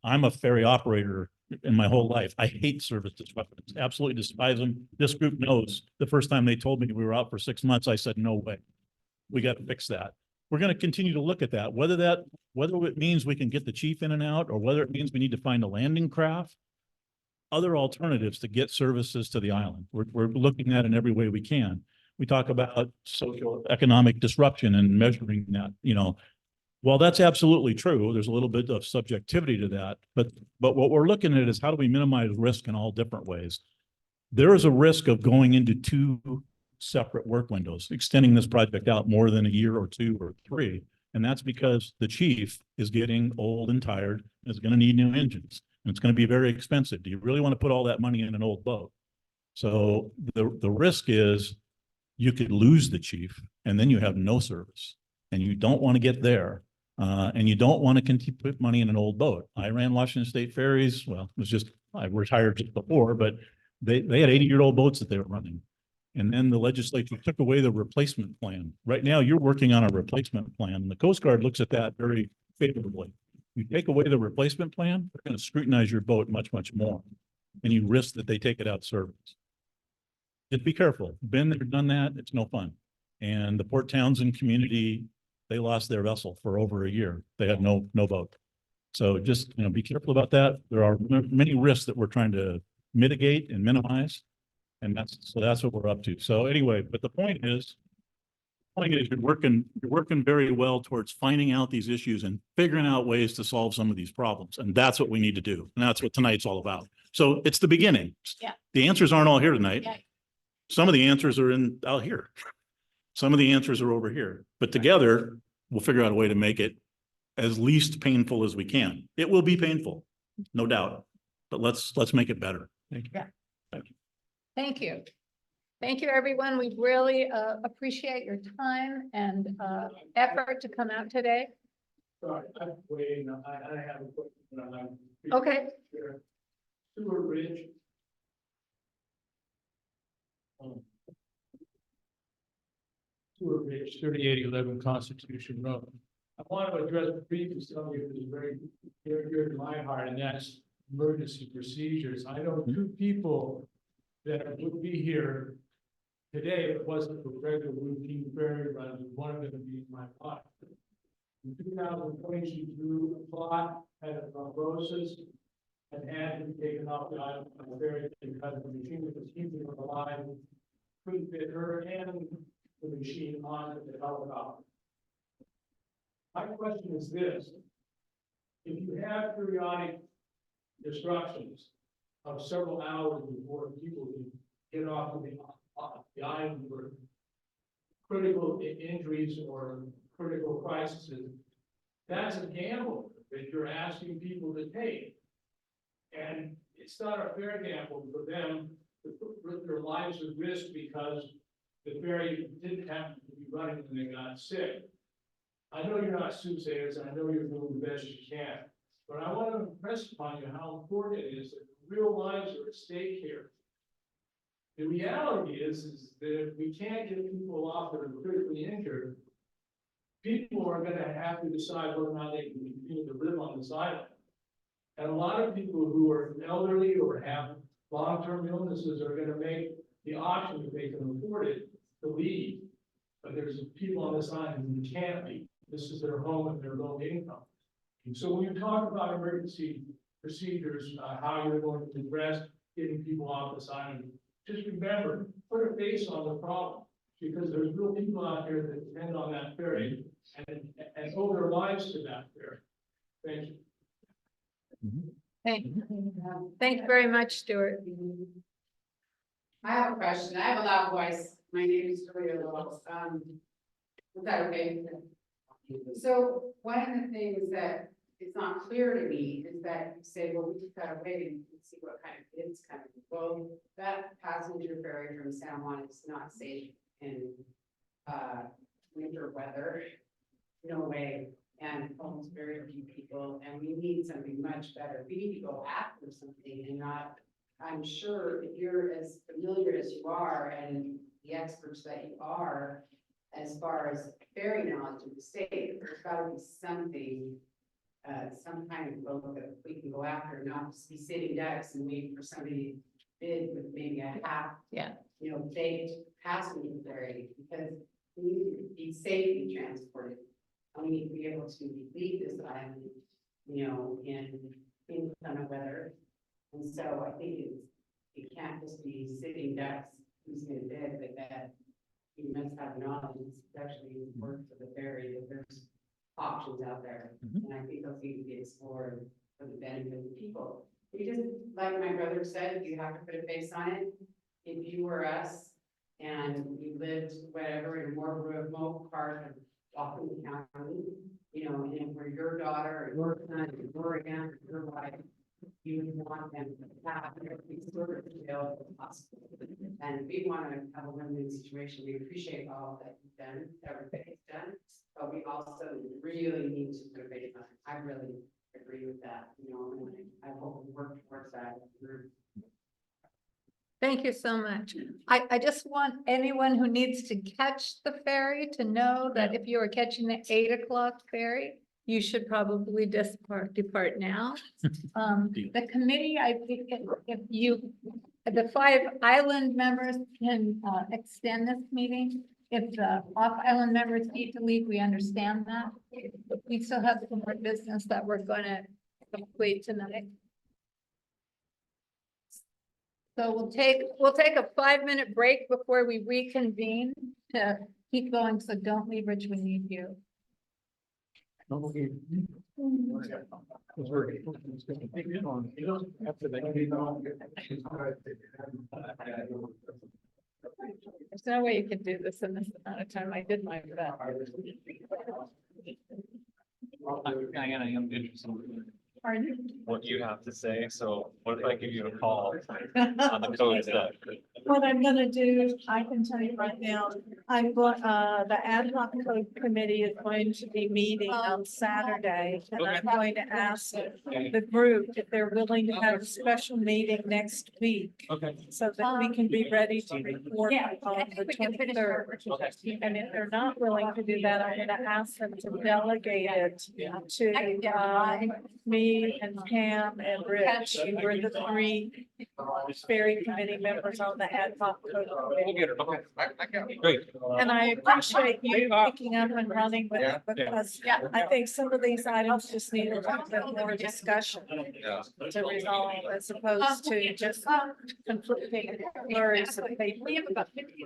I'm a ferry operator in my whole life. I hate service disruptions, absolutely despise them. This group knows the first time they told me we were out for 6 months, I said, no way. We got to fix that. We're going to continue to look at that, whether it means we can get the chief in and out, or whether it means we need to find a landing craft, other alternatives to get services to the island. We're looking at in every way we can. We talk about socioeconomic disruption and measuring that, while that's absolutely true, there's a little bit of subjectivity to that, but what we're looking at is how do we minimize risk in all different ways. There is a risk of going into 2 separate work windows, extending this project out more than a year or 2 or 3. And that's because the chief is getting old and tired and is going to need new engines. And it's going to be very expensive. Do you really want to put all that money in an old boat? So the risk is you could lose the chief and then you have no service, and you don't want to get there. And you don't want to continue to put money in an old boat. I ran Washington State Ferries. Well, it was just, I retired just before, but they had 80-year-old boats that they were running. And then the legislature took away the replacement plan. Right now, you're working on a replacement plan, and the Coast Guard looks at that very favorably. You take away the replacement plan, they're going to scrutinize your boat much, much more. And you risk that they take it out of service. Just be careful. Been there, done that. It's no fun. And the Port Townsend community, they lost their vessel for over a year. They had no boat. So just, be careful about that. There are many risks that we're trying to mitigate and minimize. And that's what we're up to. So anyway, but the point is you're working very well towards finding out these issues and figuring out ways to solve some of these problems. And that's what we need to do. And that's what tonight's all about. So it's the beginning. Yeah. The answers aren't all here tonight. Yeah. Some of the answers are out here. Some of the answers are over here, but together we'll figure out a way to make it as least painful as we can. It will be painful, no doubt, but let's make it better. Thank you. Yeah. Thank you. Thank you. Thank you, everyone. We really appreciate your time and effort to come out today. Sorry, I'm waiting, I have a question. Okay. Sewer Ridge. Sewer Ridge, 3811 Constitution Road. I want to address briefly something that is very dear to my heart, and that's emergency procedures. I know two people that would be here today if it wasn't for regular routine ferry runs. One of them being my wife. In 2020, she drew a clot, had a thrombosis, and had to be taken off the island on the ferry because the machine that was keeping her alive couldn't fit her and the machine on the helicopter. My question is this: if you have periodic disruptions of several hours before people can get off of the island for critical injuries or critical crises, that's a gamble that you're asking people to take. And it's not a fair gamble for them to put their lives at risk because the ferry didn't happen to be running when they got sick. I know you're not soothsayers, and I know you're doing the best you can, but I want to impress upon you how important it is that real lives are at stake here. The reality is that if we can't get people off that are critically injured, people are going to have to decide whether or not they can continue to live on this island. And a lot of people who are elderly or have long-term illnesses are going to make the option, if they can afford it, to leave. But there's people on this island who can't leave. This is their home and their low income. And so when you talk about emergency procedures, how you're going to address getting people off this island, just remember, put a face on the problem, because there's real people out here that depend on that ferry and owe their lives to that ferry. Thank you. Thank you very much, Stuart. I have a question. I have a loud voice. My name is Julia Lewis. Is that okay? So one of the things that is not clear to me is that you say, well, we just gotta wait and see what kind of bids come in. Well, that passenger ferry from San Juan is not safe in winter weather. No way. And owns very few people, and we need something much better. We need to go after something and not, I'm sure if you're as familiar as you are and the experts that you are, as far as ferry knowledge of the state, there's gotta be something, some kind of vote that we can go after, not just be sitting ducks and waiting for somebody to bid with maybe a half, baked passenger ferry, because we need to be safely transported. And we need to be able to leave this island, in kind of weather. And so I think it can't just be sitting ducks who's gonna bid, but that you must have knowledge, especially work for the ferry, that there's options out there. And I think those need to be explored for the benefit of the people. You just, like my brother said, you have to put a face on it. If you were us and you lived whatever in a more remote part of Washington County, and if we're your daughter or your son or your aunt or your wife, you would want them to have every sort of available possible. And we want to have a win-win situation. We appreciate all that you've done, everybody's done, but we also really need to put a face on it. I really agree with that, and I hope we work towards that. Thank you so much. I just want anyone who needs to catch the ferry to know that if you are catching the 8 o'clock ferry, you should probably depart now. The committee, I think the 5 island members can extend this meeting. If the off-island members need to leave, we understand that. We still have some more business that we're going to complete tonight. So we'll take a 5-minute break before we reconvene to keep going, so don't leave, Rich, we need you. There's no way you can do this in this amount of time. I did my best. Diana, I'm interested Pardon? in what you have to say, so what if I give you a call on the code stuff? What I'm gonna do, I can tell you right now, I'm going, the ad hoc code committee is going to be meeting on Saturday. And I'm going to ask the group if they're willing to have a special meeting next week. Okay. So that we can be ready to report on the 23rd. And if they're not willing to do that, I'm gonna ask them to delegate it to, me and Pam and Rich, who were the 3 ferry committee members on the ad hoc code committee. Great. And I appreciate you picking up and running with it, because I think some of these items just need a little bit more discussion to resolve, as opposed to just conflicting flurries of paper. We have about 50.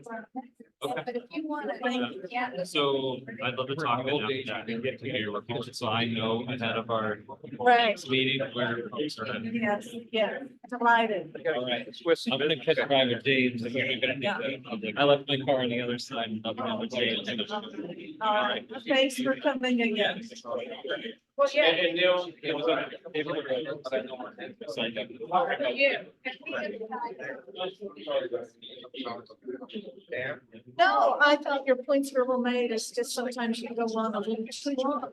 But if you want to. So I'd love to talk about your report, so I know ahead of our Right. next meeting where folks are at. Yes, yes, delighted. All right, I'm gonna catch a ride with James, and you're gonna I left my car on the other side, and I'm gonna James. All right, thanks for coming again. Well, yeah. And Neil, it was on the paper. No, I thought your points were well made. It's just sometimes you go on a little too long.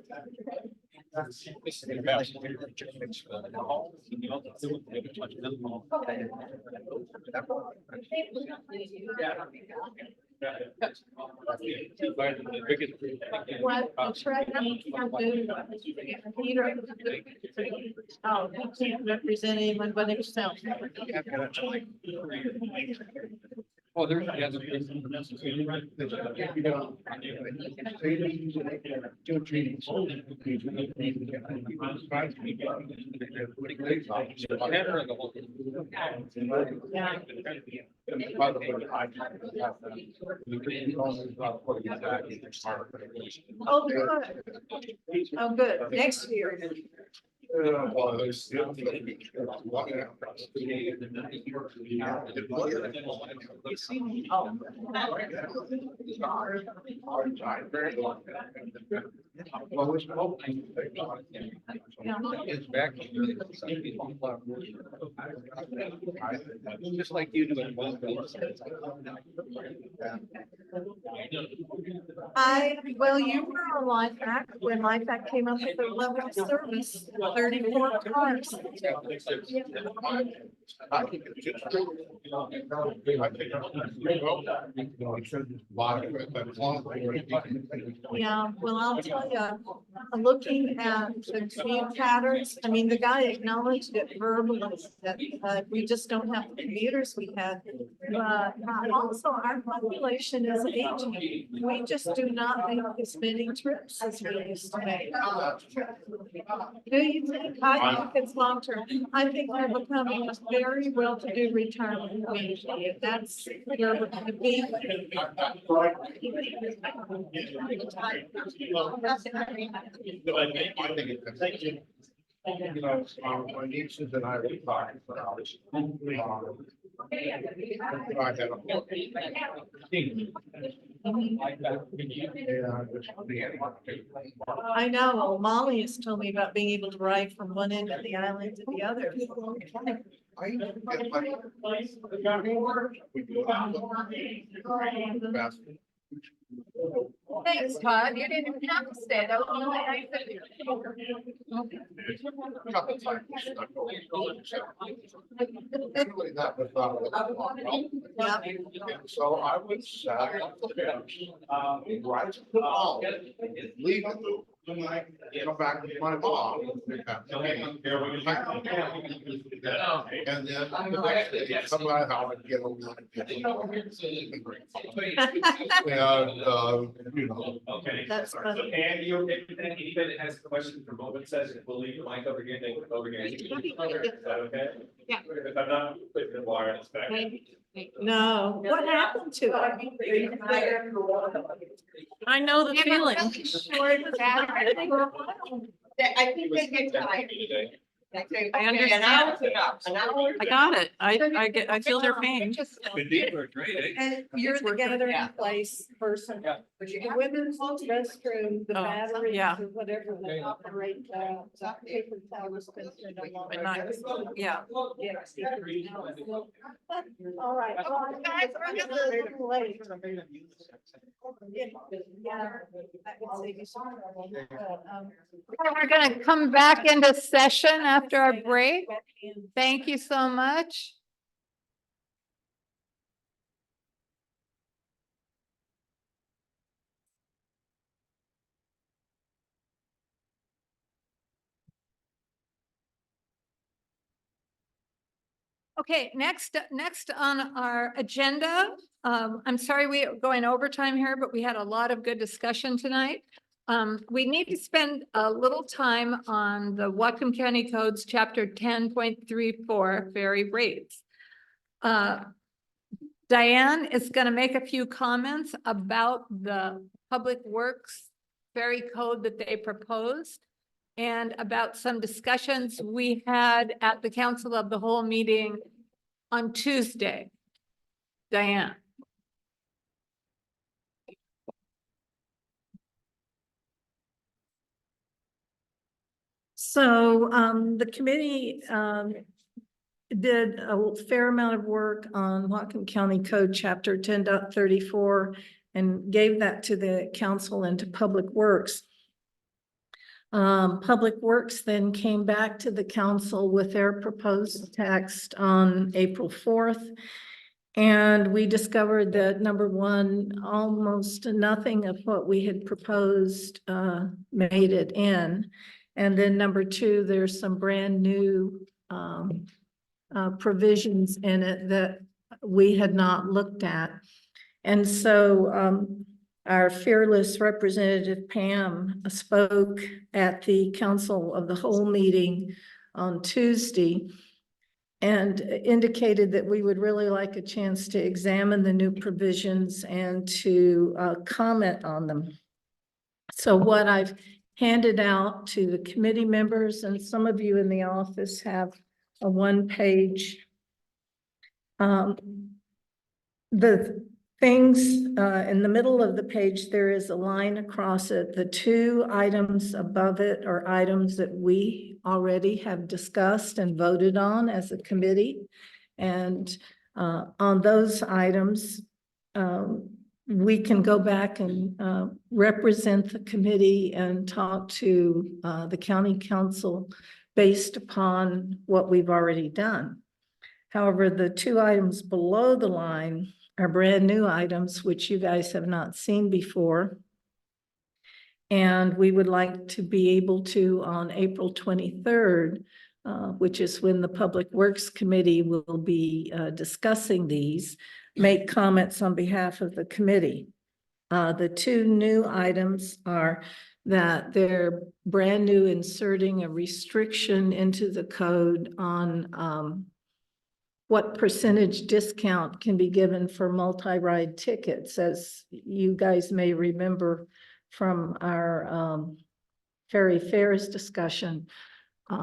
What, I'll try to do. Peter. Oh, he can't represent anyone but himself. Oh, there's. Oh, good. Oh, good. Next year. Just like you do. Well, you were on LifeHack when LifeHack came up with their level of service, 34 cars. Yeah, well, I'll tell you, looking at the commute patterns, I mean, the guy acknowledged it verbally that we just don't have the commuters we had. But also our population is aging. We just do not make as many trips as we used to make. Do you think? I think it's long term. I think we're becoming a very well-to-do retirement community. If that's where we're going to be. You know, my nieces and I were talking for hours. I know, Molly has told me about being able to ride from one end of the island to the other. Thanks, Todd. You didn't even have to stay. That was only nice of you. So I would say, right to the ball, leave it. Go back to my mom. And then come out how to get over. You know. Okay. That's funny. Okay, Andy, you okay with that? Anybody that has a question for moment says, we'll leave the mic over here, they can over here. Is that okay? Yeah. If I'm not putting the wireless back. No, what happened to it? I know the feeling. I think they get tired. I understand. I got it. I feel their pain. The deals are great, eh? And you're the gathering place person. Yeah. The women's restroom, the Oh, batteries yeah. or whatever they operate, paper towels. But not- Yeah. All right. Well, guys, we're just a little late. We're gonna come back into session after our break. Thank you so much. Okay, next on our agenda, I'm sorry we're going overtime here, but we had a lot of good discussion tonight. We need to spend a little time on the Whatcom County Codes, chapter 10.34, ferry rates. Diane is going to make a few comments about the Public Works ferry code that they proposed and about some discussions we had at the Council of the Whole meeting on Tuesday. Diane. So the committee did a fair amount of work on Whatcom County Code Chapter 10.34 and gave that to the council and to Public Works. Public Works then came back to the council with their proposed text on April 4th. And we discovered that number one, almost nothing of what we had proposed made it in. And then number two, there's some brand new provisions in it that we had not looked at. And so our fearless representative Pam spoke at the Council of the Whole meeting on Tuesday and indicated that we would really like a chance to examine the new provisions and to comment on them. So what I've handed out to the committee members, and some of you in the office have a one-page. The things in the middle of the page, there is a line across it. The two items above it are items that we already have discussed and voted on as a committee. And on those items, we can go back and represent the committee and talk to the county council based upon what we've already done. However, the two items below the line are brand new items, which you guys have not seen before. And we would like to be able to, on April 23rd, which is when the Public Works Committee will be discussing these, make comments on behalf of the committee. The two new items are that they're brand new, inserting a restriction into the code on what percentage discount can be given for multi-ride tickets. As you guys may remember from our ferry fares discussion,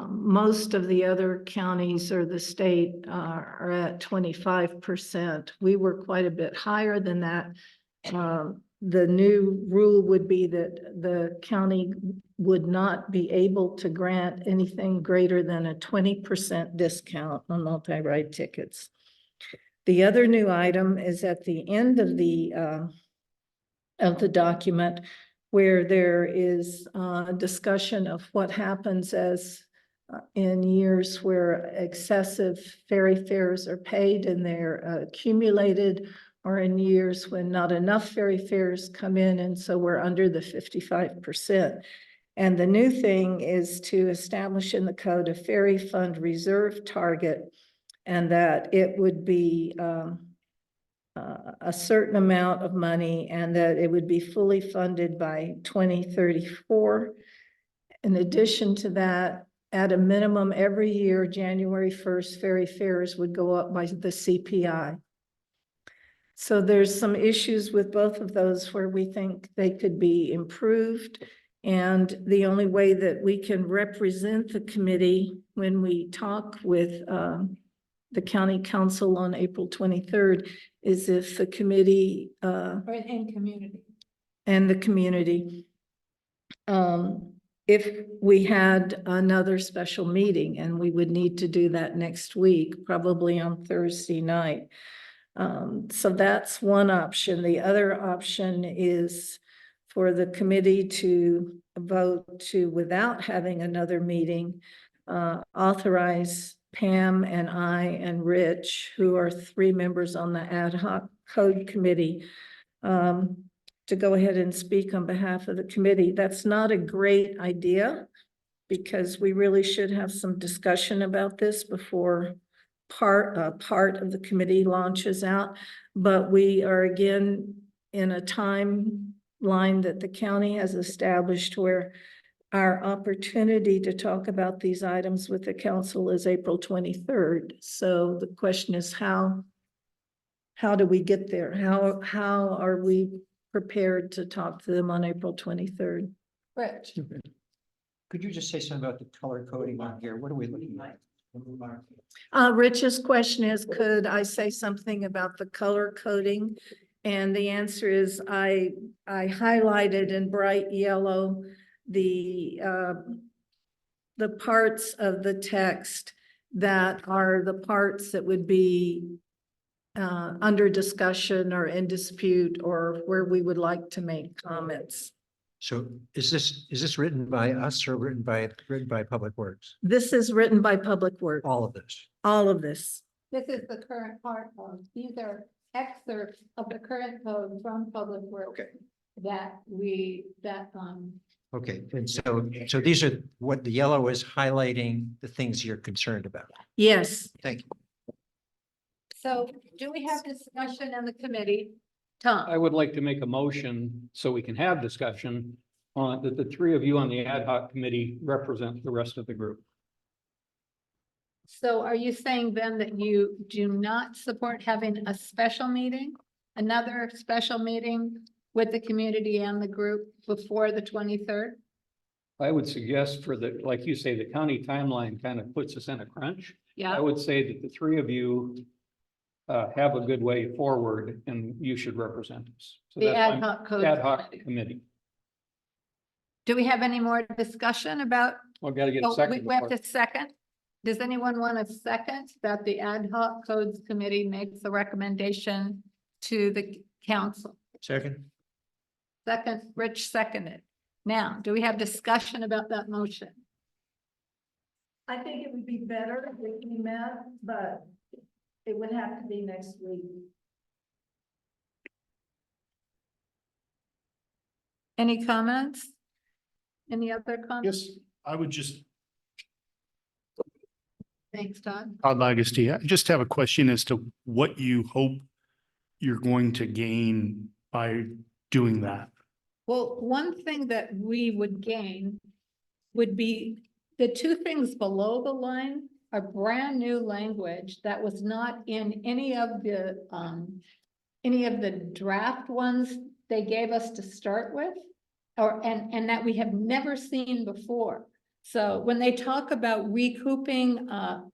most of the other counties or the state are at 25%. We were quite a bit higher than that. The new rule would be that the county would not be able to grant anything greater than a 20% discount on multi-ride tickets. The other new item is at the end of the document, where there is a discussion of what happens as in years where excessive ferry fares are paid and they're accumulated, or in years when not enough ferry fares come in, and so we're under the 55%. And the new thing is to establish in the code a ferry fund reserve target, and that it would be a certain amount of money, and that it would be fully funded by 2034. In addition to that, at a minimum, every year, January 1st, ferry fares would go up by the CPI. So there's some issues with both of those where we think they could be improved. And the only way that we can represent the committee when we talk with the county council on April 23rd is if the committee And community. and the community, if we had another special meeting, and we would need to do that next week, probably on Thursday night. So that's one option. The other option is for the committee to vote to, without having another meeting, authorize Pam and I and Rich, who are 3 members on the ad hoc code committee, to go ahead and speak on behalf of the committee. That's not a great idea, because we really should have some discussion about this before part of the committee launches out. But we are again in a timeline that the county has established where our opportunity to talk about these items with the council is April 23rd. So the question is how do we get there? How are we prepared to talk to them on April 23rd? Rich. Could you just say something about the color coding on here? What are we looking at? Rich's question is, could I say something about the color coding? And the answer is I highlighted in bright yellow the parts of the text that are the parts that would be under discussion or in dispute, or where we would like to make comments. So is this written by us or written by Public Works? This is written by Public Works. All of this. All of this. This is the current part of, these are excerpts of the current code from Public Works. Okay. Okay, and so these are what the yellow is highlighting, the things you're concerned about. Yes. Thank you. So do we have discussion in the committee? Tom? I would like to make a motion so we can have discussion on that the 3 of you on the ad hoc committee represent the rest of the group. So are you saying then that you do not support having a special meeting, another special meeting with the community and the group before the 23rd? I would suggest for the, like you say, the county timeline kind of puts us in a crunch. Yeah. I would say that the 3 of you have a good way forward and you should represent us. So The that's ad why I'm- hoc code Ad hoc committee. committee. Do we have any more discussion about? Well, gotta get a Oh, second. we have before- to second. Does anyone want a second that the ad hoc codes committee makes a recommendation to the council? Second. Second, Rich seconded. Now, do we have discussion about that motion? I think it would be better if we met, but it would have to be next week. Any comments? Any other comments? Yes, I would just, Thanks, Todd. Todd Lagusty, I just have a question as to what you hope you're going to gain by doing that. Well, one thing that we would gain would be the 2 things below the line are brand new language that was not in any of the draft ones they gave us to start with, and that we have never seen before. So when they talk about recouping a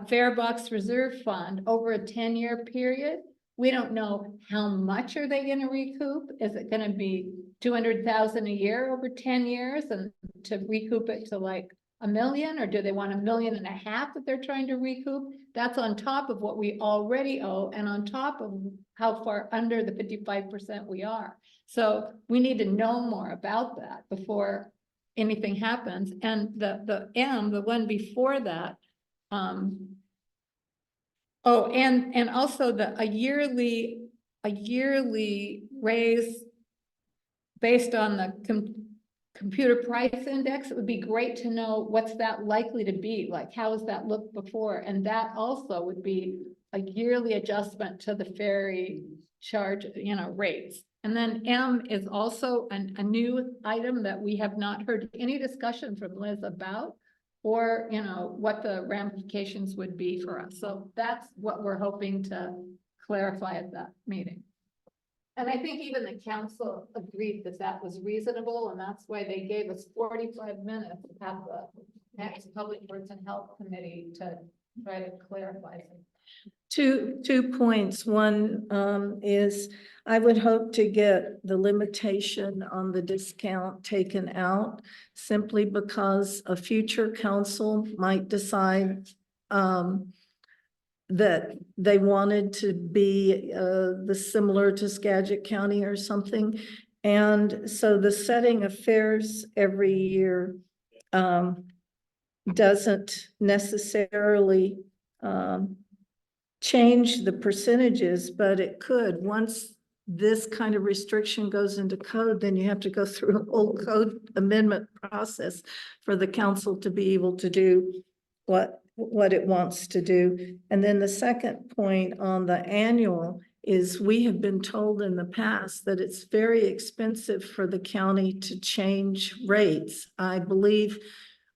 fare box reserve fund over a 10-year period, we don't know how much are they gonna recoup? Is it gonna be 200,000 a year over 10 years and to recoup it to like $1 million, or do they want $1.5 million that they're trying to recoup? That's on top of what we already owe and on top of how far under the 55% we are. So we need to know more about that before anything happens. And the one before that, oh, and also a yearly raise based on the computer price index, it would be great to know what's that likely to be, like how has that looked before? And that also would be a yearly adjustment to the ferry charge, rates. And then M is also a new item that we have not heard any discussion from Liz about, or, what the ramifications would be for us. So that's what we're hoping to clarify at that meeting. And I think even the council agreed that that was reasonable, and that's why they gave us 45 minutes at the next Public Works and Health Committee to try to clarify things. Two points. One is I would hope to get the limitation on the discount taken out simply because a future council might decide that they wanted to be similar to Skagit County or something. And so the setting of fares every year doesn't necessarily change the percentages, but it could. Once this kind of restriction goes into code, then you have to go through a whole code amendment process for the council to be able to do what it wants to do. And then the second point on the annual is we have been told in the past that it's very expensive for the county to change rates. I believe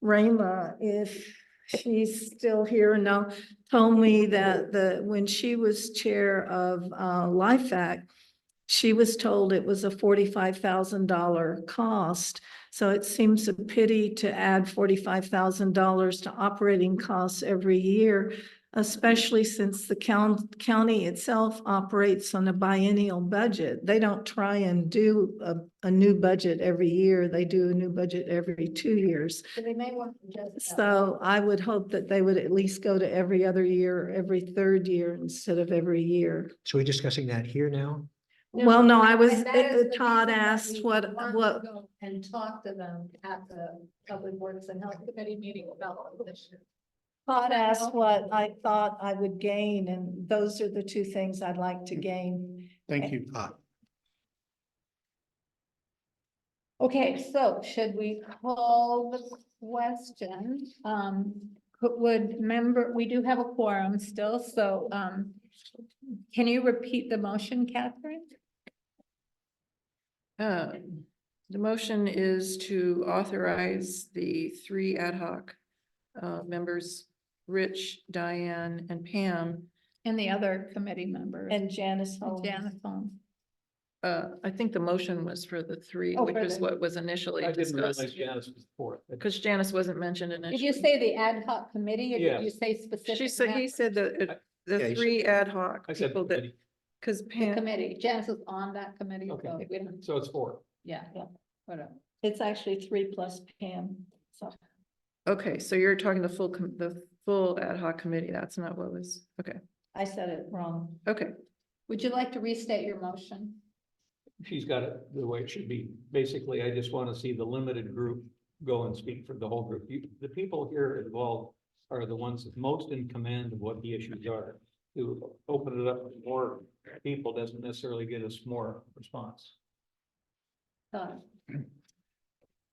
Rayma, if she's still here now, told me that when she was chair of LIFAC, she was told it was a $45,000 cost. So it seems a pity to add $45,000 to operating costs every year, especially since the county itself operates on a biennial budget. They don't try and do a new budget every year. They do a new budget every 2 years. So they may want to just. So I would hope that they would at least go to every other year, or every third year instead of every year. So we're discussing that here now? Well, no, I was, and that is the Todd reason that asked we what, want to go and talk to them at the Public Works and Health Committee meeting about this. Todd asked what I thought I would gain, and those are the two things I'd like to gain. Thank you. Okay, so should we call the question? We do have a quorum still, so, can you repeat the motion, Catherine? The motion is to authorize the 3 ad hoc members, Rich, Diane, and Pam. And the other committee members. And Janice And Holmes. Janice Holmes. I think the motion was for the 3, Oh, which for is the- what was initially discussed. Janice was fourth. Because Janice wasn't mentioned Did initially. you say the ad hoc committee, or did Yes. you say specific? He said that Yeah, the he 3 ad hoc I said people that, committee. because The Pam, committee, Janice is on that committee, Okay. so we don't, So it's four. yeah, whatever. It's actually 3 plus Pam, so. okay, so you're talking the full ad hoc committee. That's not what was, okay, I said it wrong. okay. Would you like to restate your motion? She's got it the way it should be. Basically, I just want to see the limited group go and speak for the whole group. The people here involved are the ones most in command of what the issues are. To open it up to more people doesn't necessarily get us more response.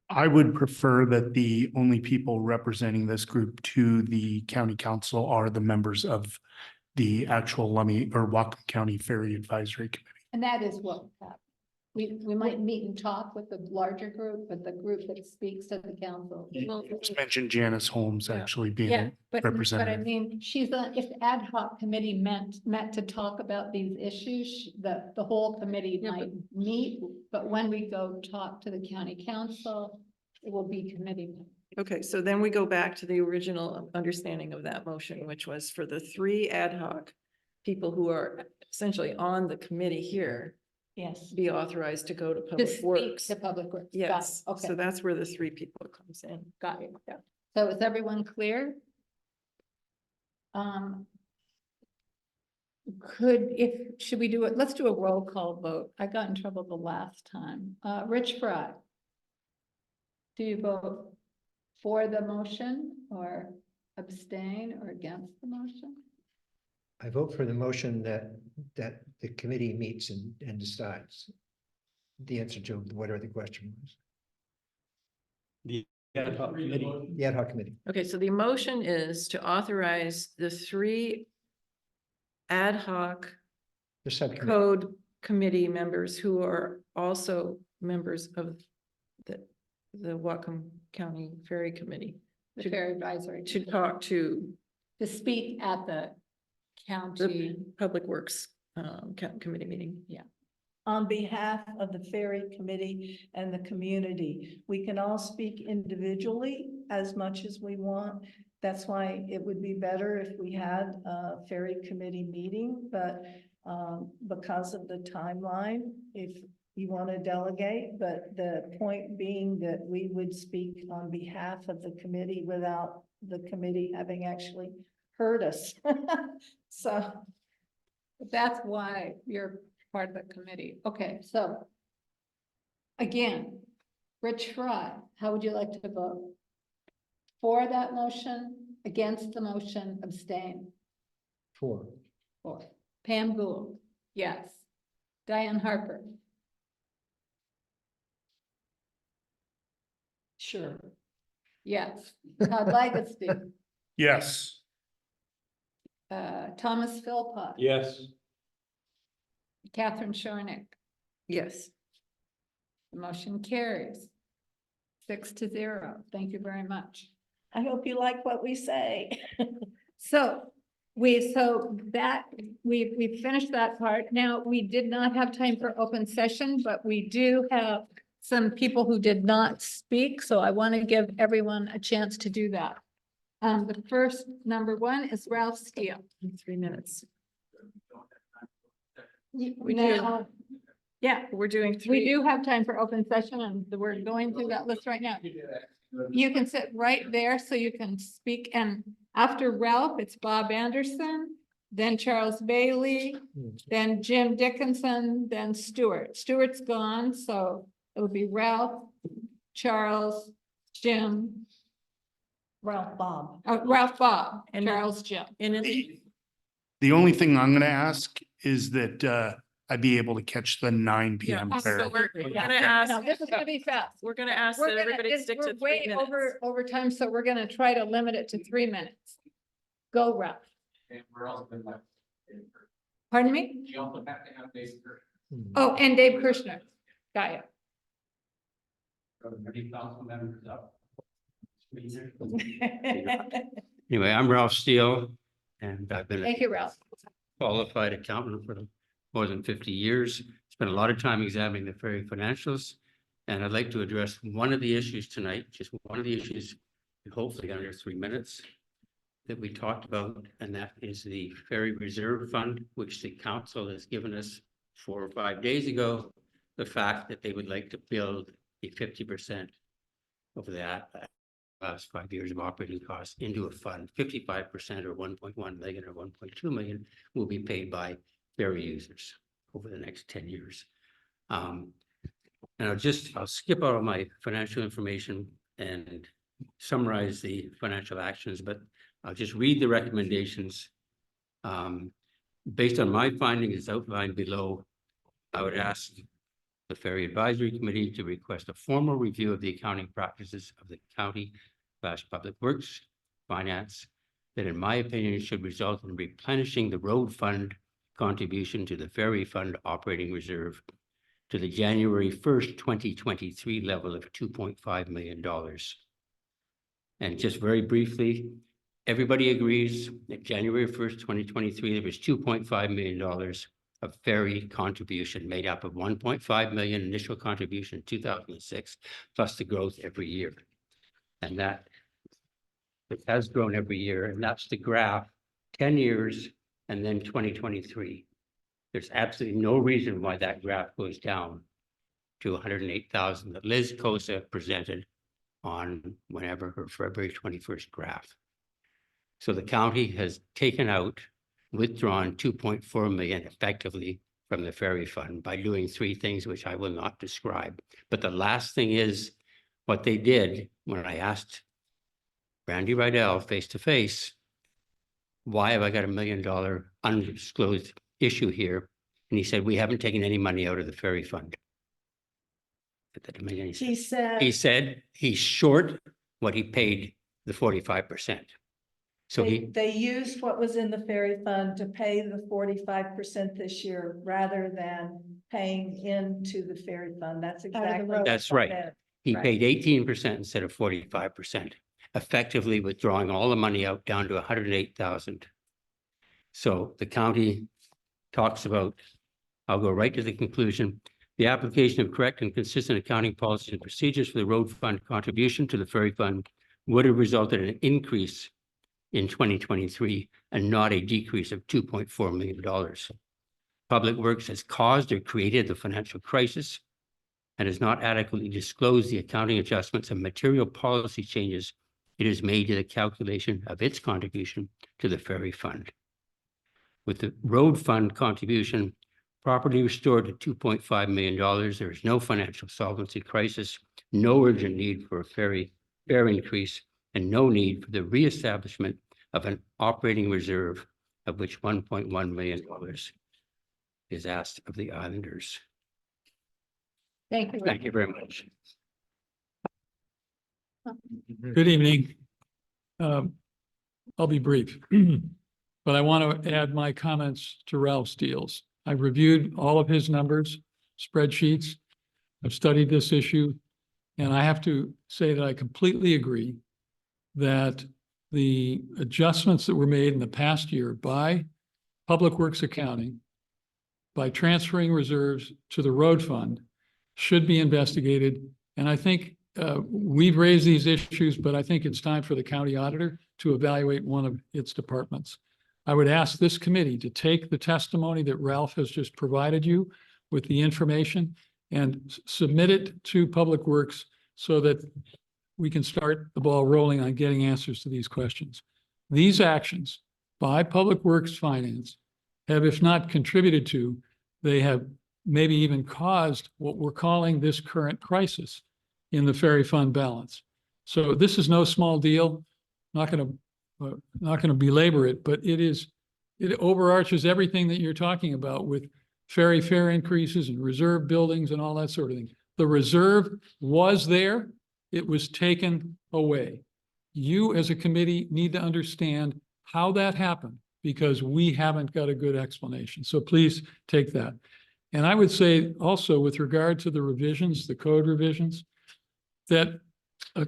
I would prefer that the only people representing this group to the county council are the members of the actual Lummi or Whatcom County Ferry Advisory Committee. And that is what happened. We might meet and talk with the larger group, but the group that speaks to the council. It's mentioned Janice Holmes actually being Yeah, a but I representative. mean, if the ad hoc committee met to talk about these issues, the whole committee might meet, but when we go talk to the county council, it will be committee. Okay, so then we go back to the original understanding of that motion, which was for the 3 ad hoc people who are essentially on the committee here. Yes. Be authorized to go to To Public speak Works. to Public Works. Got it. Yes, Okay, so that's where the 3 people comes in. got you. Yeah. So is everyone clear? Should we do it? Let's do a roll call vote. I got in trouble the last time. Rich Fry. Do you vote for the motion or abstain or against the motion? I vote for the motion that the committee meets and decides the answer to whatever the question was. The ad hoc committee. The ad hoc committee. Okay, so the motion is to authorize the 3 ad hoc The subcommittee. code committee members who are also members of the Whatcom County Ferry Committee The Fair Advisory. to talk to To speak at the county. the Public Works committee meeting. Yeah. On behalf of the ferry committee and the community, we can all speak individually as much as we want. That's why it would be better if we had a ferry committee meeting, but because of the timeline, if you want to delegate, but the point being that we would speak on behalf of the committee without the committee having actually heard us. So. That's why you're part of the committee. Okay, so. Again, Rich Fry, how would you like to vote? For that motion, against the motion, abstain? 4. For. Pam Gould, yes. Diane Harper, Sure. yes. Todd Legacy, Yes. Thomas Philpott. Yes. Catherine Shornick, Yes. the motion carries. 6-0. Thank you very much. I hope you like what we say. So we finished that part. Now, we did not have time for open session, but we do have some people who did not speak, so I want to give everyone a chance to do that. The first, number 1 is Ralph Steele. 3 minutes. We do. Yeah, We're doing we 3. do have time for open session and we're going through that list right now. You can sit right there so you can speak, and after Ralph, it's Bob Anderson, then Charles Bailey, then Jim Dickinson, then Stuart. Stuart's gone, so it'll be Ralph, Charles, Jim, Ralph Bob. Ralph Bob, And Charles, Jim. The only thing I'm gonna ask is that I be able to catch the 9 PM ferry. So we're Yeah. gonna ask, No, this is gonna be fast. we're gonna ask We're that gonna, everybody stick to we're 3 way minutes. over time, so we're gonna try to limit it to 3 minutes. Go, Ralph. Pardon me? You also have to have Dave Oh, and Dave Kirshner. Got it. Many council members up. Anyway, I'm Ralph Steele, and I've been Thank a you, Ralph. qualified accountant for more than 50 years. Spent a lot of time examining the ferry financials, and I'd like to address one of the issues tonight, just one of the issues, hopefully under 3 minutes, that we talked about, and that is the ferry reserve fund, which the council has given us 4 or 5 days ago, the fact that they would like to build a 50% of that last 5 years of operating costs into a fund. 55% or 1.1 million or 1.2 million will be paid by ferry users over the next 10 years. And I'll skip all of my financial information and summarize the financial actions, but I'll just read the recommendations. Based on my findings outlined below, I would ask the Ferry Advisory Committee to request a formal review of the accounting practices of the county/Public Works Finance that, in my opinion, should result in replenishing the road fund contribution to the ferry fund operating reserve to the January 1st, 2023 level of $2.5 million. And just very briefly, everybody agrees that January 1st, 2023, there was $2.5 million of ferry contribution made up of 1.5 million initial contribution in 2006, plus the growth every year. And that it has grown every year, and that's the graph, 10 years, and then 2023. There's absolutely no reason why that graph goes down to 108,000 that Liz Cosa presented on whenever her February 21st graph. So the county has withdrawn 2.4 million effectively from the ferry fund by doing 3 things, which I will not describe. But the last thing is what they did when I asked Randy Rydell face to face, why have I got $1 million undisclosed issue here? And he said, we haven't taken any money out of the ferry fund. That didn't make any sense. He said. He said he's short what he paid the 45%. So They used what was in the ferry fund to pay the 45% this year rather than paying into the ferry fund. That's exactly. That's what right. that- He right. paid 18% instead of 45%, effectively withdrawing all the money out down to 108,000. So the county talks about, I'll go right to the conclusion. The application of correct and consistent accounting policies and procedures for the road fund contribution to the ferry fund would have resulted in an increase in 2023 and not a decrease of $2.4 million. Public Works has caused or created the financial crisis and has not adequately disclosed the accounting adjustments and material policy changes it has made to the calculation of its contribution to the ferry fund. With the road fund contribution properly restored to $2.5 million, there is no financial solvency crisis, no urgent need for a fare increase, and no need for the reestablishment of an operating reserve, of which $1.1 million is asked of the islanders. Thank you. Thank you very much. Good evening. I'll be brief, but I want to add my comments to Ralph's deals. I've reviewed all of his numbers, spreadsheets. I've studied this issue, and I have to say that I completely agree that the adjustments that were made in the past year by Public Works Accounting, by transferring reserves to the road fund, should be investigated. And I think we've raised these issues, but I think it's time for the county auditor to evaluate one of its departments. I would ask this committee to take the testimony that Ralph has just provided you with the information and submit it to Public Works so that we can start the ball rolling on getting answers to these questions. These actions by Public Works Finance have, if not contributed to, they have maybe even caused what we're calling this current crisis in the ferry fund balance. So this is no small deal. Not going to belabor it, but it overarches everything that you're talking about with ferry fare increases and reserve buildings and all that sort of thing. The reserve was there. It was taken away. You as a committee need to understand how that happened because we haven't got a good explanation. So please take that. And I would say also with regard to the revisions, the code revisions, that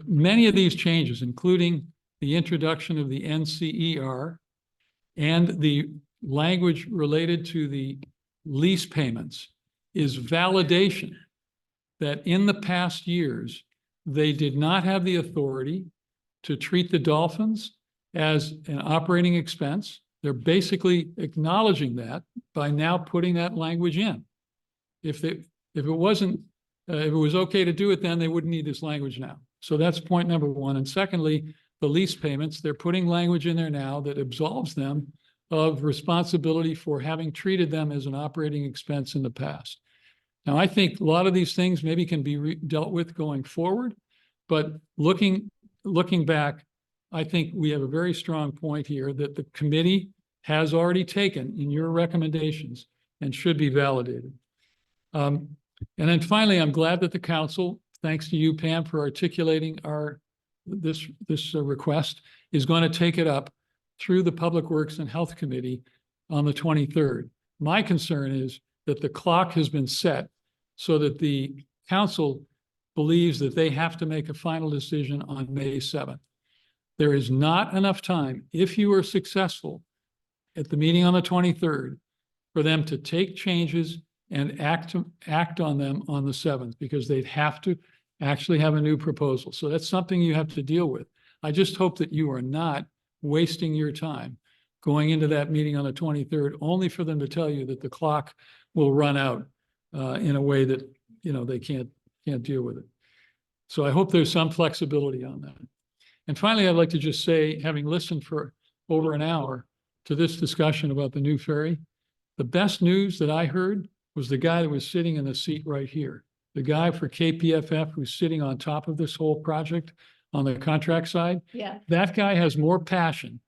many of these changes, including the introduction of the NCER and the language related to the lease payments, is validation that in the past years, they did not have the authority to treat the dolphins as an operating expense. They're basically acknowledging that by now putting that language in. If it was okay to do it then, they wouldn't need this language now. So that's point number one. And secondly, the lease payments, they're putting language in there now that absolves them of responsibility for having treated them as an operating expense in the past. Now, I think a lot of these things maybe can be dealt with going forward, but looking back, I think we have a very strong point here that the committee has already taken in your recommendations and should be validated. And then finally, I'm glad that the council, thanks to you, Pam, for articulating this request, is going to take it up through the Public Works and Health Committee on the 23rd. My concern is that the clock has been set so that the council believes that they have to make a final decision on May 7th. There is not enough time, if you are successful at the meeting on the 23rd, for them to take changes and act on them on the 7th, because they'd have to actually have a new proposal. So that's something you have to deal with. I just hope that you are not wasting your time going into that meeting on the 23rd, only for them to tell you that the clock will run out in a way that, they can't deal with it. So I hope there's some flexibility on that. And finally, I'd like to just say, having listened for over an hour to this discussion about the new ferry, the best news that I heard was the guy that was sitting in the seat right here. The guy for KPFF who's sitting on top of this whole project on the contract side. Yeah. That guy has more passion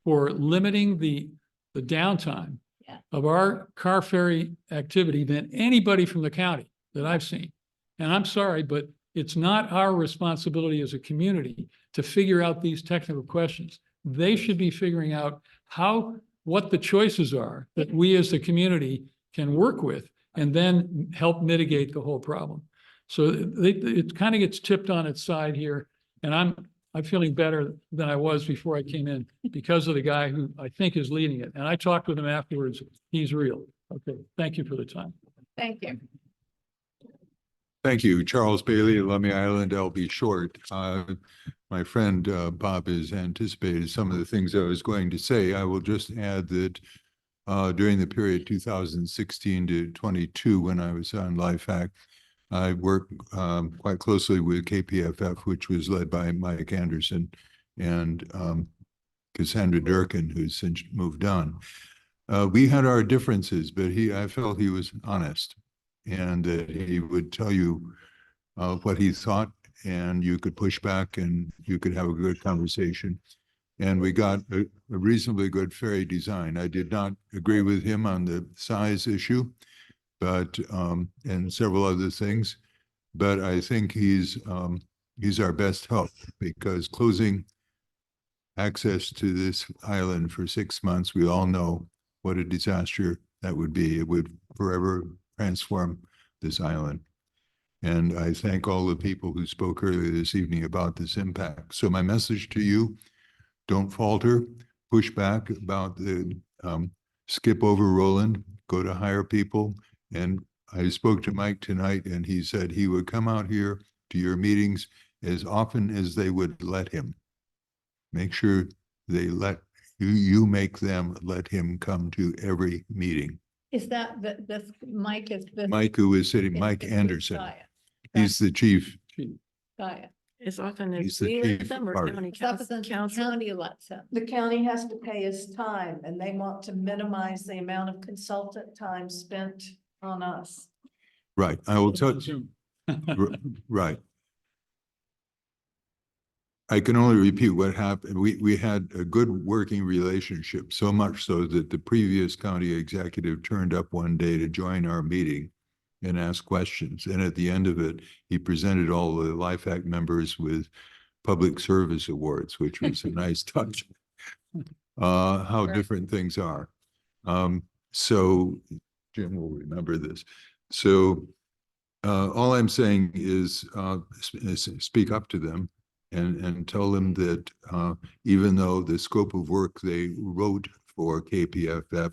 for limiting the downtime of our car ferry activity than anybody from the county that I've seen. And I'm sorry, but it's not our responsibility as a community to figure out these technical questions. They should be figuring out what the choices are that we as the community can work with and then help mitigate the whole problem. So it kind of gets tipped on its side here. And I'm feeling better than I was before I came in because of the guy who I think is leading it. And I talked with him afterwards. He's real. Okay. Thank you for the time. Thank you. Thank you. Charles Bailey, Lummi Island. I'll be short. My friend Bob has anticipated some of the things I was going to say. I will just add that during the period 2016 to 22, when I was on LifeHack, I worked quite closely with KPFF, which was led by Mike Anderson and Cassandra Durkin, who's since moved on. We had our differences, but I felt he was honest and that he would tell you what he thought, and you could push back and you could have a good conversation. And we got a reasonably good ferry design. I did not agree with him on the size issue, but and several other things. But I think he's our best help, because closing access to this island for 6 months, we all know what a disaster that would be. It would forever transform this island. And I thank all the people who spoke earlier this evening about this impact. So my message to you, don't falter, push back about the skip over Roland, go to hire people. And I spoke to Mike tonight, and he said he would come out here to your meetings as often as they would let him. Make sure they let you make them let him come to every meeting. Is that this Mike is this? Mike, who is sitting, Mike Anderson, he's the chief. Gaia. As often He's as the we chief let them or party. county It's up as the council. county lets him. The county has to pay his time and they want to minimize the amount of consultant time spent on us. Right, I will tell you. Right. I can only repeat what happened. We had a good working relationship, so much so that the previous county executive turned up one day to join our meeting and ask questions. And at the end of it, he presented all the LifeHack members with public service awards, which was a nice touch. How different things are. So Jim will remember this. So all I'm saying is speak up to them and tell them that even though the scope of work they wrote for KPFF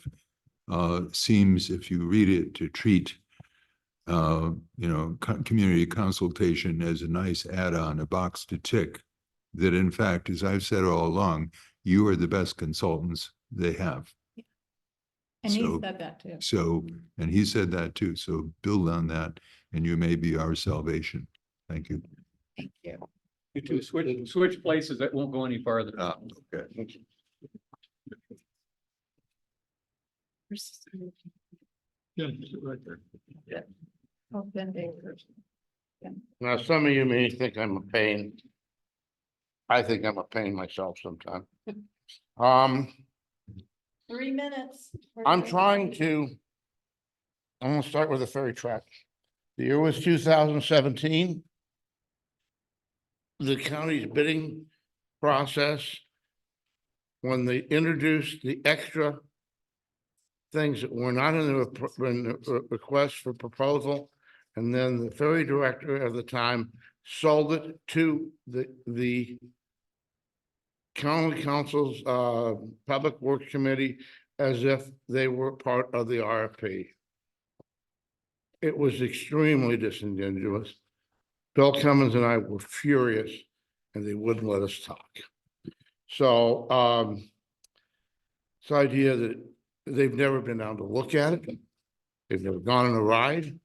seems, if you read it, to treat community consultation as a nice add-on, a box to tick, that in fact, as I've said all along, you are the best consultants they have. And he said that too. And he said that too. So build on that and you may be our salvation. Thank you. Thank you. You two switch places, that won't go any farther. Okay. Yeah, right there. Yeah. Oh, Ben Baker. Now, some of you may think I'm a pain. I think I'm a pain myself sometimes. 3 minutes. I'm trying to. I'm gonna start with the ferry track. The year was 2017. The county's bidding process, when they introduced the extra things that were not in the request for proposal, and then the ferry director at the time sold it to the county council's public works committee as if they were part of the RFP. It was extremely disingenuous. Bill Cummins and I were furious, and they wouldn't let us talk. So this idea that they've never been down to look at it, they've never gone on a ride.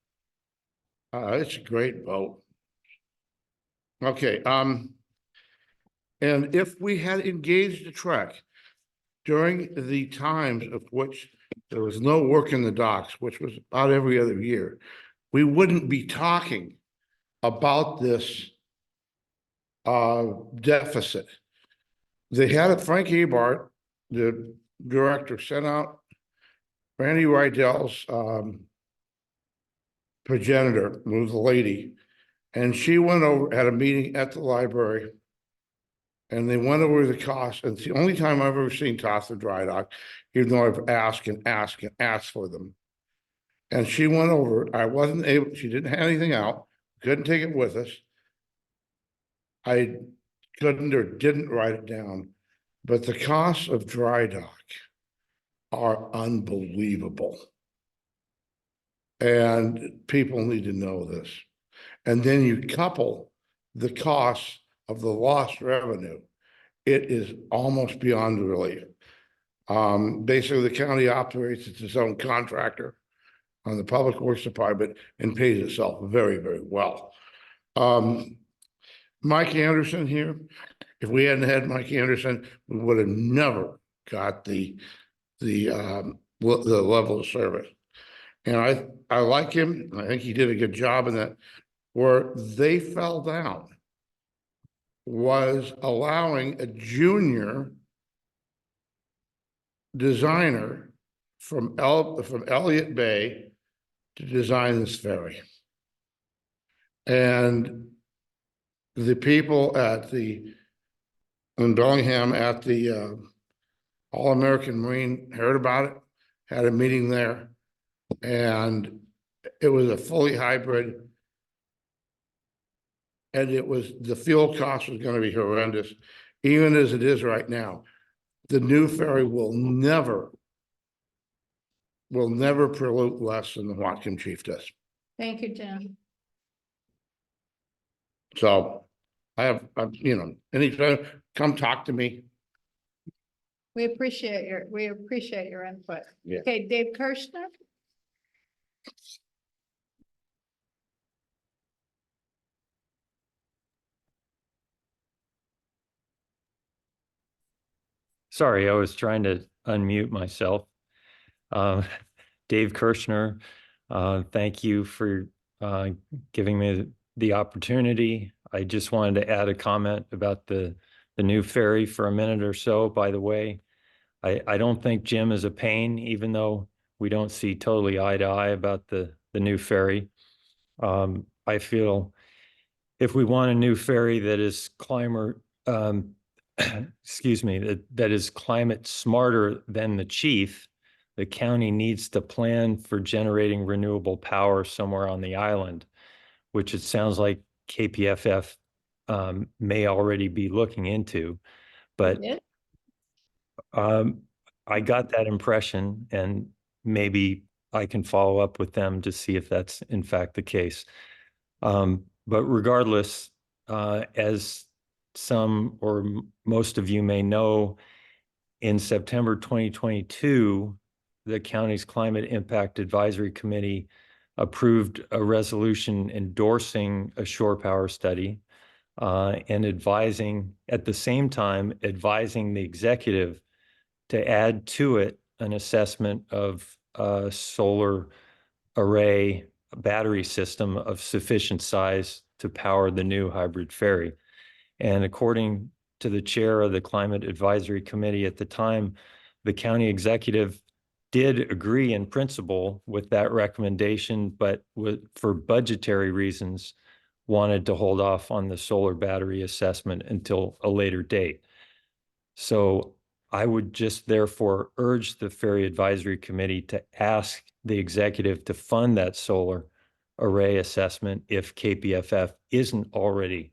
It's a great boat. Okay, and if we had engaged the track during the times of which there was no work in the docks, which was about every other year, we wouldn't be talking about this deficit. They had it, Frank Ebart, the director, sent out Randy Rydell's progenitor, who was a lady, And she went over, had a meeting at the library. And they went over the cost, and it's the only time I've ever seen cost of dry dock, even though I've asked and asked and asked for them. And she went over, I wasn't able, she didn't have anything out, couldn't take it with us. I couldn't or didn't write it down, but the costs of dry dock are unbelievable. And people need to know this. And then you couple the costs of the lost revenue. It is almost beyond relief. Basically, the county operates as its own contractor on the Public Works Department and pays itself very, very well. Mike Anderson here, if we hadn't had Mike Anderson, we would have never got the level of service. And I like him. I think he did a good job in that. Where they fell down was allowing a junior designer from Elliott Bay to design this ferry. And the people in Bellingham at the All-American Marine heard about it, had a meeting there, and it was a fully hybrid. And the fuel cost was going to be horrendous, even as it is right now. The new ferry will never pollute less than the Whatcom Chief does. Thank you, Jim. So anytime, come talk to me. We appreciate your input. Yeah. Okay, Dave Kirschner. Sorry, I was trying to unmute myself. Dave Kirschner, thank you for giving me the opportunity. I just wanted to add a comment about the new ferry for a minute or so. By the way, I don't think Jim is a pain, even though we don't see totally eye to eye about the new ferry. I feel if we want a new ferry that is excuse me, that is climate smarter than the Chief, the county needs to plan for generating renewable power somewhere on the island, which it sounds like KPFF may already be looking into. But I got that impression, and maybe I can follow up with them to see if that's in fact the case. But regardless, as some or most of you may know, in September 2022, the county's Climate Impact Advisory Committee approved a resolution endorsing a shore power study and at the same time, advising the executive to add to it an assessment of a solar array battery system of sufficient size to power the new hybrid ferry. And according to the chair of the Climate Advisory Committee at the time, the county executive did agree in principle with that recommendation, but for budgetary reasons, wanted to hold off on the solar battery assessment until a later date. So I would just therefore urge the Ferry Advisory Committee to ask the executive to fund that solar array assessment if KPFF isn't already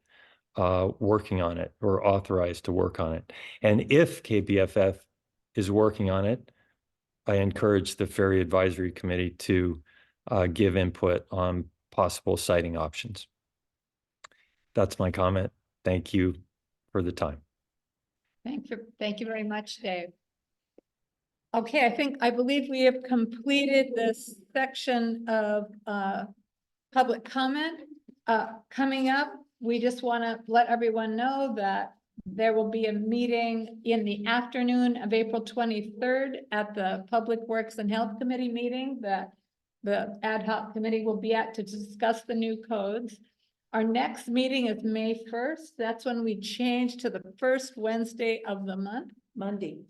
working on it or authorized to work on it. And if KPFF is working on it, I encourage the Ferry Advisory Committee to give input on possible siting options. That's my comment. Thank you for the time. Thank you very much, Dave. Okay, I believe we have completed this section of public comment. Coming up, we just want to let everyone know that there will be a meeting in the afternoon of April 23rd at the Public Works and Health Committee meeting that the ad hoc committee will be at to discuss the new codes. Our next meeting is May 1st. That's when we change to the first Wednesday of the month. Monday.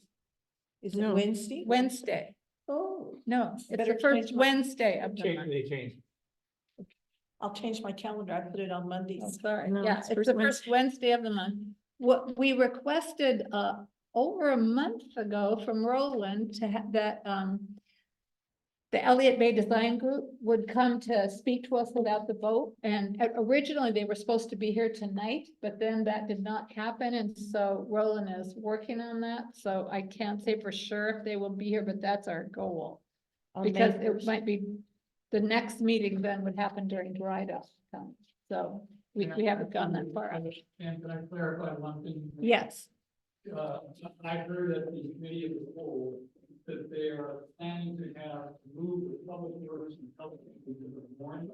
Is it No. Wednesday? Wednesday. Oh. No, it's Better the first change my- Wednesday of the month. They changed. I'll change my calendar. I put it on Mondays. Oh, sorry. No, Yeah, it's the first Wednesday of the month. What we requested, over a month ago from Roland to have that, the Elliott Bay Design Group would come to speak to us about the vote. And originally they were supposed to be here tonight, but then that did not happen. And so Roland is working on that. So I can't say for sure if they will be here, but that's our goal. On May Because it 1st. might be, the next meeting then would happen during dry dock time. So we haven't gone that far. And can I clarify one thing? Yes. I heard at the committee of the whole that they are planning to have moved the public works and public into the morning.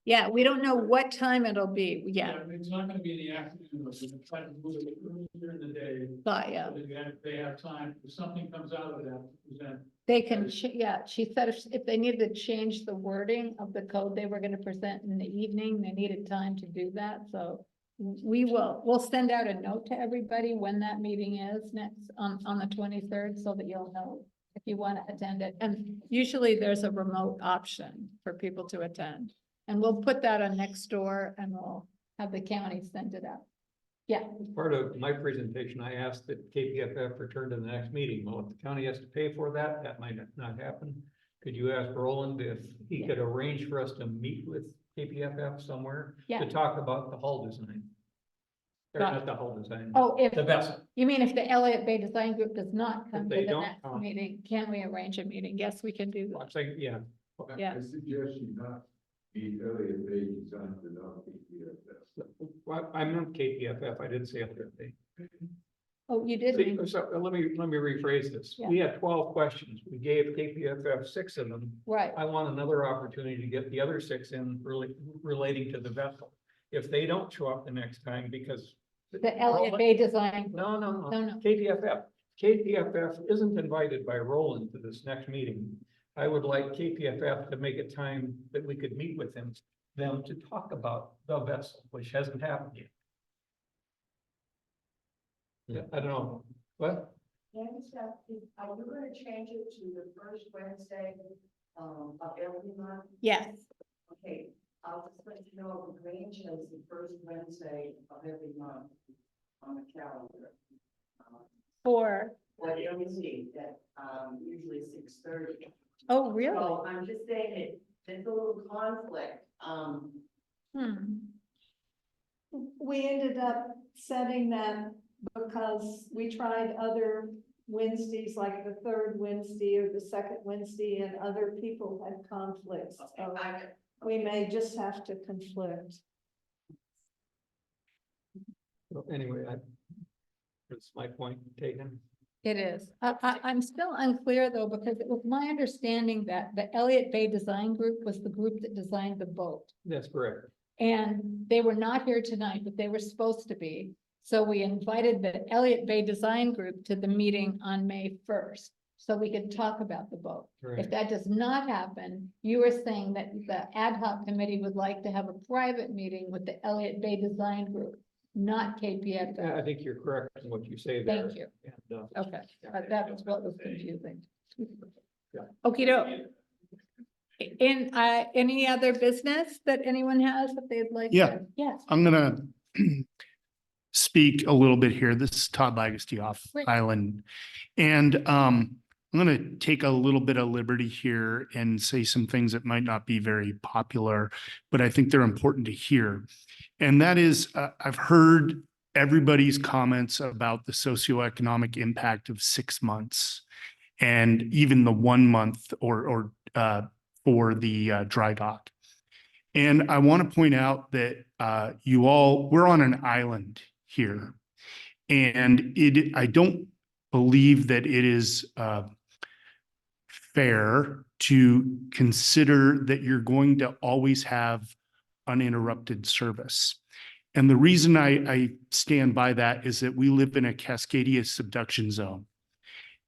Yeah, we don't know what time it'll be. Yeah. It's not gonna be in the afternoon, but we're gonna try to move it earlier in the day. But yeah. So that they have time, if something comes out of that, to present. They can, yeah, she said if they needed to change the wording of the code they were gonna present in the evening, they needed time to do that, so we'll send out a note to everybody when that meeting is next on the 23rd, so that you'll know if you want to attend it. And usually there's a remote option for people to attend. And we'll put that on Nextdoor and we'll have the county send it out. Yeah. As part of my presentation, I asked that KPFF return to the next meeting. Well, if the county has to pay for that, that might not happen. Could you ask Roland if he could arrange for us to meet with KPFF somewhere Yeah. to talk about the hull design? Or Got not the hull design. Oh, if The vessel. you mean if the Elliott Bay Design Group does not come to they the don't next come. meeting, can we arrange a meeting? Yes, we can do that. It's like, yeah. Yeah. I suggest you not be Elliott Bay Design without KPFF. Well, I meant KPFF. I didn't say FFA. Oh, you did. See, so let me rephrase this. Yeah. We had 12 questions. We gave KPFF 6 of them. Right. I want another opportunity to get the other 6 in relating to the vessel. If they don't show up the next time because. The Elliott Bay Design. No, No. KPFF. KPFF isn't invited by Roland to this next meeting. I would like KPFF to make a time that we could meet with them to talk about the vessel, which hasn't happened yet. Yeah, I don't know, what? Are you gonna change it to the first Wednesday, of every month? Yes. Okay, I'll just let you know, the range is the first Wednesday of every month on the calendar. For. What you see that, usually 6:30. Oh, really? So I'm just saying there's a little conflict, We ended up setting that because we tried other Wednesdays, like the third Wednesday or the second Wednesday, and other people had conflicts. So we may just have to conflict. Well, anyway, that's my point taken. It is. I'm still unclear though, because it was my understanding that the Elliott Bay Design Group was the group that designed the boat. That's correct. And they were not here tonight, but they were supposed to be. So we invited the Elliott Bay Design Group to the meeting on May 1st, so we could talk about the boat. Right. If that does not happen, you were saying that the ad hoc committee would like to have a private meeting with the Elliott Bay Design Group, not KPFF. I think you're correct in what you say there. Thank you. And, Okay, that was what was confusing. Yeah. Okey doke. In, any other business that anyone has that they'd like? Yeah. to- Yes. I'm gonna speak a little bit here. This is Todd Legacy off Great. Island. And I'm gonna take a little bit of liberty here and say some things that might not be very popular, but I think they're important to hear. And that is, I've heard everybody's comments about the socioeconomic impact of 6 months and even the 1 month or for the dry dock. And I want to point out that we're on an island here. And I don't believe that it is fair to consider that you're going to always have uninterrupted service. And the reason I stand by that is that we live in a Cascadia subduction zone.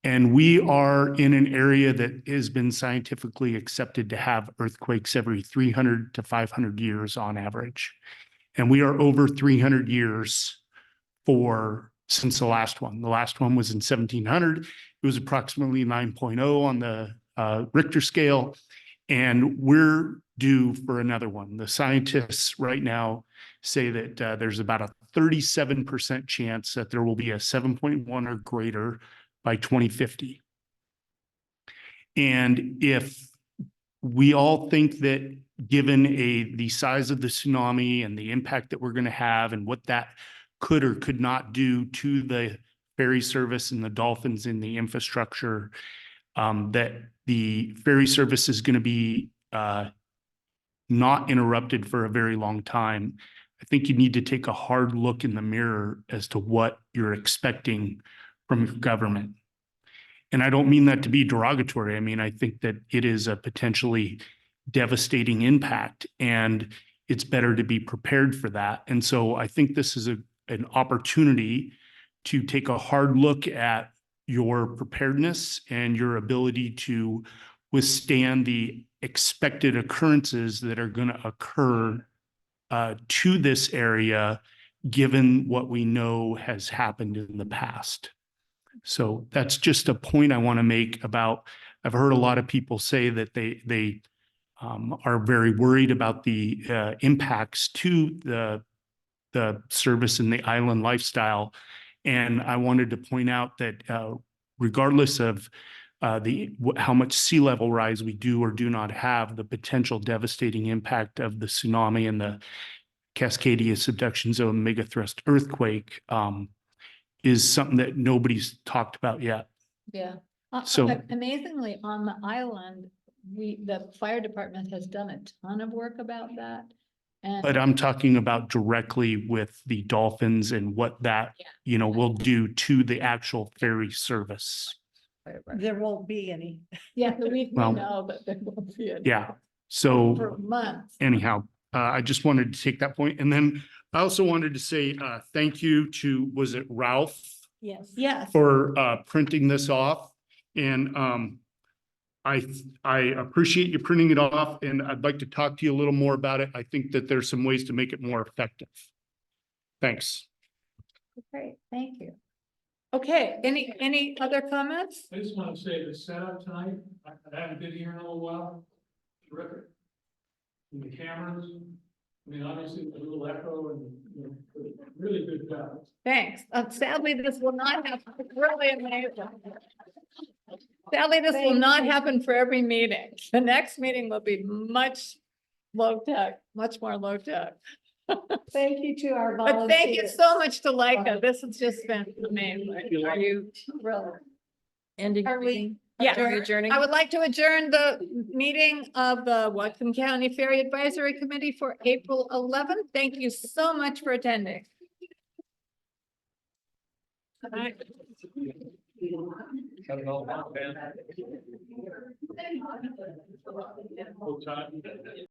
And we are in an area that has been scientifically accepted to have earthquakes every 300 to 500 years on average. And we are over 300 years since the last one. The last one was in 1700. It was approximately 9.0 on the Richter scale. And we're due for another one. The scientists right now say that there's about a 37% chance that there will be a 7.1 or greater by 2050. And if we all think that given the size of the tsunami and the impact that we're going to have and what that could or could not do to the ferry service and the dolphins in the infrastructure, that the ferry service is going to be not interrupted for a very long time. I think you need to take a hard look in the mirror as to what you're expecting from your government. And I don't mean that to be derogatory. I mean, I think that it is a potentially devastating impact, and it's better to be prepared for that. And so I think this is an opportunity to take a hard look at your preparedness and your ability to withstand the expected occurrences that are going to occur to this area, given what we know has happened in the past. So that's just a point I want to make about, I've heard a lot of people say that they are very worried about the impacts to the service and the island lifestyle. And I wanted to point out that regardless of how much sea level rise we do or do not have, the potential devastating impact of the tsunami and the Cascadia subduction zone megathrust earthquake is something that nobody's talked about yet. Yeah. So- Amazingly, on the island, the fire department has done a ton of work about that. And But I'm talking about directly with the dolphins and what that, will do to the actual ferry service. There won't be any. yeah, we Well, know that there won't be any Yeah, for so months. anyhow, I just wanted to take that point. And then I also wanted to say thank you to, was it Ralph? Yes. Yes. For printing this off. And I appreciate you printing it off, and I'd like to talk to you a little more about it. I think that there's some ways to make it more effective. Thanks. Great, thank you. Okay, any other comments? I just want to say the setup tonight, I haven't been here in a little while, terrific. And the cameras, I mean, obviously a little echo and, really good job. Thanks. Sadly, this will not happen. It's really amazing. Sadly, this will not happen for every meeting. The next meeting will be much low tech, much more low tech. Thank you to our But volunteers. thank you so much to Leica. This has just been amazing. Are you ending? Are the we- meeting? Yeah, Are you adjourning? I would like to adjourn the meeting of the Whatcom County Ferry Advisory Committee for April 11th. Thank you so much for attending. Good night. Cut it all down, man.